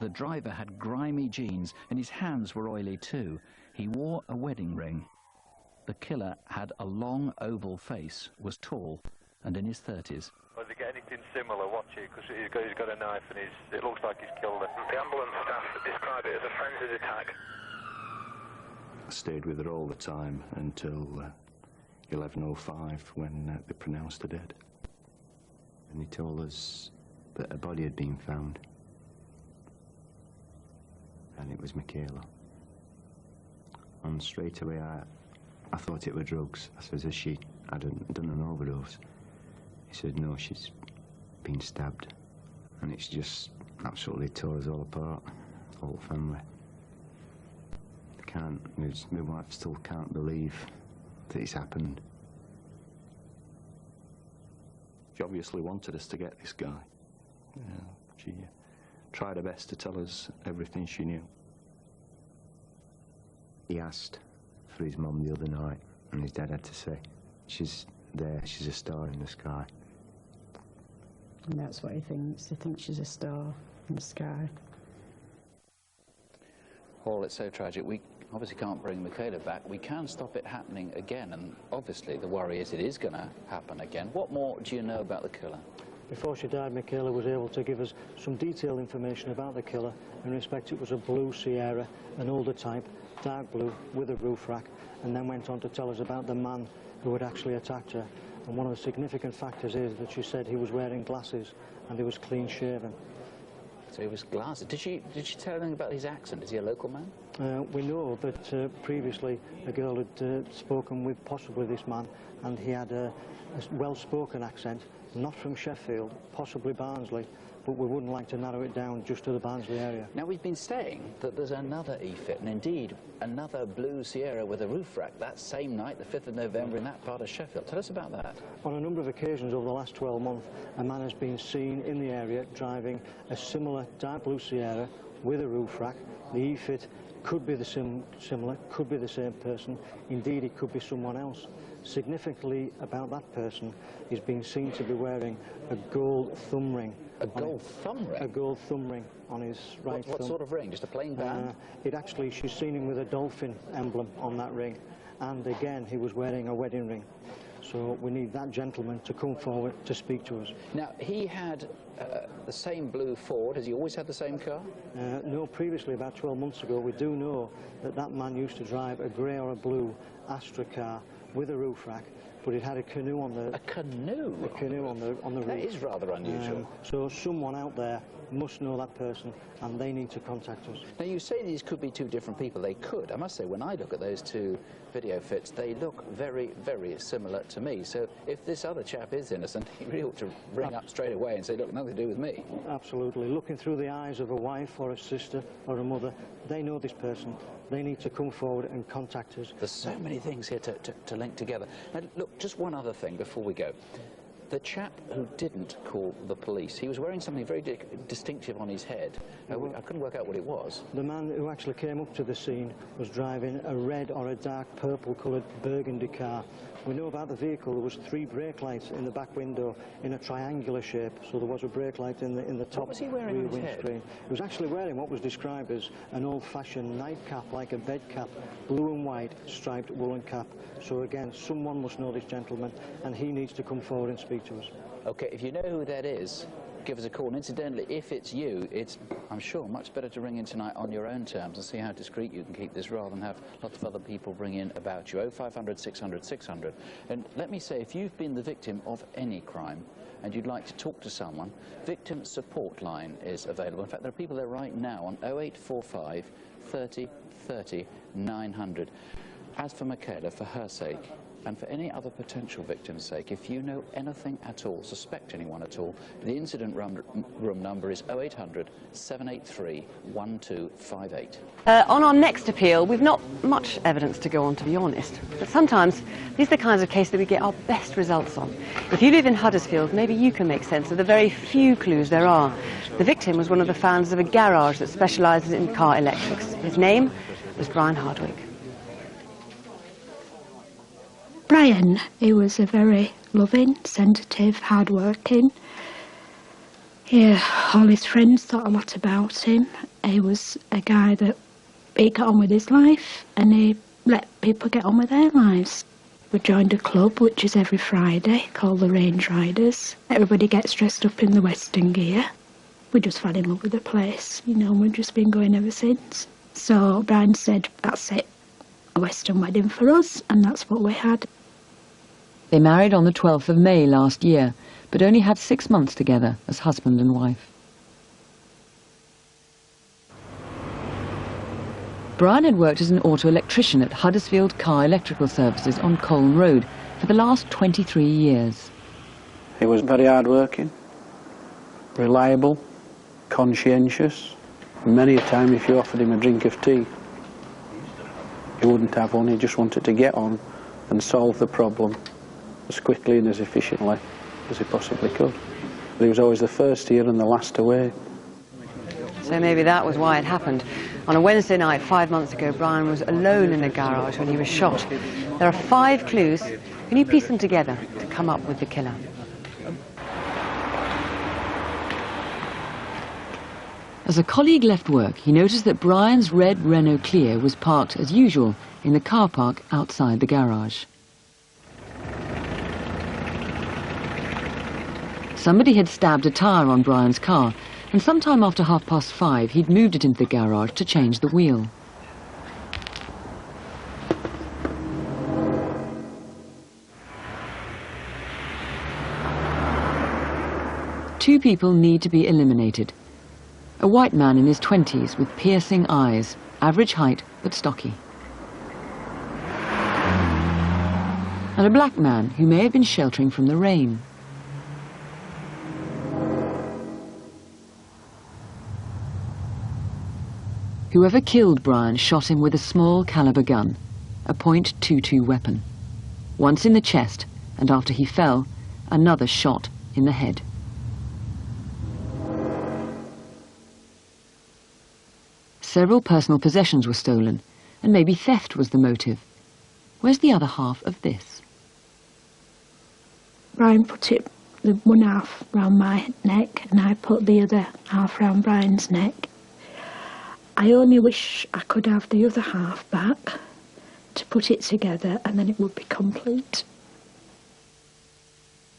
The driver had grimy jeans and his hands were oily too. He wore a wedding ring. The killer had a long oval face, was tall and in his 30s. Does he get anything similar? Watch it, because he's got a knife and it looks like he's killed her. The ambulance staff describe it as a frenzied attack. I stayed with her all the time until 11:05 when they pronounced her dead. And they told us that a body had been found. And it was Michaela. And straight away I thought it were drugs. I said, has she done an overdose? He said, no, she's been stabbed. And it's just absolutely tore us all apart, the whole family. My wife still can't believe that it's happened. She obviously wanted us to get this guy. She tried her best to tell us everything she knew. He asked for his mum the other night, and his dad had to say, she's there, she's a star in the sky. And that's what he thinks. He thinks she's a star in the sky. Oh, it's so tragic. obviously can't bring Michaela back. We can stop it happening again, and obviously the worry is it is going to happen again. What more do you know about the killer? Before she died, Michaela was able to give us some detailed information about the killer. In respect, it was a blue Sierra, an older type, dark blue, with a roof rack, and then went on to tell us about the man who had actually attacked her. And one of the significant factors is that she said he was wearing glasses and he was clean shaven. So he was glasses. Did she tell anything about his accent? Is he a local man? We know that previously a girl had spoken with possibly this man, and he had a well-spoken accent, not from Sheffield, possibly Barnsley, but we wouldn't like to narrow it down just to the Barnsley area. Now, we've been saying that there's another E-Fit, and indeed another blue Sierra with a roof rack that same night, the 5th of November, in that part of Sheffield. Tell us about that. On a number of occasions over the last 12 months, a man has been seen in the area driving a similar dark blue Sierra with a roof rack. The E-Fit could be the similar, could be the same person. Indeed, it could be someone else. Significantly about that person, he's been seen to be wearing a gold thumb ring. A gold thumb ring? A gold thumb ring on his right thumb. What sort of ring? Just a plain band? She's seen him with a dolphin emblem on that ring, and again he was wearing a wedding ring. So we need that gentleman to come forward to speak to us. Now, he had the same blue Ford. Has he always had the same car? No, previously, about 12 months ago, we do know that that man used to drive a grey or a blue Astra car with a roof rack, but it had a canoe on the... A canoe? A canoe on the roof. That is rather unusual. So someone out there must know that person, and they need to contact us. Now, you say these could be two different people. They could. I must say, when I look at those two video fits, they look very, very similar to me. So if this other chap is innocent, he really ought to ring up straight away and say, look, nothing to do with me. Absolutely. Looking through the eyes of a wife or a sister or a mother, they know this person. They need to come forward and contact us. There's so many things here to link together. Now, look, just one other thing before we go. The chap who didn't call the police, he was wearing something very distinctive on his head. I couldn't work out what it was. The man who actually came up to the scene was driving a red or a dark purple-coloured burgundy car. We know about the vehicle. There was 3 brake lights in the back window in a triangular shape, so there was a brake light in the top was he wearing rear on his windscreen. head? He was actually wearing what was described as an old-fashioned nightcap, like a bed cap, blue and white striped woolen cap. So again, someone must know this gentleman, and he needs to come forward and speak to us. OK, if you know who that is, give us a call. And incidentally, if it's you, it's, I'm sure, much better to ring in tonight on your own terms and see how discreet you can keep this rather than have lots of other people ring in about you. 0500 600 600. And let me say, if you've been the victim of any crime and you'd like to talk to someone, Victim Support Line is available. In fact, there are people there right now on 0845 30 30 900. As for Michaela, for her sake, and for any other potential victim's sake, if you know anything at all, suspect anyone at all, the incident room number is 0800 783 1258. On our next appeal, we've not much evidence to go on, to be honest. But sometimes these are the kinds of cases that we get our best results on. If you live in Huddersfield, maybe you can make sense of the very few clues there are. The victim was one of the founders of a garage that specialises in car electrics. His name was Brian Hardwick. Brian, he was a very loving, sensitive, hard-working. All his friends thought a lot about him. He was a guy that he got on with his life and he let people get on with their lives. We joined a club which is every Friday called the Range Riders. Everybody gets dressed up in the Western gear. We just fell in love with the place, you know, and we've just been going ever since. So Brian said, that's it, a Western wedding for us, and that's what we had. They married on the 12th of May last year, but only had 6 months together as husband and wife. Brian had worked as an auto electrician at Huddersfield Car Electrical Services on Colne Road for the last 23 years. He was very hard-working, reliable, conscientious. Many a time if you offered him a drink of tea, he wouldn't have one. He just wanted to get on and solve the problem as quickly and as efficiently as he possibly could. But he was always the first here and the last away. So maybe that was why it happened. On a Wednesday night 5 months ago, Brian was alone in a garage when he was shot. There are 5 clues. Can you piece them together to come up with the killer? As a colleague left work, he noticed that Brian's red Renault Clio was parked as usual in the car park outside the garage. Somebody had stabbed a tyre on Brian's car, and sometime after 5:30 he'd moved it into the garage to change the wheel. Two people need to be eliminated. A white man in his 20s with piercing eyes, average height but stocky. And a black man who may have been sheltering from the rain. Whoever killed Brian shot him with a small caliber gun, a .22 weapon. Once in the chest, and after he fell, another shot in the head. Several personal possessions were stolen, and maybe theft was the motive. Where's the other half of this? Brian put the one half round my neck, and I put the other half round Brian's neck. I only wish I could have the other half back to put it together, and then it would be complete.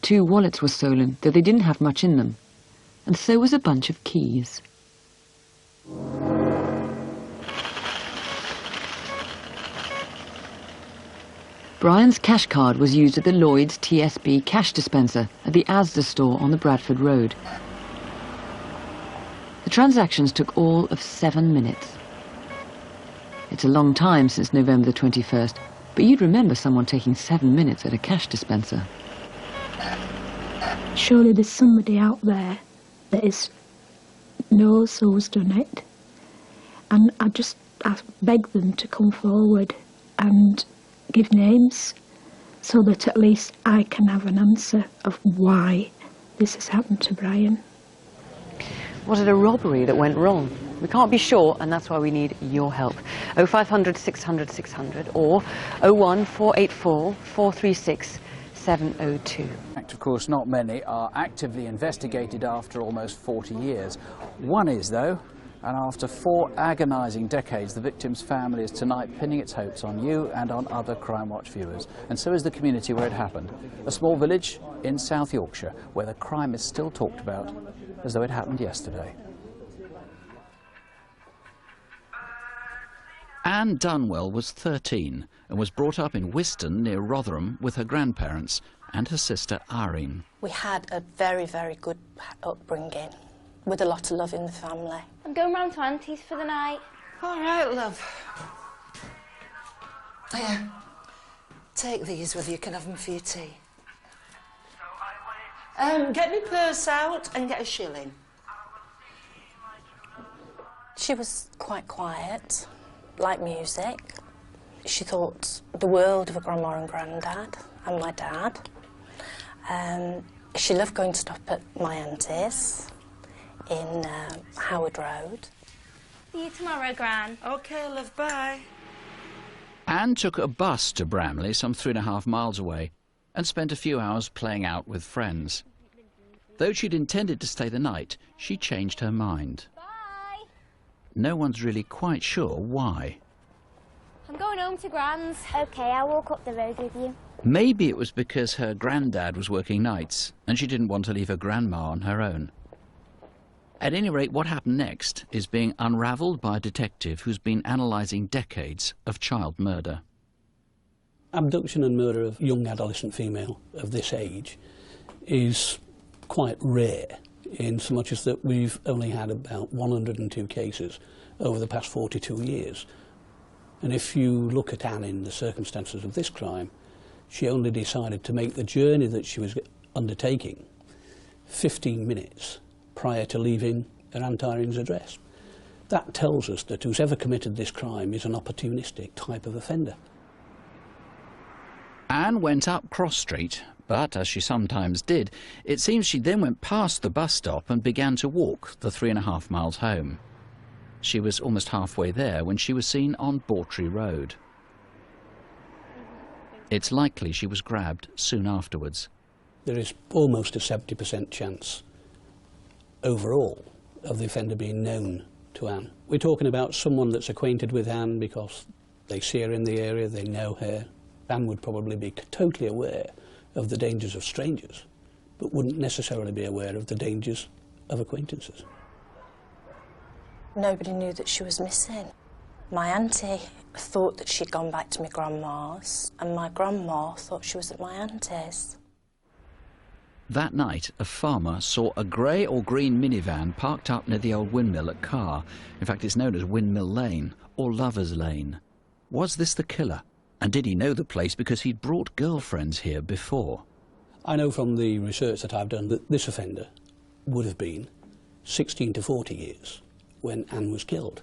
2 wallets were stolen, though they didn't have much in them, and so was a bunch of keys. Brian's cash card was used at the Lloyd's TSB cash dispenser at the Asda store on the Bradford Road. The transactions took all of 7 minutes. It's a long time since November the 21st, but you'd remember someone taking 7 minutes at a cash dispenser. Surely there's somebody out there that knows who's done it, and I beg them to come forward and give names so that at least I can have an answer of why this has happened to Brian. Was it a robbery that went wrong? We can't be sure, and that's why we need your help. 0500 600 600 or 01484 436 702. Of course, not many are actively investigated after almost 40 years. One is, though, and after 4 agonising decades, the victim's family is tonight pinning its hopes on you and on other Crimewatch viewers. And so is the community where it happened, a small village in South Yorkshire, where the crime is still talked about as though it happened yesterday. Anne Dunwell was 13 and was brought up in Wiston near Rotherham with her grandparents and her sister Irene. We had a very, very good upbringing with a lot of love in the family. I'm going round to Auntie's for the night. All right, love. Here, take these with you, you can have them for your tea. Get my purse out and get a shilling. She was quite quiet, liked music. She thought the world of her grandma and granddad and my dad. She loved going to stop at my auntie's in Howard Road. See you tomorrow, Gran. OK, love, bye. Anne took a bus to Bramley, some 3.5 miles away, and spent a few hours playing out with friends. Though she'd intended to stay the night, she changed her mind. Bye. No one's really quite sure why. I'm going home to Gran's. OK, I'll walk up the road with you. Maybe it was because her granddad was working nights and she didn't want to leave her grandma on her own. At any rate, what happened next is being unravelled by a detective who's been analysing decades of child murder. Abduction and murder of young adolescent female of this age is quite rare, in so much as that we've only had about 102 cases over the past 42 years. And if you look at Anne in the circumstances of this crime, she only decided to make the journey that she was undertaking 15 minutes prior to leaving her Aunt Irene's address. That tells us that whoever committed this crime is an opportunistic type of offender. Anne went up Cross Street, but, as she sometimes did, it seems she then went past the bus stop and began to walk the 3.5 miles home. She was almost halfway there when she was seen on Bawtry Road. It's likely she was grabbed soon afterwards. There is almost a 70% chance overall of the offender being known to Anne. We're talking about someone that's acquainted with Anne because they see her in the area, they know her. Anne would probably be totally aware of the dangers of strangers, but wouldn't necessarily be aware of the dangers of acquaintances. Nobody knew that she was missing. My auntie thought that she'd gone back to my grandma's, and my grandma thought she was at my auntie's. That night, a farmer saw a grey or green minivan parked up near the old windmill at Carr. In fact, it's known as Windmill Lane, or Lover's Lane. Was this the killer? And did he know the place because he'd brought girlfriends here before? I know from the research that I've done that this offender would have been 16 to 40 years when Anne was killed,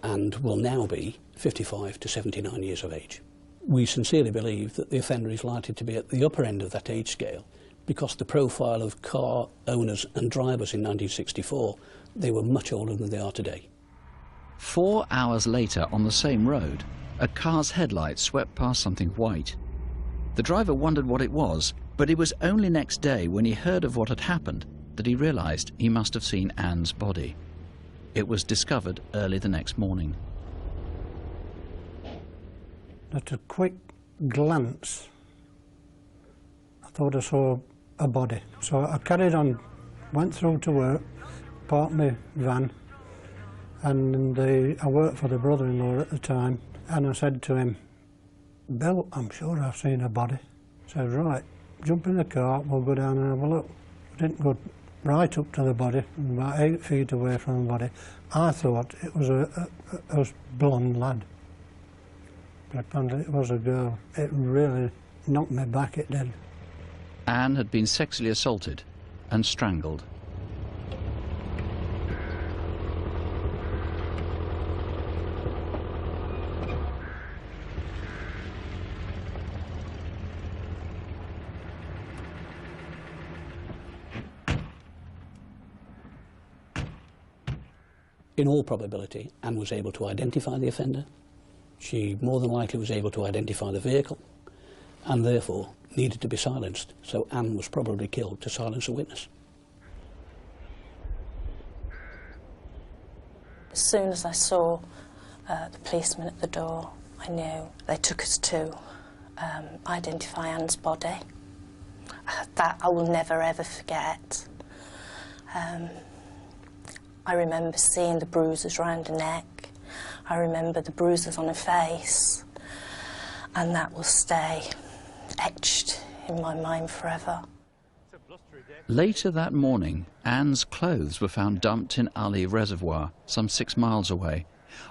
and will now be 55 to 79 years of age. We sincerely believe that the offender is likely to be at the upper end of that age scale because the profile of car owners and drivers in 1964, they were much older than they are today. 4 hours later, on the same road, a car's headlights swept past something white. The driver wondered what it was, but it was only next day, when he heard of what had happened, that he realised he must have seen Anne's body. It was discovered early the next morning. At a quick glance, I thought I saw a body. So I carried on, went through to work, parked my van, and I worked for the brother-in-law at the time, and I said to him, "Bill, I'm sure I've seen a body." I said, "Right, jump in the car, we'll go down and have a look." I didn't go right up to the body, about 8 feet away from the body. I thought it was a blonde lad, but apparently it was a girl. It really knocked me back, it did. Anne had been sexually assaulted and strangled. In all probability, Anne was able to identify the offender. She more than likely was able to identify the vehicle and therefore needed to be silenced. So Anne was probably killed to silence a witness. As soon as I saw the policeman at the door, I knew they took us to identify Anne's body. That I will never ever forget. I remember seeing the bruises round her neck. I remember the bruises on her face, and that will stay etched in my mind forever. Later that morning, Anne's clothes were found dumped in Ali Reservoir, some 6 miles away,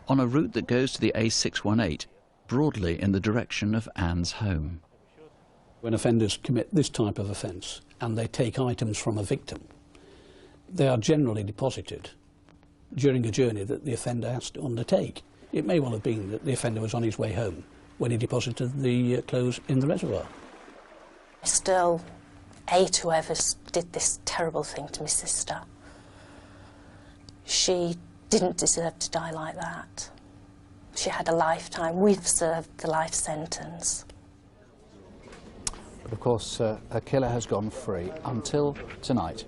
on a route that goes to the A618, broadly in the direction of Anne's home. When offenders commit this type of offence and they take items from a victim, they are generally deposited during a journey that the offender has to undertake. It may well have been that the offender was on his way home when he deposited the clothes in the reservoir. I still hate whoever did this terrible thing to my sister. She didn't deserve to die like that. She had a lifetime. We've served the life sentence. But of course, her killer has gone free until tonight.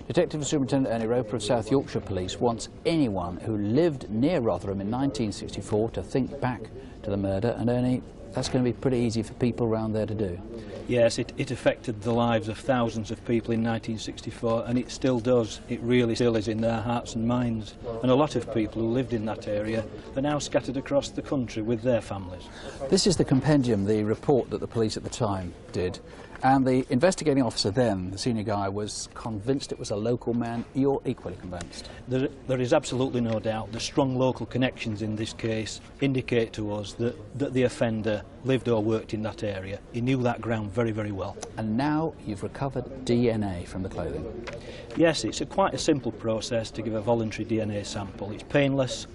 Detective Superintendent Ernie Roper of South Yorkshire Police wants anyone who lived near Rotherham in 1964 to think back to the murder. And Ernie, that's going to be pretty easy for people around there to do. Yes, it affected the lives of thousands of people in 1964, and it still does. It really still is in their hearts and minds. And a lot of people who lived in that area are now scattered across the country with their families. This is the compendium, the report that the police at the time did. And the investigating officer then, the senior guy, was convinced it was a local man. You're equally convinced? There is absolutely no doubt. The strong local connections in this case indicate to us that the offender lived or worked in that area. He knew that ground very, very well. And now you've recovered DNA from the clothing? Yes, it's quite a simple process to give a voluntary DNA sample. It's painless,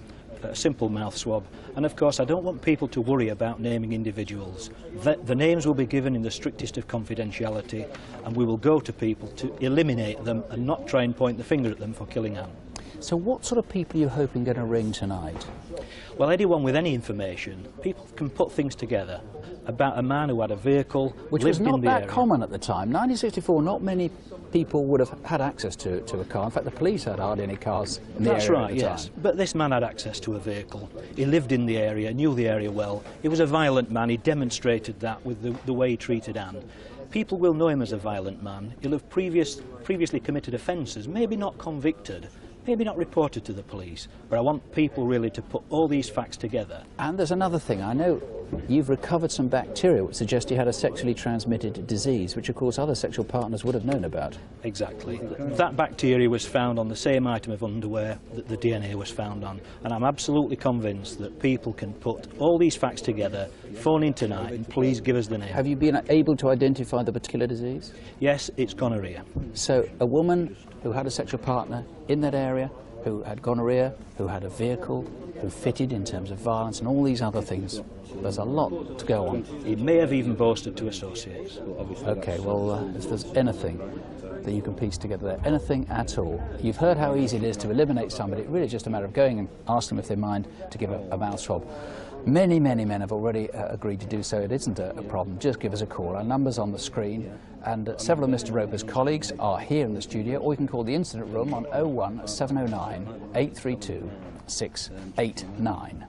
a simple mouth swab, and of course I don't want people to worry about naming individuals. The names will be given in the strictest of confidentiality, and we will go to people to eliminate them and not try and point the finger at them for killing Anne. So what sort of people are you hoping going to ring tonight? Well, anyone with any information. People can put things together. about a man who had a vehicle, which lived was not in the that area. common at the time. 1964, not many people would have had access to a car. In fact, the police had hardly any cars in the That's area right, at the yes. time. But this man had access to a vehicle. He lived in the area, knew the area well. He was a violent man. He demonstrated that with the way he treated Anne. People will know him as a violent man. He'll have previously committed offences, maybe not convicted, maybe not reported to the police, but I want people really to put all these facts together. And there's another thing. I know you've recovered some bacteria which suggest he had a sexually transmitted disease, which of course other sexual partners would have known about. Exactly. That bacteria was found on the same item of underwear that the DNA was found on, and I'm absolutely convinced that people can put all these facts together, phone in tonight and please give us the name. Have you been able to identify the particular disease? Yes, it's gonorrhea. So a woman who had a sexual partner in that area, who had gonorrhea, who had a vehicle, who fitted in terms of violence and all these other things. There's a lot to go on. He may have even boasted to associates, obviously. OK, well, if there's anything that you can piece together there, anything at all. You've heard how easy it is to eliminate somebody. It really is just a matter of going and asking them if they mind to give a mouth swab. Many, many men have already agreed to do so. It isn't a problem. Just give us a call. Our number's on the screen, and several of Mr. Roper's colleagues are here in the studio, or you can call the incident room on 01709 832 689.